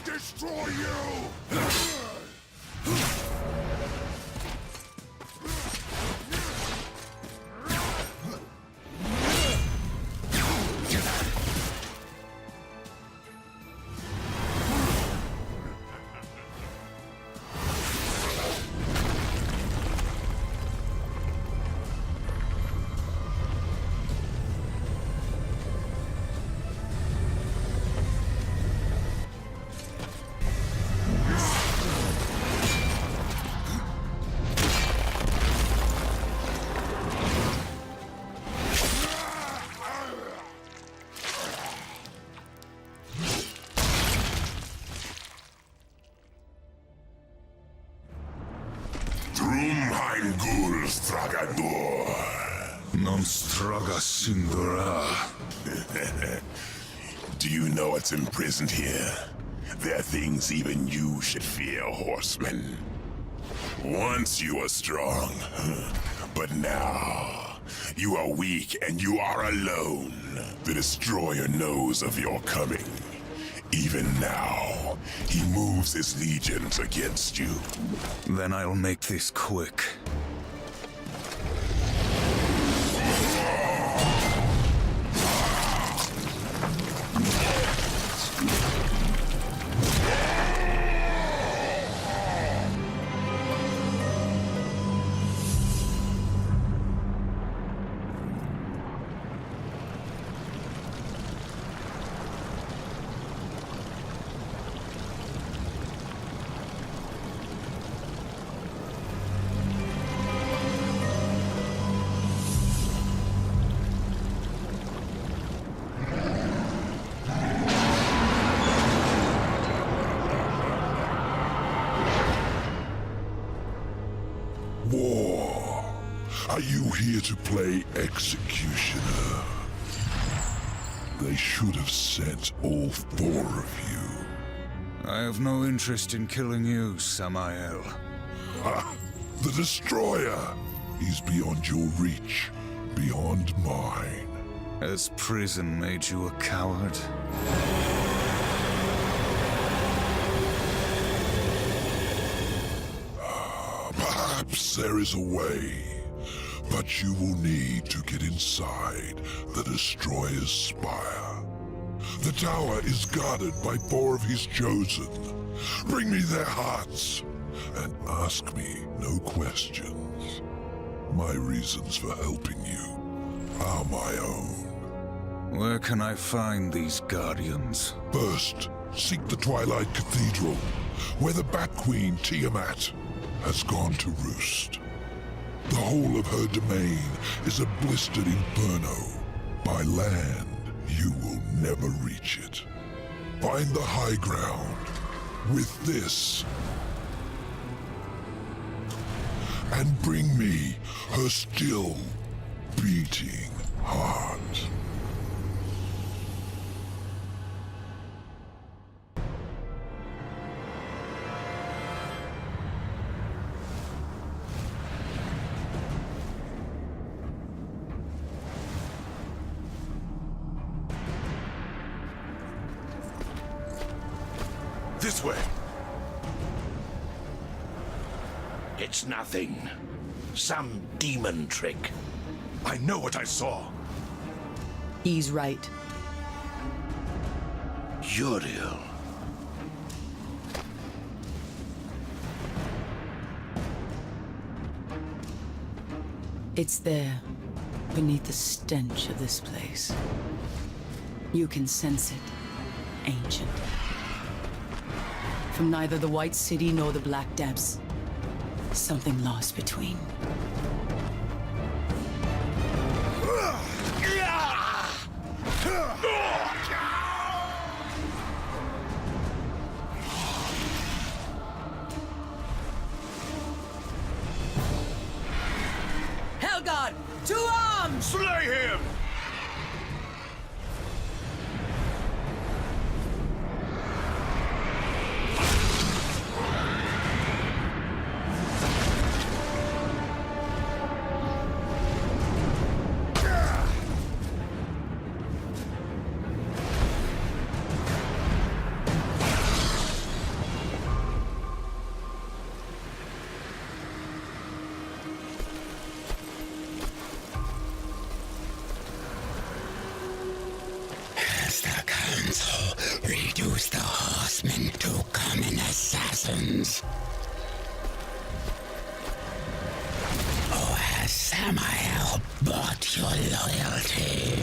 destroy you! Non straga sindora. Do you know what's imprisoned here? There are things even you should fear, Horseman. Once you were strong, but now you are weak and you are alone. The Destroyer knows of your coming. Even now, he moves his legions against you. Then I'll make this quick. War. Are you here to play executioner? They should have sent all 4 of you. I have no interest in killing you, Samael. Ha! The Destroyer! He's beyond your reach, beyond mine. Has prison made you a coward? Perhaps there is a way. But you will need to get inside the Destroyer's spire. The tower is guarded by 4 of his chosen. Bring me their hearts, and ask me no questions. My reasons for helping you are my own. Where can I find these guardians? First, seek the Twilight Cathedral, where the Bat Queen Tiamat has gone to roost. The whole of her domain is a blistered inferno. By land, you will never reach it. Find the high ground with this, and bring me her still beating heart. This way. It's nothing. Some demon trick. I know what I saw. He's right. Uriel. It's there, beneath the stench of this place. You can sense it, ancient. From neither the White City nor the Black Depths. Something lost between. Helgard, to arms! Slay him! Reduce the Hosemen to common assassins. Or has Samael bought your loyalty?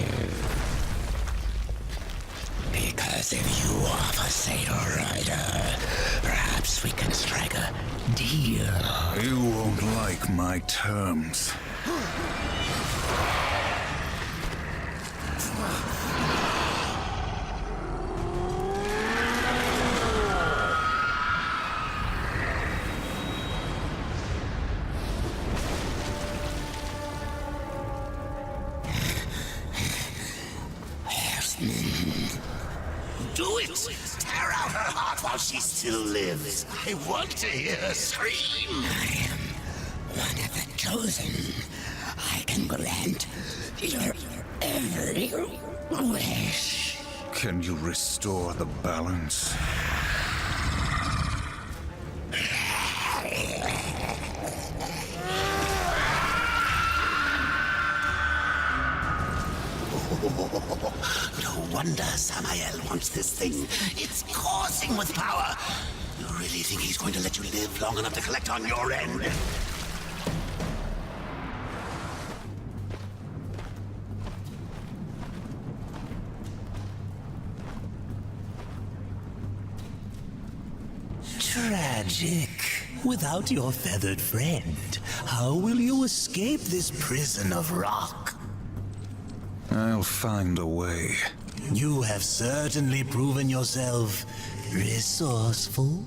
Because if you offer Satyr Rider, perhaps we can strike a deal. You won't like my terms. Do it! Tear out her heart while she still lives. I want to hear her scream. I am one of the chosen. I can grant your every wish. Can you restore the balance? No wonder Samael wants this thing. It's coursing with power. You really think he's going to let you live long enough to collect on your end? Tragic. Without your feathered friend, how will you escape this prison of rock? I'll find a way. You have certainly proven yourself resourceful.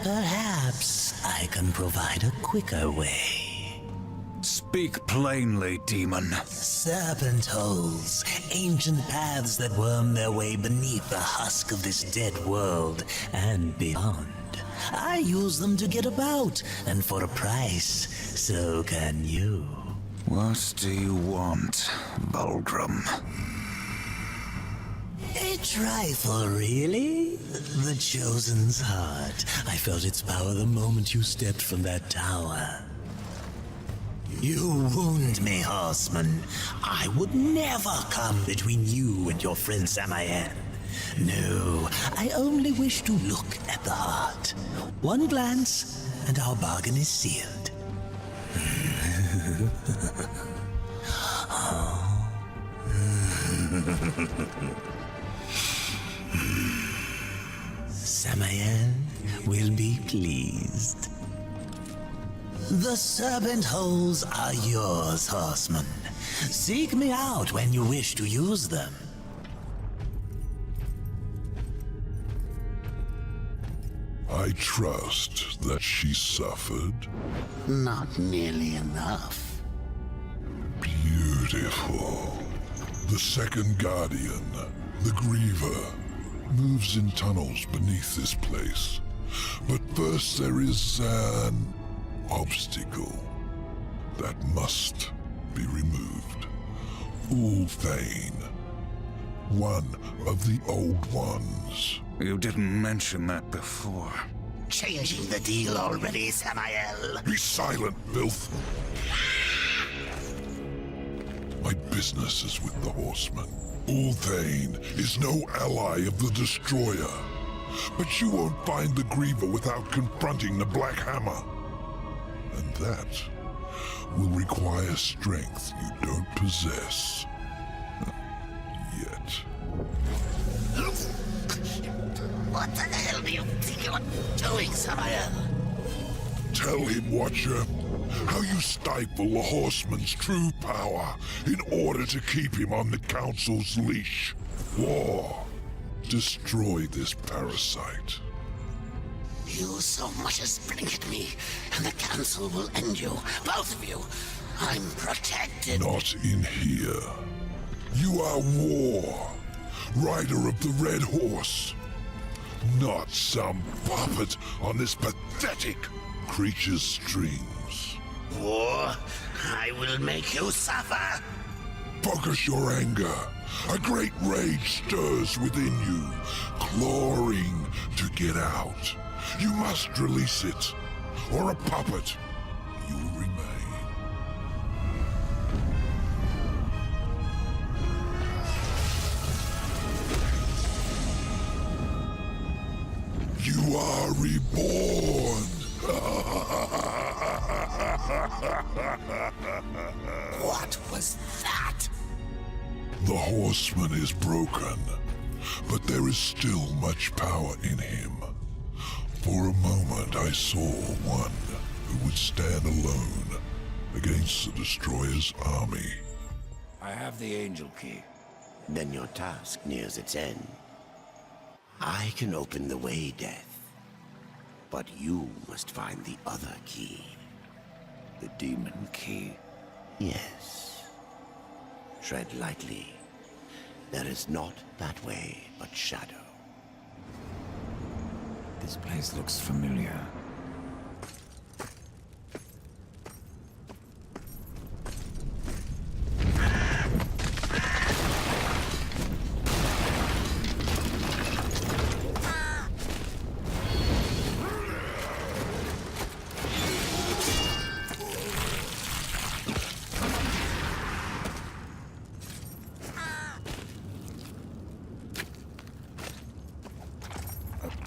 Perhaps I can provide a quicker way. Speak plainly, demon. Serpent holes, ancient paths that worm their way beneath the husk of this dead world and beyond. I use them to get about, and for a price, so can you. What do you want, Bulgrim? A trifle, really? The Chosen's heart. I felt its power the moment you stepped from that tower. You wound me, Horseman. I would never come between you and your friend Samael. No, I only wish to look at the heart. One glance, and our bargain is sealed. Samael will be pleased. The serpent holes are yours, Horseman. Seek me out when you wish to use them. I trust that she suffered. Not nearly enough. Beautiful. The second guardian, the Griever, moves in tunnels beneath this place. But first there is an obstacle that must be removed. Ulthane, one of the Old Ones. You didn't mention that before. Changing the deal already, Samael. Be silent, filth. My business is with the Horsemen. Ulthane is no ally of the Destroyer. But you won't find the Griever without confronting the Black Hammer. And that will require strength you don't possess. Yet. What the hell do you think you're doing, Samael? Tell him, Watcher, how you stifle the Horseman's true power in order to keep him on the Council's leash. War. Destroy this parasite. You so much as blink at me, and the Council will end you, both of you. I'm protected. Not in here. You are War, rider of the Red Horse. Not some puppet on this pathetic creature's strings. War, I will make you suffer. Focus your anger. A great rage stirs within you, clawing to get out. You must release it, or a puppet, you will remain. You are reborn! What was that? The Horseman is broken, but there is still much power in him. For a moment I saw one who would stand alone against the Destroyer's army. I have the Angel Key. Then your task nears its end. I can open the way, Death. But you must find the other key. The Demon Key? Yes. Tread lightly. There is naught that way but shadow. This place looks familiar.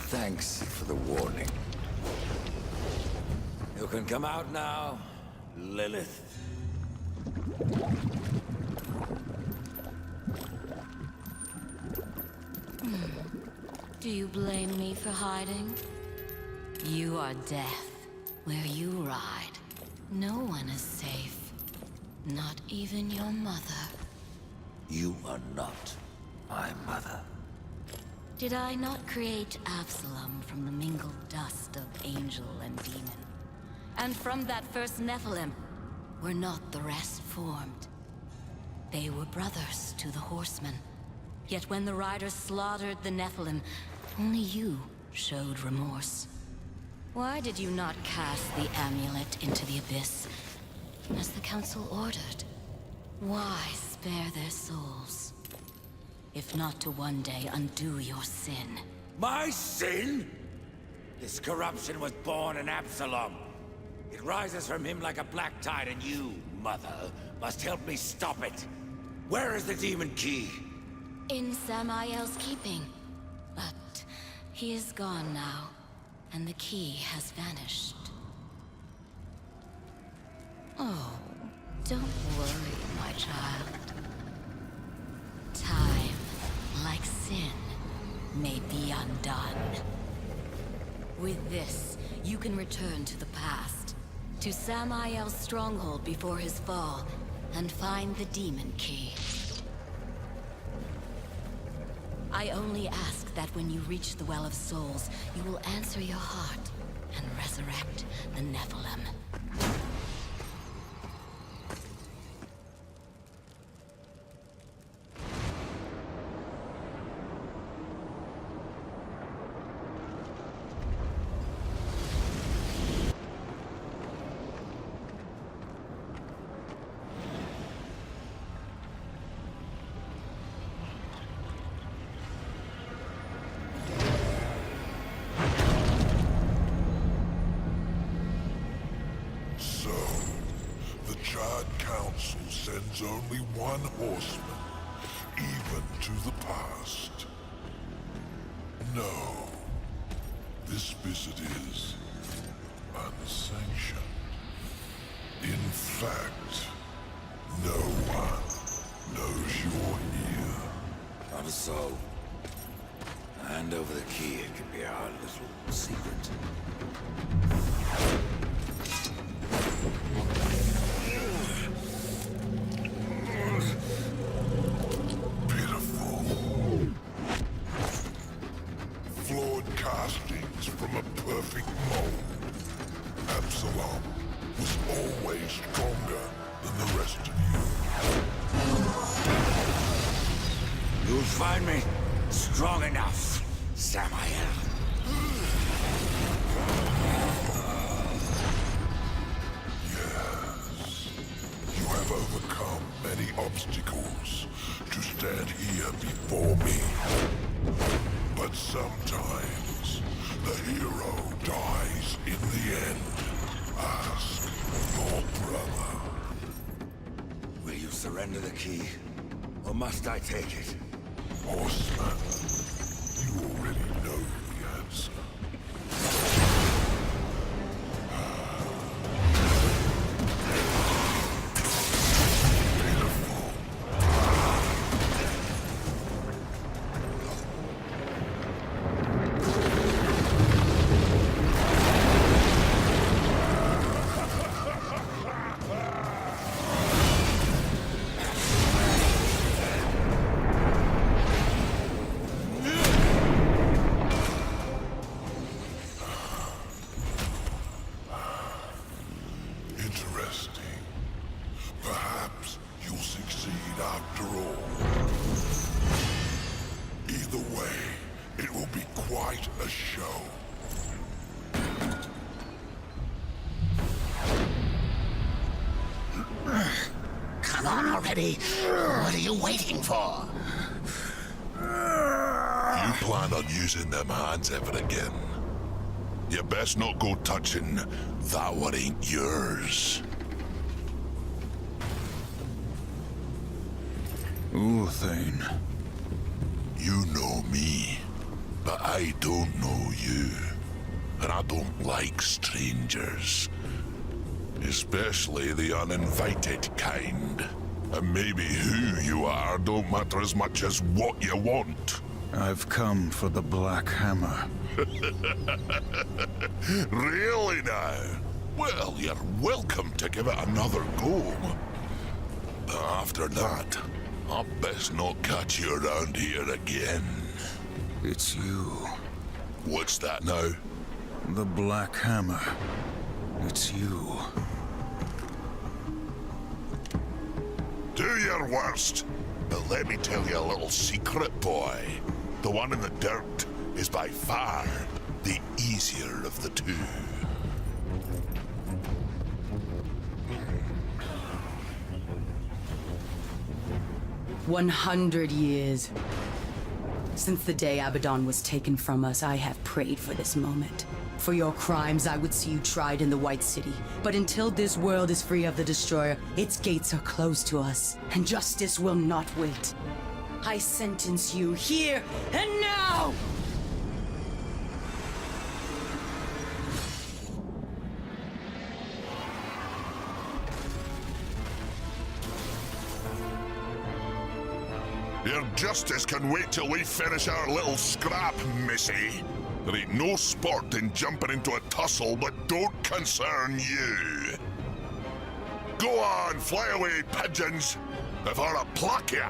Thanks for the warning. You can come out now, Lilith. Do you blame me for hiding? You are death. Where you ride, no one is safe. Not even your mother. You are not my mother. Did I not create Absalom from the mingled dust of angel and demon? And from that first Nephilim? were not the rest formed. They were brothers to the Horsemen. Yet when the riders slaughtered the Nephilim, only you showed remorse. Why did you not cast the amulet into the abyss, as the Council ordered? Why spare their souls, if not to one day undo your sin? My sin? This corruption was born in Absalom. It rises from him like a black tide, and you, Mother, must help me stop it. Where is the demon key? In Samael's keeping. But he is gone now, and the key has vanished. Oh, don't worry, my child. Time, like sin, may be undone. With this, you can return to the past, to Samael's stronghold before his fall, and find the demon key. I only ask that when you reach the Well of Souls, you will answer your heart and resurrect the Nephilim. Sends only one horseman, even to the past. No, this visit is unsanctioned. In fact, no one knows you're here. Not a soul. Hand over the key, it can be our little secret. Castings from a perfect mold. Absalom was always stronger than the rest of you. You'll find me strong enough, Samael. Yes. You have overcome many obstacles to stand here before me. But sometimes, the hero dies in the end. Ask your brother. Will you surrender the key? Or must I take it? Horseman, you already know the answer. What are you waiting for? You plan on using them hands ever again? You best not go touching that one ain't yours. Thane. You know me, but I don't know you. And I don't like strangers. Especially the uninvited kind. And maybe who you are don't matter as much as what you want. I've come for the Black Hammer. Really now? Well, you're welcome to give it another go. But after that, I best not catch you around here again. It's you. What's that now? The Black Hammer. It's you. Do your worst. But let me tell you a little secret, boy. The one in the dirt is by far the easier of the two. 100 years. Since the day Abaddon was taken from us, I have prayed for this moment. For your crimes, I would see you tried in the White City. But until this world is free of the Destroyer, its gates are closed to us, and justice will not wait. I sentence you here and now! Your justice can wait till we finish our little scrap, missy. There ain't no sport in jumping into a tussle that don't concern you. Go on, fly away, pigeons, before I pluck ya.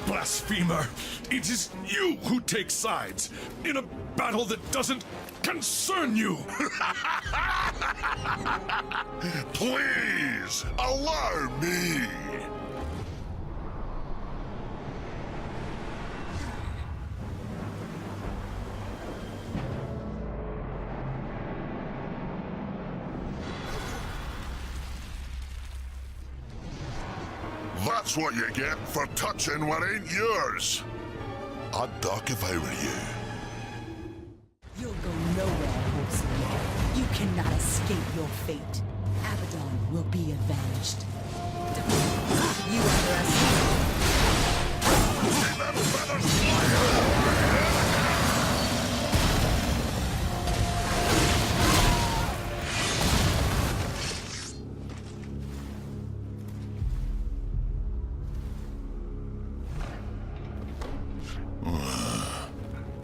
Blasphemer! It is you who take sides in a battle that doesn't concern you! Please, allow me! That's what you get for touching what ain't yours. I'd duck if I were you. You'll go nowhere, Hosemen. You cannot escape your fate. Abaddon will be avenged. You underestimate.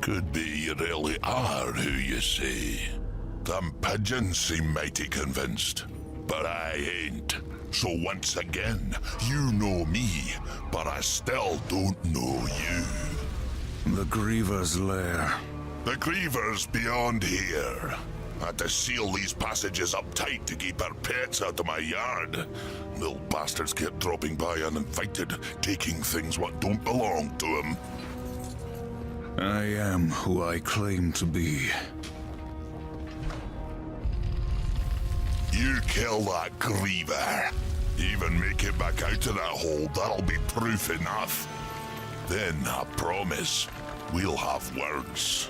Could be you really are who you say. Them pigeons seem mighty convinced, but I ain't. So once again, you know me, but I still don't know you. The Griever's lair. The Griever's beyond here. I had to seal these passages up tight to keep our pets out of my yard. Little bastards kept dropping by uninvited, taking things what don't belong to them. I am who I claim to be. You kill that Griever. Even make it back out of that hole, that'll be proof enough. Then, I promise, we'll have words.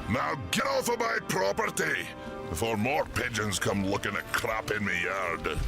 Now get off of my property, before more pigeons come looking at crap in my yard.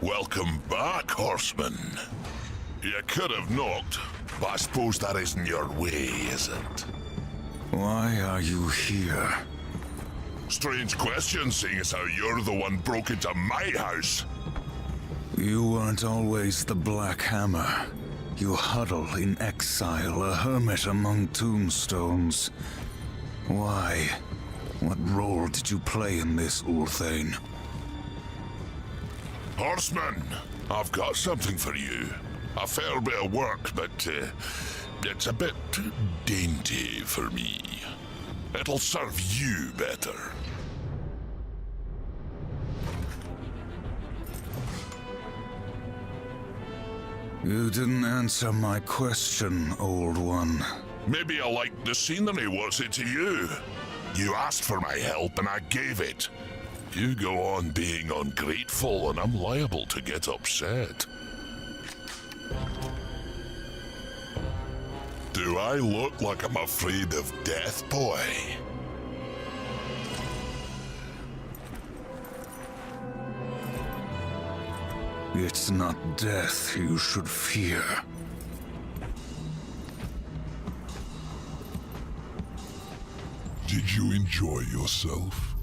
Welcome back, Horseman. You could have knocked, but I suppose that isn't your way, is it? Why are you here? Strange question, seeing as how you're the one broke into my house. You weren't always the Black Hammer. You huddle in exile, a hermit among tombstones. Why? What role did you play in this, Ulthane? Horseman, I've got something for you. A fair bit of work, but It's a bit too dainty for me. It'll serve you better. You didn't answer my question, old one. Maybe I liked the scenery, was it to you? You asked for my help and I gave it. You go on being ungrateful and I'm liable to get upset. Do I look like I'm afraid of death, boy? It's not death you should fear. Did you enjoy yourself?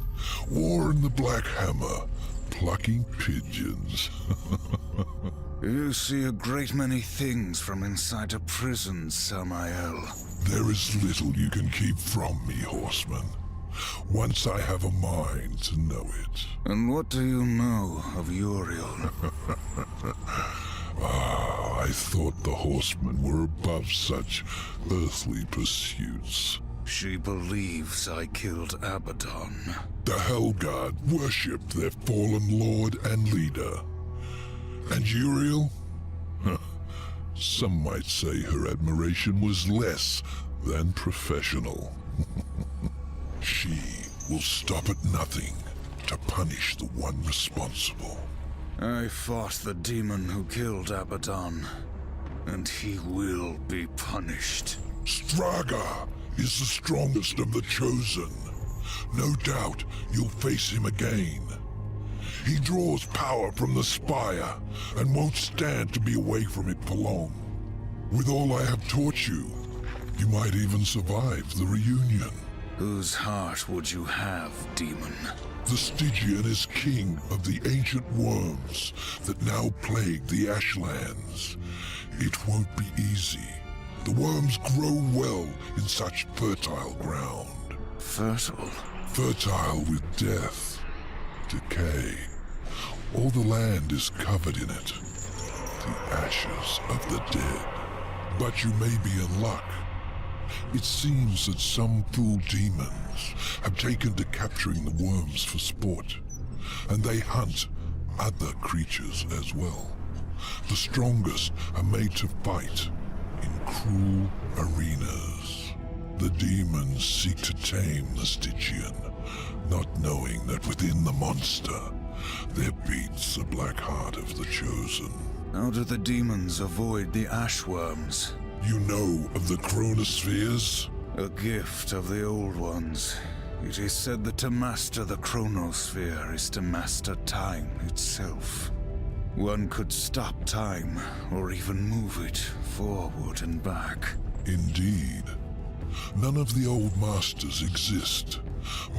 War in the Black Hammer, plucking pigeons. You see a great many things from inside a prison, Samael. There is little you can keep from me, Horseman. Once I have a mind to know it. And what do you know of Uriel? I thought the Horsemen were above such earthly pursuits. She believes I killed Abaddon. The Hellguard worshipped their fallen lord and leader. And Uriel? Some might say her admiration was less than professional. She will stop at nothing to punish the one responsible. I fought the demon who killed Abaddon, and he will be punished. Straga is the strongest of the Chosen. No doubt you'll face him again. He draws power from the Spire and won't stand to be away from it for long. With all I have taught you, you might even survive the reunion. Whose heart would you have, demon? The Stygian is king of the ancient worms that now plague the Ashlands. It won't be easy. The worms grow well in such fertile ground. Fertile? Fertile with death, decay. All the land is covered in it. The ashes of the dead. But you may be in luck. It seems that some fool demons have taken to capturing the worms for sport, and they hunt other creatures as well. The strongest are made to fight in cruel arenas. The demons seek to tame the Stygian, not knowing that within the monster there beats the black heart of the Chosen. How do the demons avoid the ashworms? You know of the chronospheres? A gift of the old ones. It is said that to master the chronosphere is to master time itself. One could stop time, or even move it forward and back. Indeed. None of the old masters exist,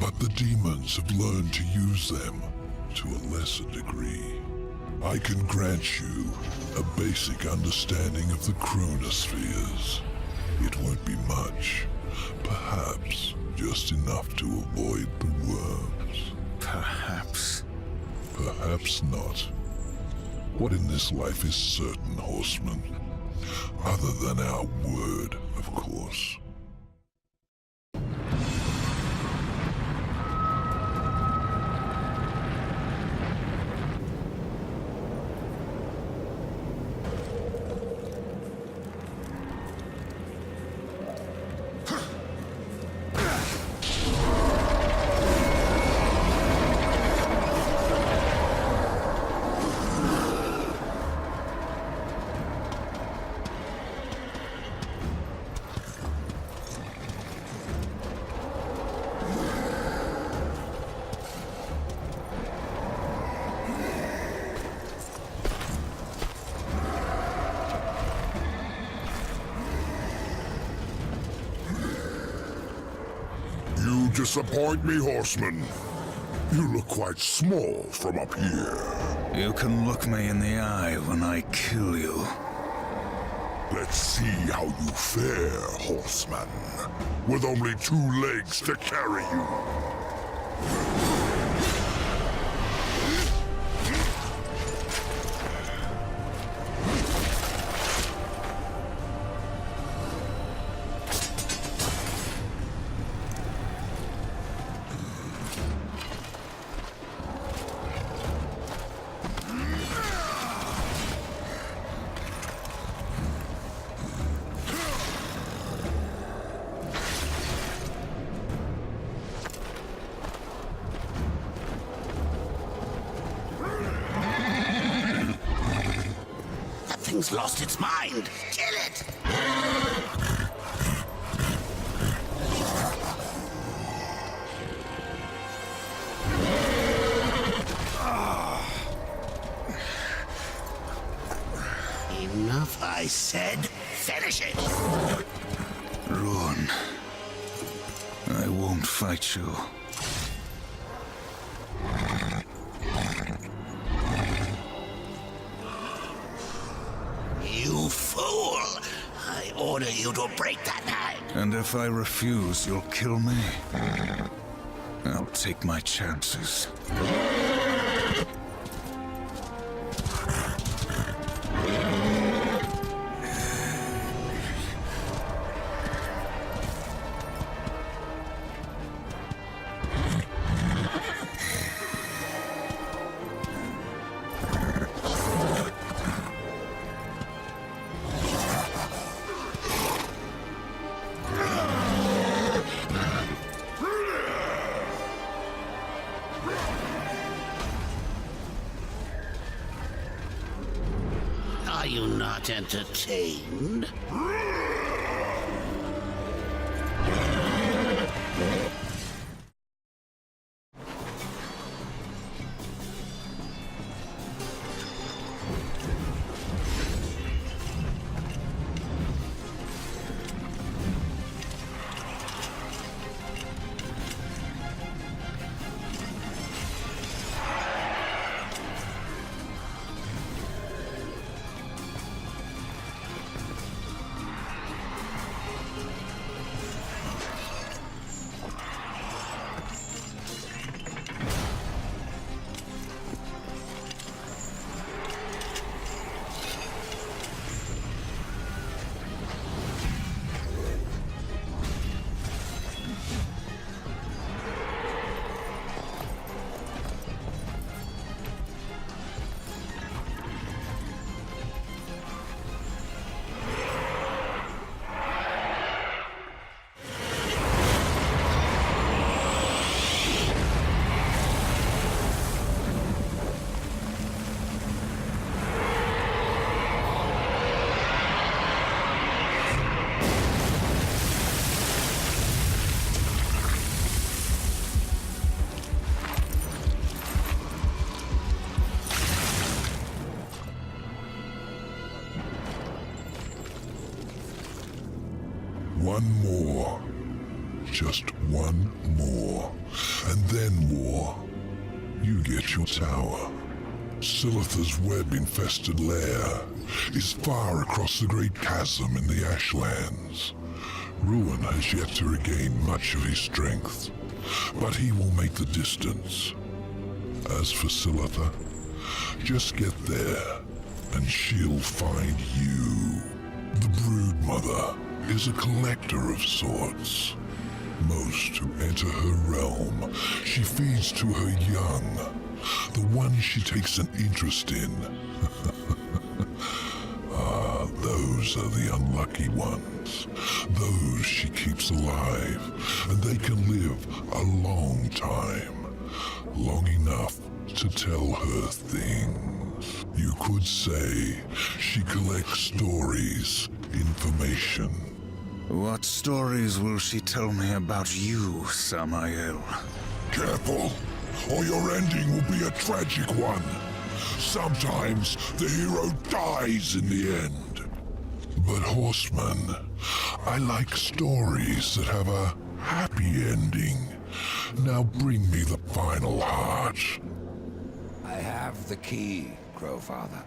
but the demons have learned to use them to a lesser degree. I can grant you a basic understanding of the chronospheres. It won't be much. Perhaps just enough to avoid the worms. Perhaps. Perhaps not. What in this life is certain, Horseman? Other than our word, of course. Disappoint me, Horseman. You look quite small from up here. You can look me in the eye when I kill you. Let's see how you fare, Horseman, with only 2 legs to carry you. thing's lost its mind. Kill it! Enough, I said. Finish it! Ruin. I won't fight you. You fool! I order you to break that hand! And if I refuse, you'll kill me? I'll take my chances. Are you not entertained? One more. Just one more. And then war. You get your tower. Silith's web-infested lair is far across the great chasm in the Ashlands. Ruin has yet to regain much of his strength, but he will make the distance. As for Silitha, just get there, and she'll find you. The Broodmother is a collector of sorts. Most who enter her realm, she feeds to her young, the ones she takes an interest in. Those are the unlucky ones. Those she keeps alive, and they can live a long time. Long enough to tell her things. You could say she collects stories, information. What stories will she tell me about you, Samael? Careful, or your ending will be a tragic one. Sometimes the hero dies in the end. But Horseman, I like stories that have a happy ending. Now bring me the final heart. I have the key, Crowfather.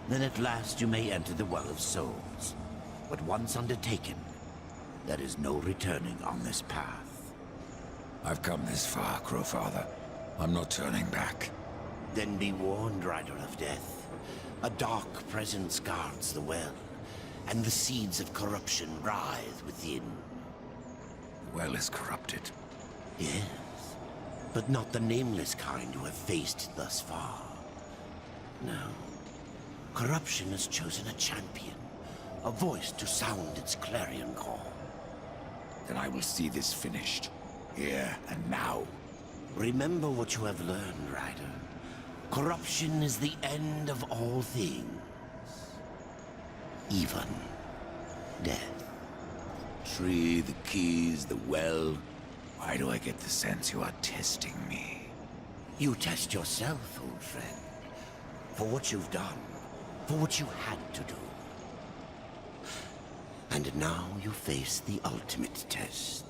Then at last you may enter the Well of Souls. But once undertaken, there is no returning on this path. I've come this far, Crowfather. I'm not turning back. Then be warned, Rider of Death. A dark presence guards the well, and the seeds of corruption writhe within. The well is corrupted. Yes, but not the nameless kind who have faced it thus far. No. Corruption has chosen a champion, a voice to sound its clarion call. Then I will see this finished, here and now. Remember what you have learned, Rider. Corruption is the end of all things. even death. Tree, the keys, the well. Why do I get the sense you are testing me? You test yourself, old friend. For what you've done. For what you had to do. And now you face the ultimate test.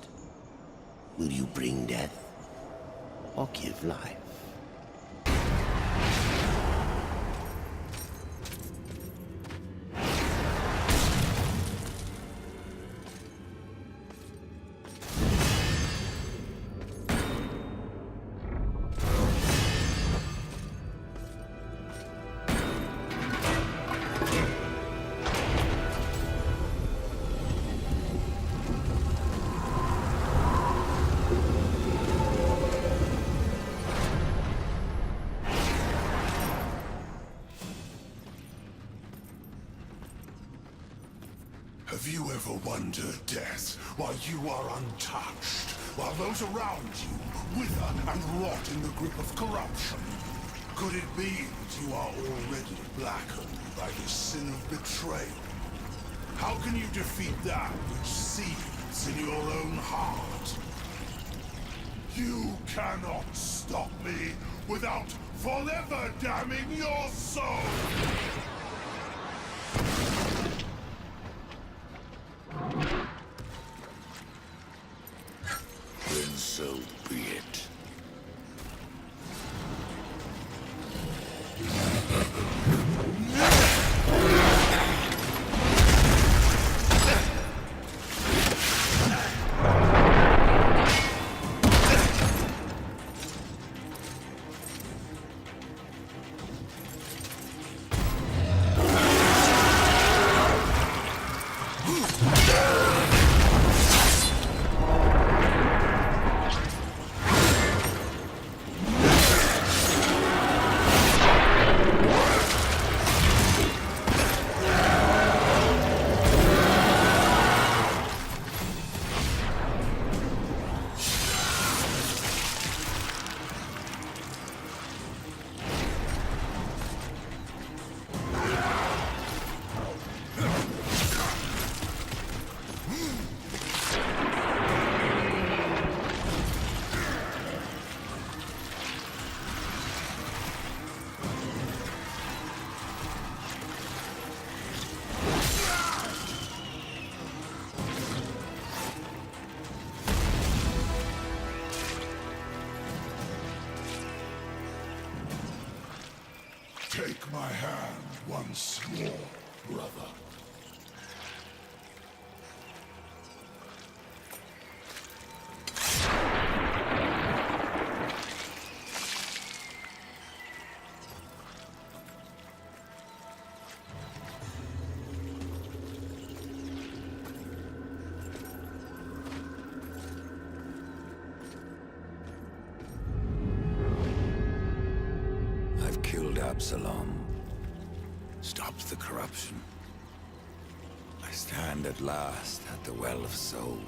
Will you bring death or give life? Have you ever wondered, Death, why you are untouched, while those around you wither and rot in the grip of corruption? Could it be that you are already blackened by the sin of betrayal? How can you defeat that which seethes in your own heart? You cannot stop me without forever damning your soul! Then so be it. Take my hand once more, brother. I've killed Absalom. Stopped the corruption. I stand at last at the Well of Souls.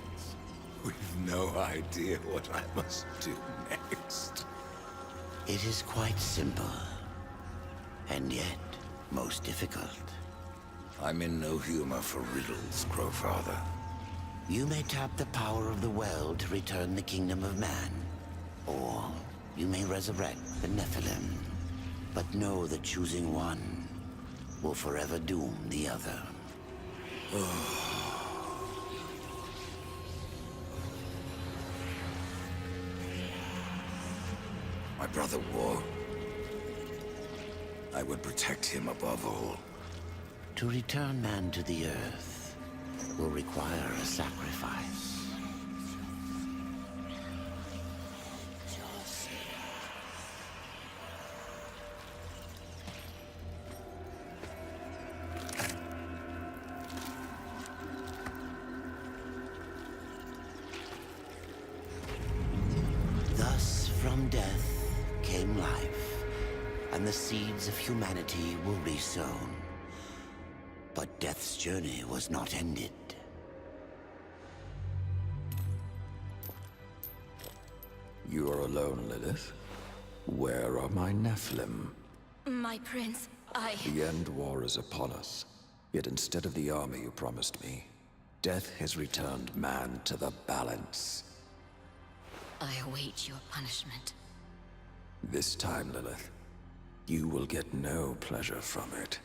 We've no idea what I must do next. It is quite simple. And yet, most difficult. I'm in no humor for riddles, Crowfather. You may tap the power of the well to return the kingdom of man. Or you may resurrect the Nephilim. But know that choosing one will forever doom the other. My brother War. I would protect him above all. To return man to the earth will require a sacrifice. Thus, from death came life, and the seeds of humanity were resown. But death's journey was not ended. You are alone, Lilith. Where are my Nephilim? My prince, The end war is upon us. Yet instead of the army you promised me, death has returned man to the balance. I await your punishment. This time, Lilith, you will get no pleasure from it.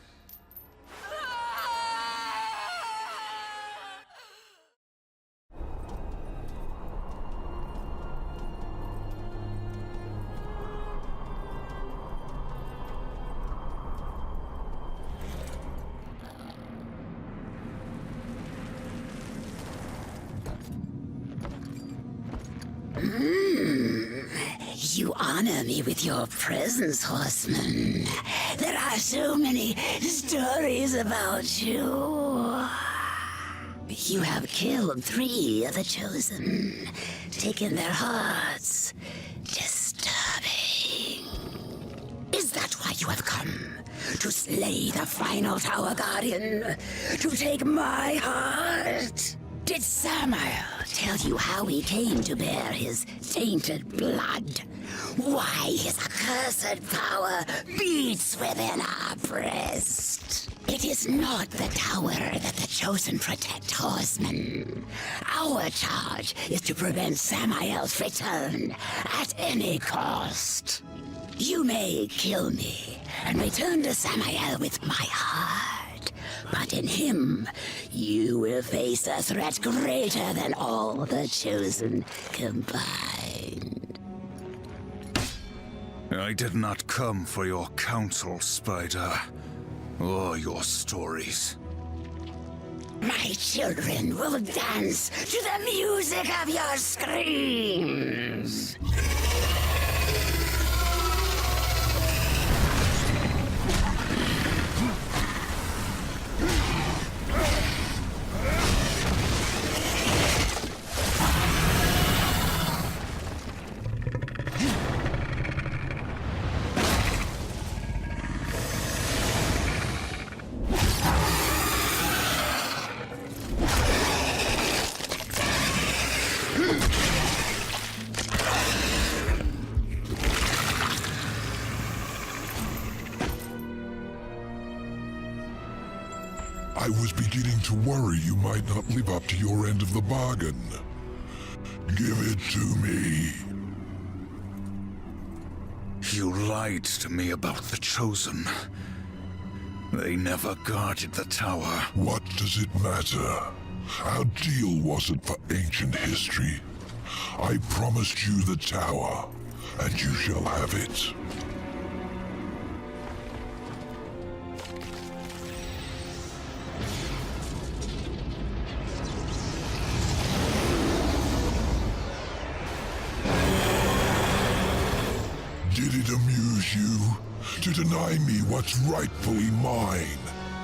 You honor me with your presence, Horseman. There are so many stories about you. You have killed 3 of the Chosen, taken their hearts. Disturbing. Is that why you have come? To slay the final Tower Guardian? To take my heart? Did Samael tell you how he came to bear his tainted blood? Why his accursed power beats within our breast? It is not the tower that the Chosen protect, Horsemen. Our charge is to prevent Samael's return at any cost. You may kill me and return to Samael with my heart, but in him, you will face a threat greater than all the Chosen combined. I did not come for your counsel, Spider, or your stories. My children will dance to the music of your screams. I was beginning to worry you might not live up to your end of the bargain. Give it to me. You lied to me about the Chosen. They never guarded the tower. What does it matter? Our deal wasn't for ancient history. I promised you the tower, and you shall have it. Did it amuse you to deny me what's rightfully mine?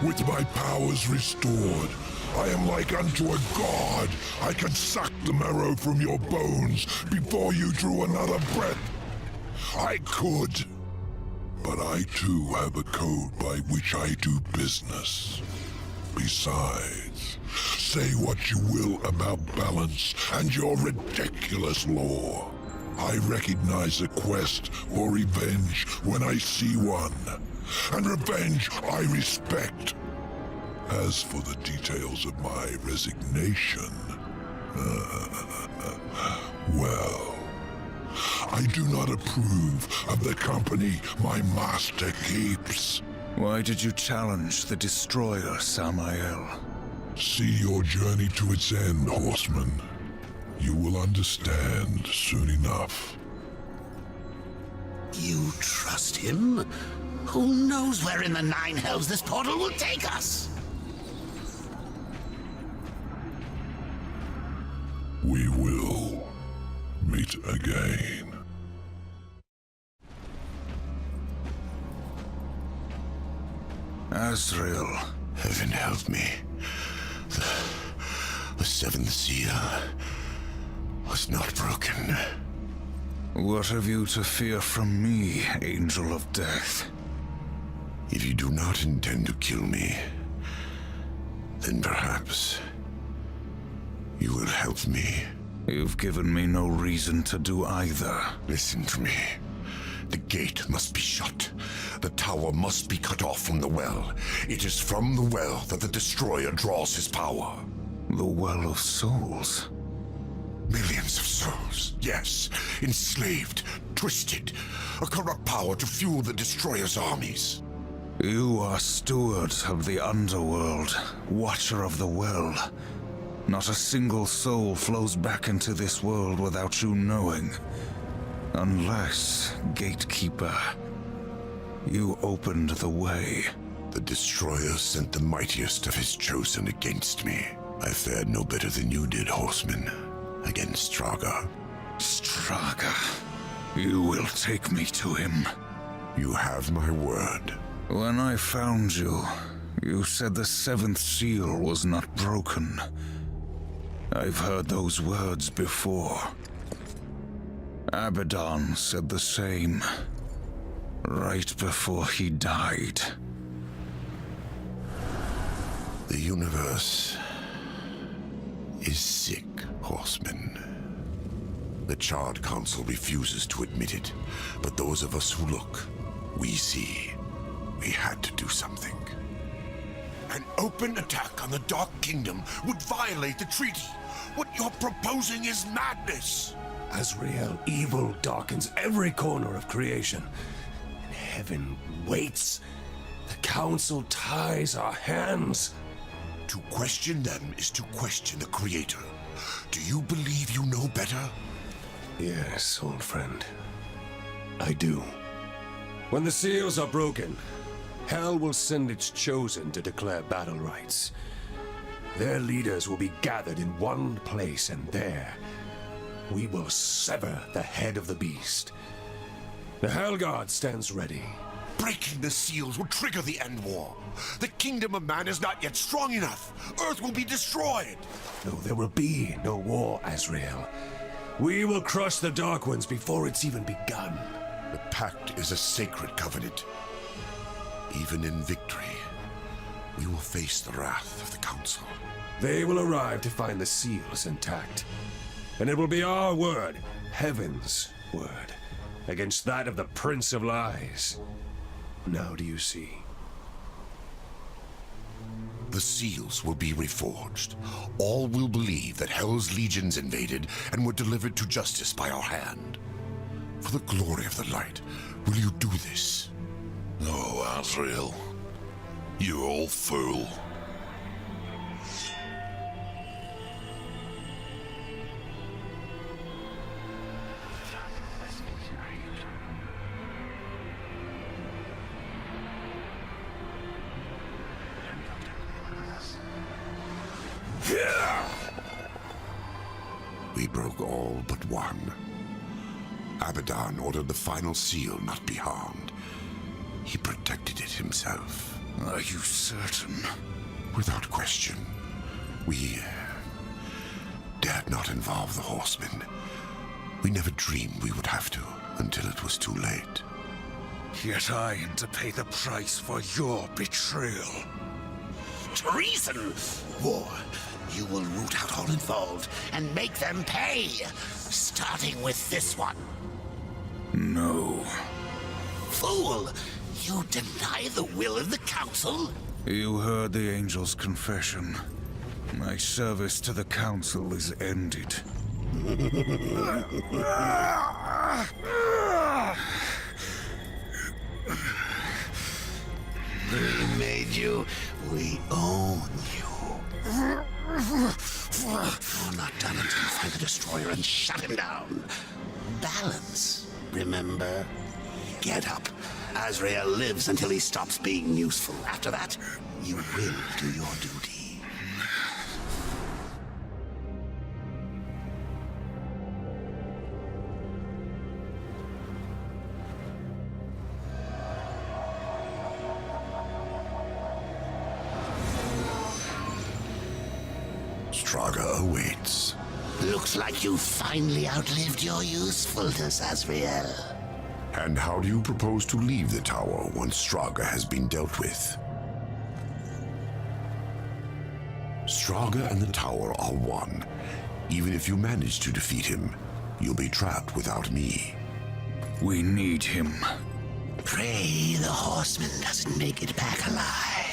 With my powers restored, I am like unto a god. I can suck the marrow from your bones before you drew another breath. I could, but I too have a code by which I do business. Besides, say what you will about balance and your ridiculous law. I recognize a quest for revenge when I see one, and revenge I respect. As for the details of my resignation, well, I do not approve of the company my master keeps. Why did you challenge the Destroyer, Samael? See your journey to its end, Horseman. You will understand soon enough. You trust him? Who knows where in the Nine Hells this portal will take us? We will meet again. Azrael. Heaven help me. The seventh seal was not broken. What have you to fear from me, Angel of Death? If you do not intend to kill me, then perhaps you will help me. You've given me no reason to do either. Listen to me. The gate must be shut. The tower must be cut off from the well. It is from the well that the Destroyer draws his power. The Well of Souls? Millions of souls, yes. Enslaved, twisted. A corrupt power to fuel the Destroyer's armies. You are steward of the underworld, watcher of the well. Not a single soul flows back into this world without you knowing. Unless, Gatekeeper, you opened the way. The Destroyer sent the mightiest of his chosen against me. I fared no better than you did, Hosemen, against Straga. Straga? You will take me to him. You have my word. When I found you, you said the seventh seal was not broken. I've heard those words before. Abaddon said the same, right before he died. The universe is sick, Horseman. The Charred Council refuses to admit it, but those of us who look, we see. We had to do something. An open attack on the Dark Kingdom would violate the treaty. What you're proposing is madness. Azrael, evil darkens every corner of creation, and heaven waits. The Council ties our hands. To question them is to question the Creator. Do you believe you know better? Yes, old friend. I do. When the seals are broken, Hell will send its chosen to declare battle rights. Their leaders will be gathered in one place, and there we will sever the head of the beast. The Hellguard stands ready. Breaking the seals will trigger the end war. The kingdom of man is not yet strong enough. Earth will be destroyed. No, there will be no war, Azrael. We will crush the Dark Ones before it's even begun. The pact is a sacred covenant. Even in victory, we will face the wrath of the Council. They will arrive to find the seals intact. And it will be our word, Heaven's word, against that of the Prince of Lies. Now do you see? The seals will be reforged. All will believe that Hell's legions invaded and were delivered to justice by our hand. For the glory of the light, will you do this? No, Azrael. You old fool. We broke all but one. Abaddon ordered the final seal not be harmed. He protected it himself. Are you certain? Without question. We dared not involve the Horsemen. We never dreamed we would have to, until it was too late. Yet I am to pay the price for your betrayal. Treason! War. You will root out all involved and make them pay. Starting with this one. No. Fool! You deny the will of the Council? You heard the Angel's confession. My service to the Council is ended. We made you. We own you. You're not done until you find the Destroyer and shut him down. Balance, remember? Get up. Azrael lives until he stops being useful. After that, you will do your duty. Straga awaits. Looks like you finally outlived your usefulness, Azrael. And how do you propose to leave the tower once Straga has been dealt with? Straga and the tower are one. Even if you manage to defeat him, you'll be trapped without me. We need him. Pray the horseman doesn't make it back alive.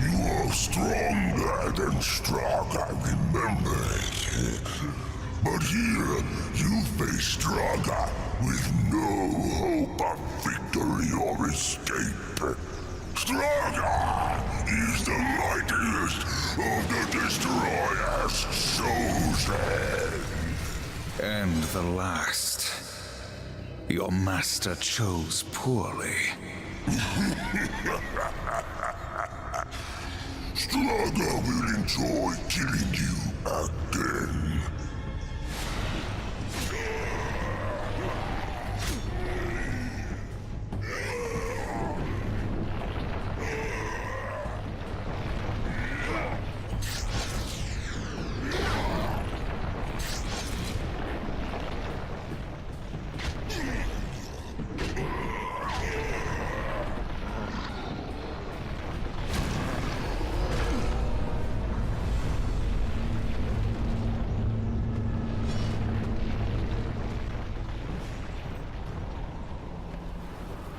You are stronger than strong, I remember it. But here, you face stronger with no hope of victory or escape. Stronger is the mightiest of the Destroyer's chosen. And the last. Your master chose poorly. Stronger will enjoy killing you again.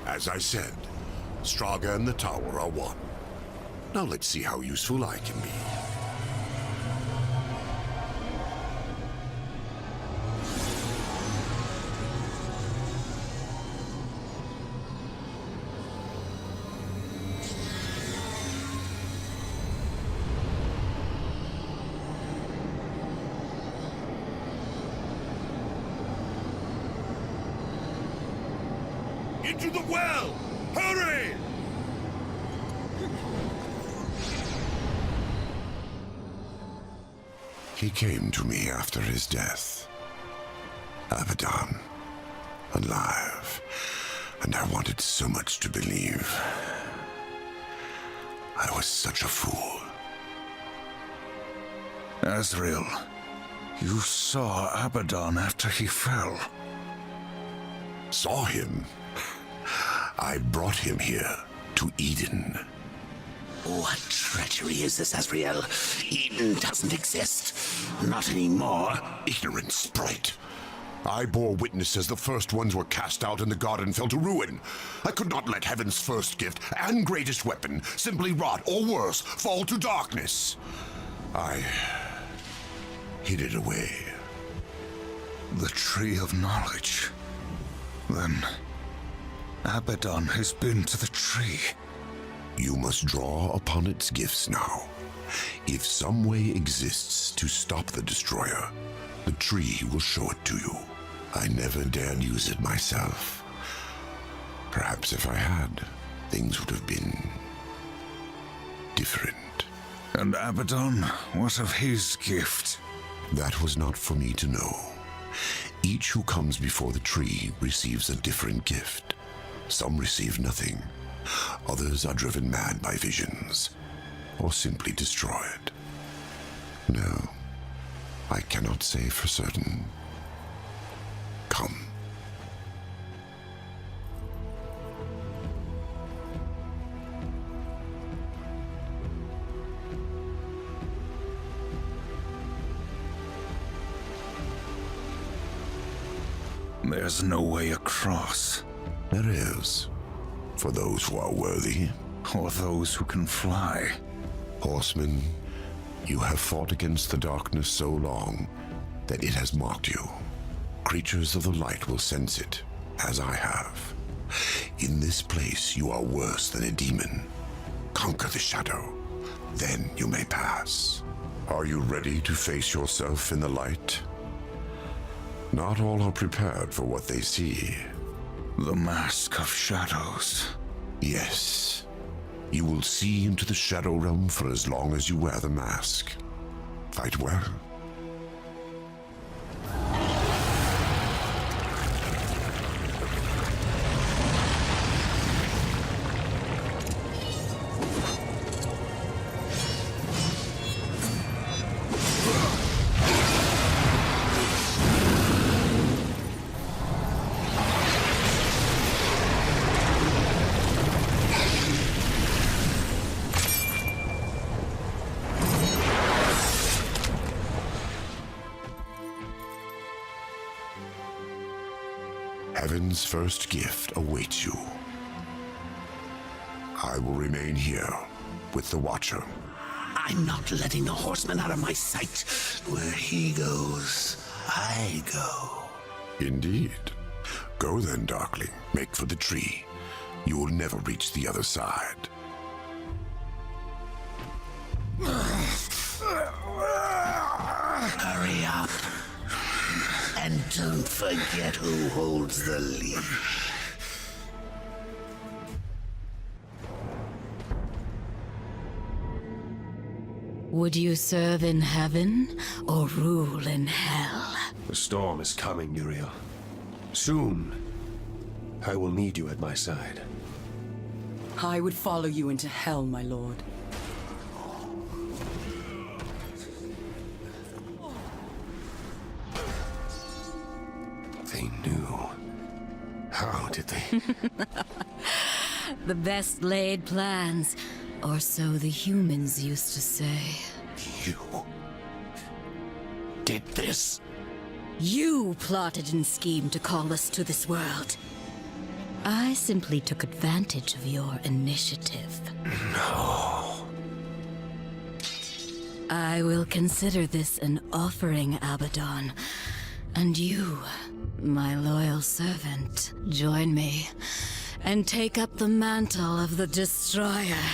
As I said, Straga and the tower are one. Now let's see how useful I can be. Into the well! Hurry! He came to me after his death. Abaddon, alive, and I wanted so much to believe. I was such a fool. Azrael, you saw Abaddon after he fell. Saw him? I brought him here, to Eden. What treachery is this, Azrael? Eden doesn't exist. Not anymore. Ignorant sprite. I bore witness as the first ones were cast out and the garden fell to ruin. I could not let heaven's first gift and greatest weapon simply rot, or worse, fall to darkness. I hid it away. The Tree of Knowledge. Then, Abaddon has been to the tree. You must draw upon its gifts now. If some way exists to stop the Destroyer, the tree will show it to you. I never dared use it myself. Perhaps if I had, things would have been different. And Abaddon, what of his gift? That was not for me to know. Each who comes before the tree receives a different gift. Some receive nothing. Others are driven mad by visions, or simply destroyed. No, I cannot say for certain. Come. There's no way across. There is. For those who are worthy. Or those who can fly. Horsemen, you have fought against the darkness so long that it has mocked you. Creatures of the light will sense it, as I have. In this place, you are worse than a demon. Conquer the shadow, then you may pass. Are you ready to face yourself in the light? Not all are prepared for what they see. The Mask of Shadows. Yes. You will see into the Shadow Realm for as long as you wear the mask. Fight well. Heaven's first gift awaits you. I will remain here with the Watcher. I'm not letting the Horseman out of my sight. Where he goes, I go. Indeed. Go then, Darkling. Make for the tree. You will never reach the other side. Hurry up. And don't forget who holds the leash. Would you serve in heaven or rule in hell? The storm is coming, Uriel. Soon, I will need you at my side. I would follow you into hell, my lord. They knew. How did they? The best laid plans, or so the humans used to say. You did this? You plotted and schemed to call us to this world. I simply took advantage of your initiative. No. I will consider this an offering, Abaddon. And you, my loyal servant, join me and take up the mantle of the Destroyer.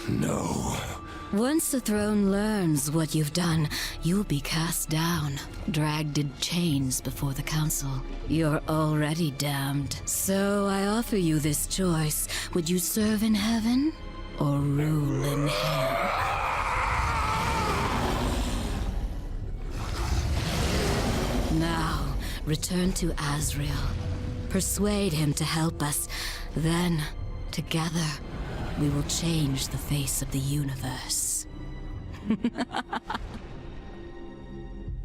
No. Once the throne learns what you've done, you'll be cast down, dragged in chains before the council. You're already damned. So I offer you this choice. Would you serve in heaven or rule in hell? Now, return to Azrael. Persuade him to help us. Then, together, we will change the face of the universe.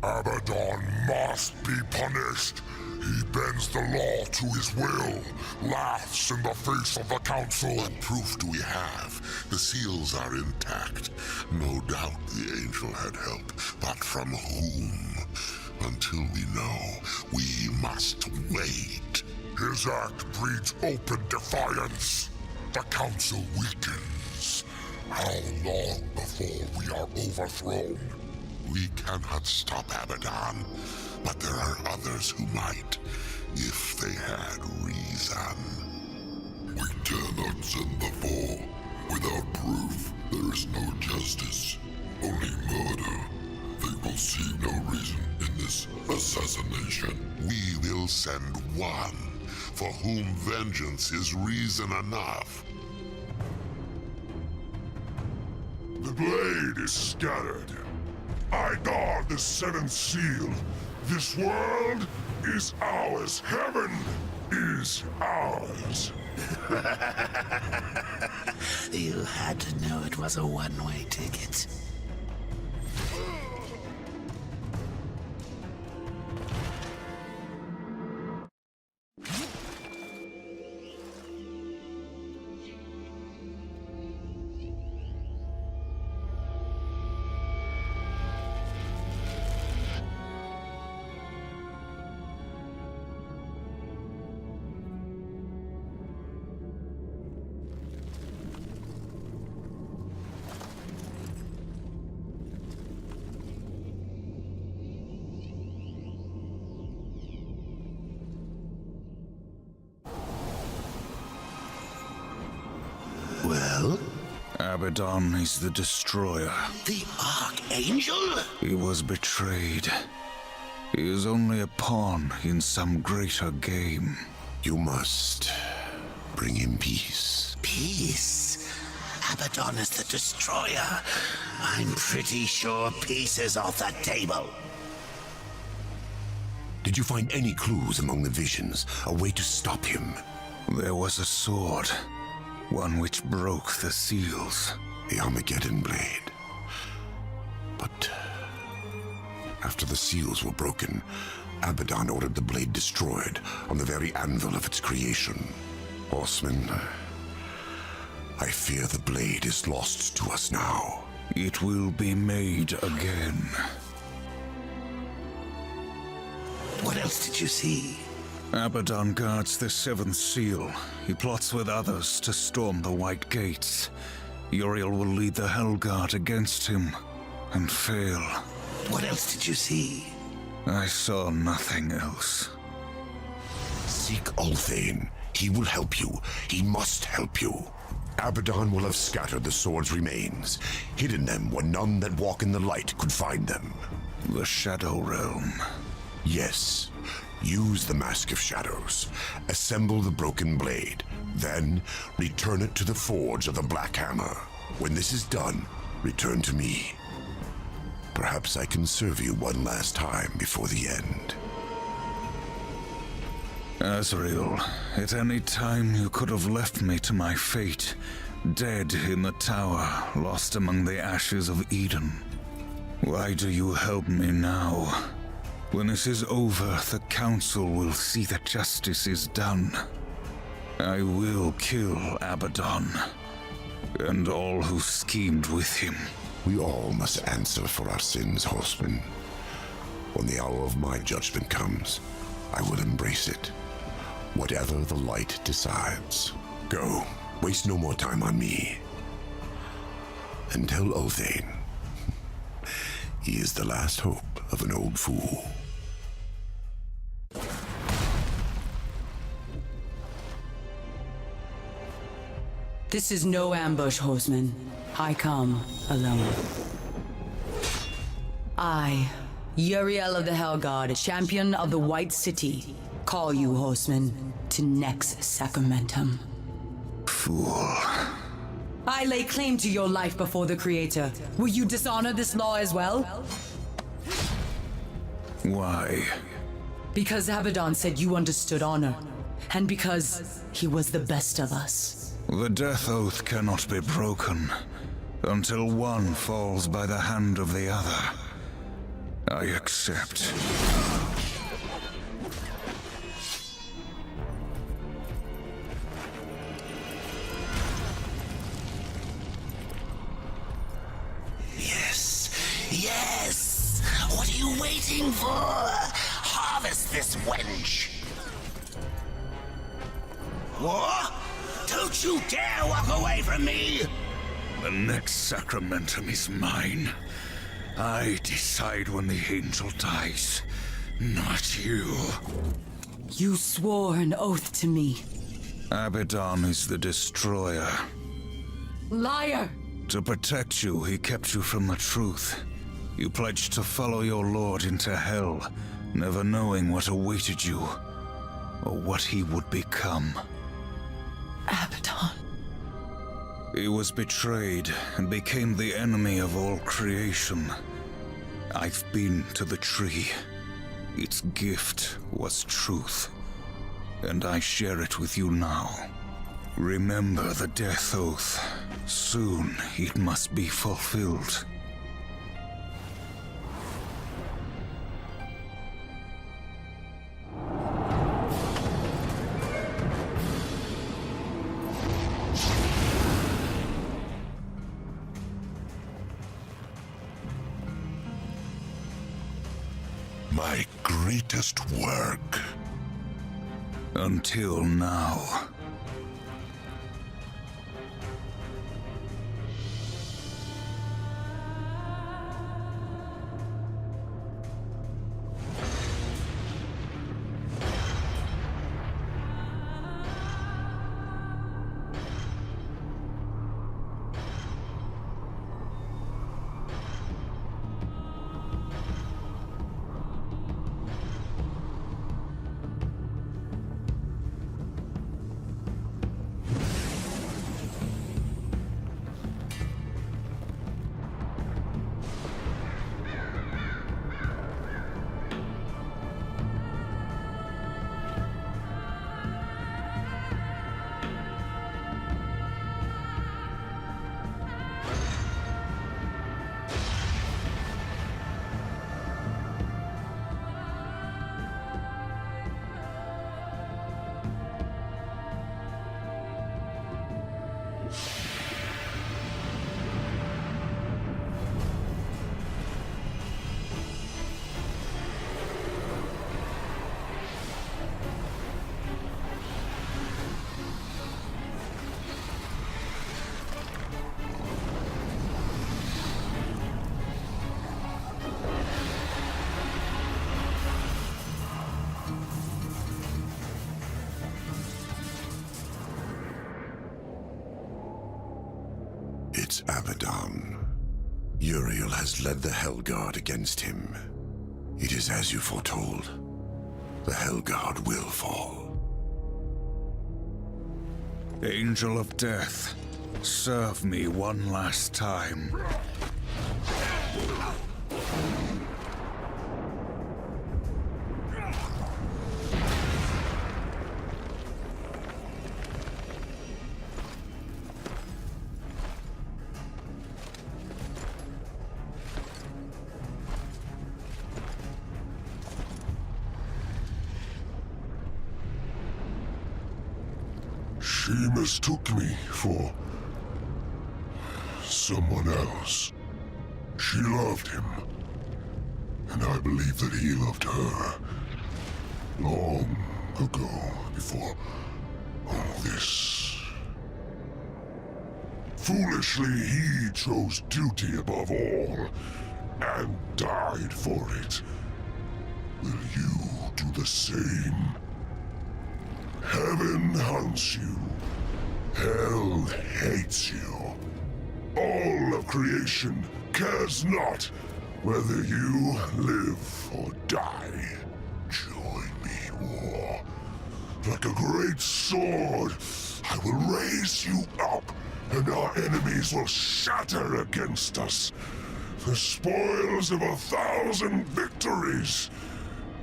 Abaddon must be punished. He bends the law to his will, laughs in the face of the council. What proof do we have? The seals are intact. No doubt the angel had help, but from whom? Until we know, we must wait. His act breeds open defiance. The council weakens. How long before we are overthrown? We cannot stop Abaddon, but there are others who might, if they had reason. We cannot send the four. Without proof, there is no justice, only murder. They will see no reason in this assassination. We will send one, for whom vengeance is reason enough. The blade is scattered. I guard the seventh seal. This world is ours. Heaven is ours. You had to know it was a one-way ticket. Well? Abaddon is the Destroyer. The Archangel? He was betrayed. He is only a pawn in some greater game. You must bring him peace. Peace? Abaddon is the Destroyer. I'm pretty sure peace is off the table. Did you find any clues among the visions? A way to stop him? There was a sword. One which broke the seals. The Armageddon blade. But after the seals were broken, Abaddon ordered the blade destroyed on the very anvil of its creation. Horsemen, I fear the blade is lost to us now. It will be made again. What else did you see? Abaddon guards the seventh seal. He plots with others to storm the White Gates. Uriel will lead the Hellguard against him and fail. What else did you see? I saw nothing else. Seek Ulthane. He will help you. He must help you. Abaddon will have scattered the sword's remains, hidden them where none that walk in the light could find them. The Shadow Realm. Yes. Use the Mask of Shadows. Assemble the broken blade. Then, return it to the Forge of the Black Hammer. When this is done, return to me. Perhaps I can serve you one last time before the end. Azrael, at any time you could have left me to my fate, dead in the tower, lost among the ashes of Eden. Why do you help me now? When this is over, the Council will see that justice is done. I will kill Abaddon, and all who schemed with him. We all must answer for our sins, Hosemen. When the hour of my judgment comes, I will embrace it. Whatever the light decides. Go. Waste no more time on me. And tell Ulthane he is the last hope of an old fool. This is no ambush, Hosemen. I come alone. I, Uriel of the Hellguard, champion of the White City, call you, Hosemen, to Nex Sacramentum. Fool. I lay claim to your life before the Creator. Will you dishonor this law as well? Why? Because Abaddon said you understood honor, and because he was the best of us. The death oath cannot be broken until one falls by the hand of the other. I accept. Yes! What are you waiting for? Harvest this wench! What? Don't you dare walk away from me! The next sacramentum is mine. I decide when the angel dies, not you. You swore an oath to me. Abaddon is the destroyer. Liar! To protect you, he kept you from the truth. You pledged to follow your lord into hell, never knowing what awaited you, or what he would become. Abaddon. He was betrayed and became the enemy of all creation. I've been to the tree. Its gift was truth, and I share it with you now. Remember the death oath. Soon it must be fulfilled. My greatest work. Until now. It's Abaddon. Uriel has led the Hellguard against him. It is as you foretold. The Hellguard will fall. Angel of Death, serve me one last time. She mistook me for someone else. She loved him, and I believe that he loved her long ago, before all this. Foolishly, he chose duty above all, and died for it. Will you do the same? Heaven hunts you. Hell hates you. All of creation cares not whether you live or die. Join me, war. Like a great sword, I will raise you up, and our enemies will shatter against us. The spoils of 1,000 victories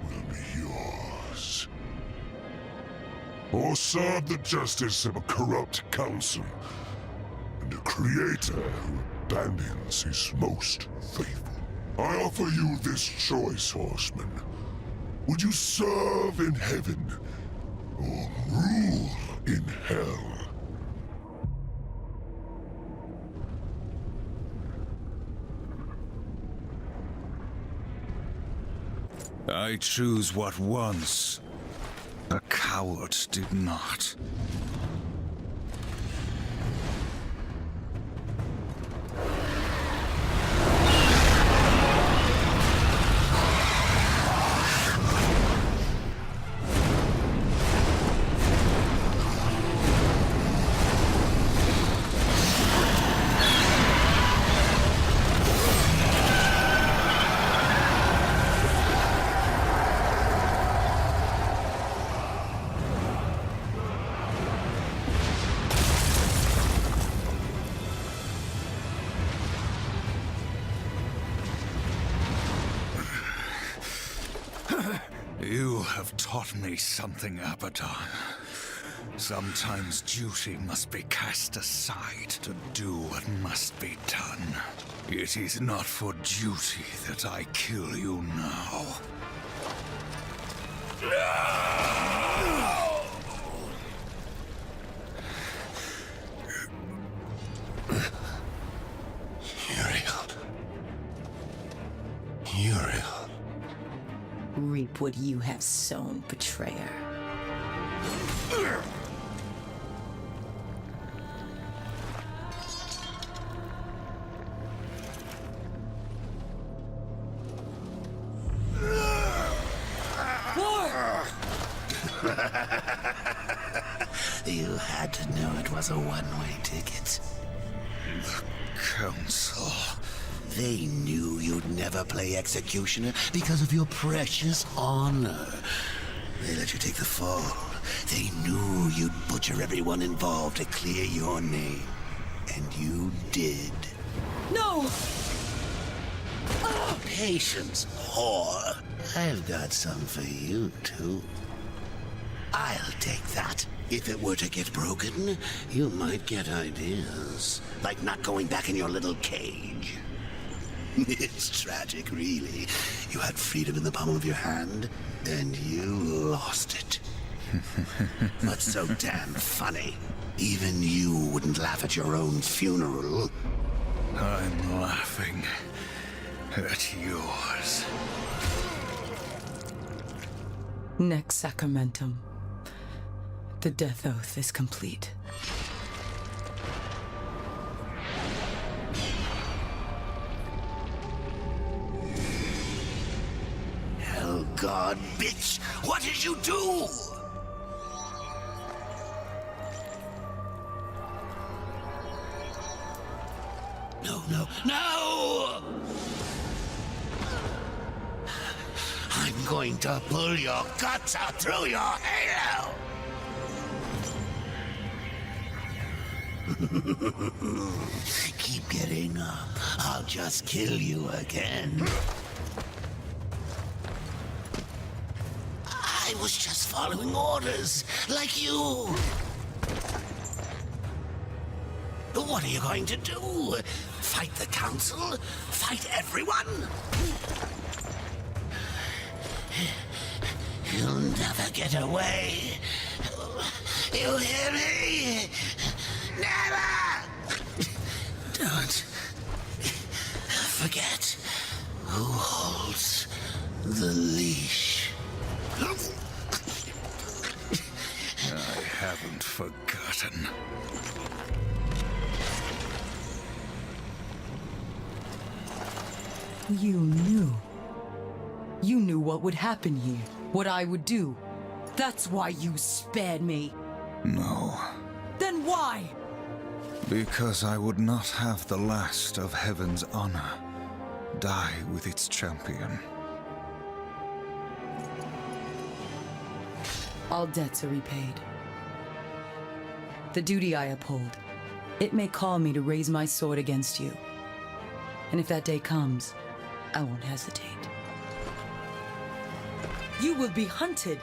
will be yours. Or serve the justice of a corrupt council, and a creator who abandons his most faithful. I offer you this choice, Horseman. Would you serve in heaven, or rule in hell? I choose what once a coward did not. You have taught me something, Abaddon. Sometimes duty must be cast aside to do what must be done. It is not for duty that I kill you now. Uriel. Reap what you have sown, betrayer. You had to know it was a one-way ticket. The Council. They knew you'd never play executioner because of your precious honor. They let you take the fall. They knew you'd butcher everyone involved to clear your name. And you did. No! Patience, whore. I've got some for you, too. I'll take that. If it were to get broken, you might get ideas. Like not going back in your little cage. It's tragic, really. You had freedom in the palm of your hand, and you lost it. But so damn funny. Even you wouldn't laugh at your own funeral. I'm laughing at yours. Next sacramentum. The death oath is complete. Hell God, bitch! What did you do? no, no, no! I'm going to pull your guts out through your halo! Keep getting up. I'll just kill you again. I was just following orders, like you. What are you going to do? Fight the council? Fight everyone? You'll never get away. You hear me? Never! Don't forget who holds the leash. I haven't forgotten. You knew. You knew what would happen here, what I would do. That's why you spared me. No. Then why? Because I would not have the last of Heaven's honor die with its champion. All debts are repaid. The duty I uphold, it may call me to raise my sword against you. And if that day comes, I won't hesitate. You will be hunted.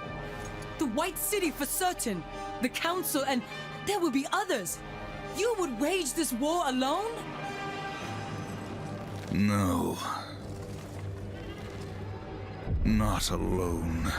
The White City for certain. The Council, and there will be others. You would wage this war alone? No. Not alone.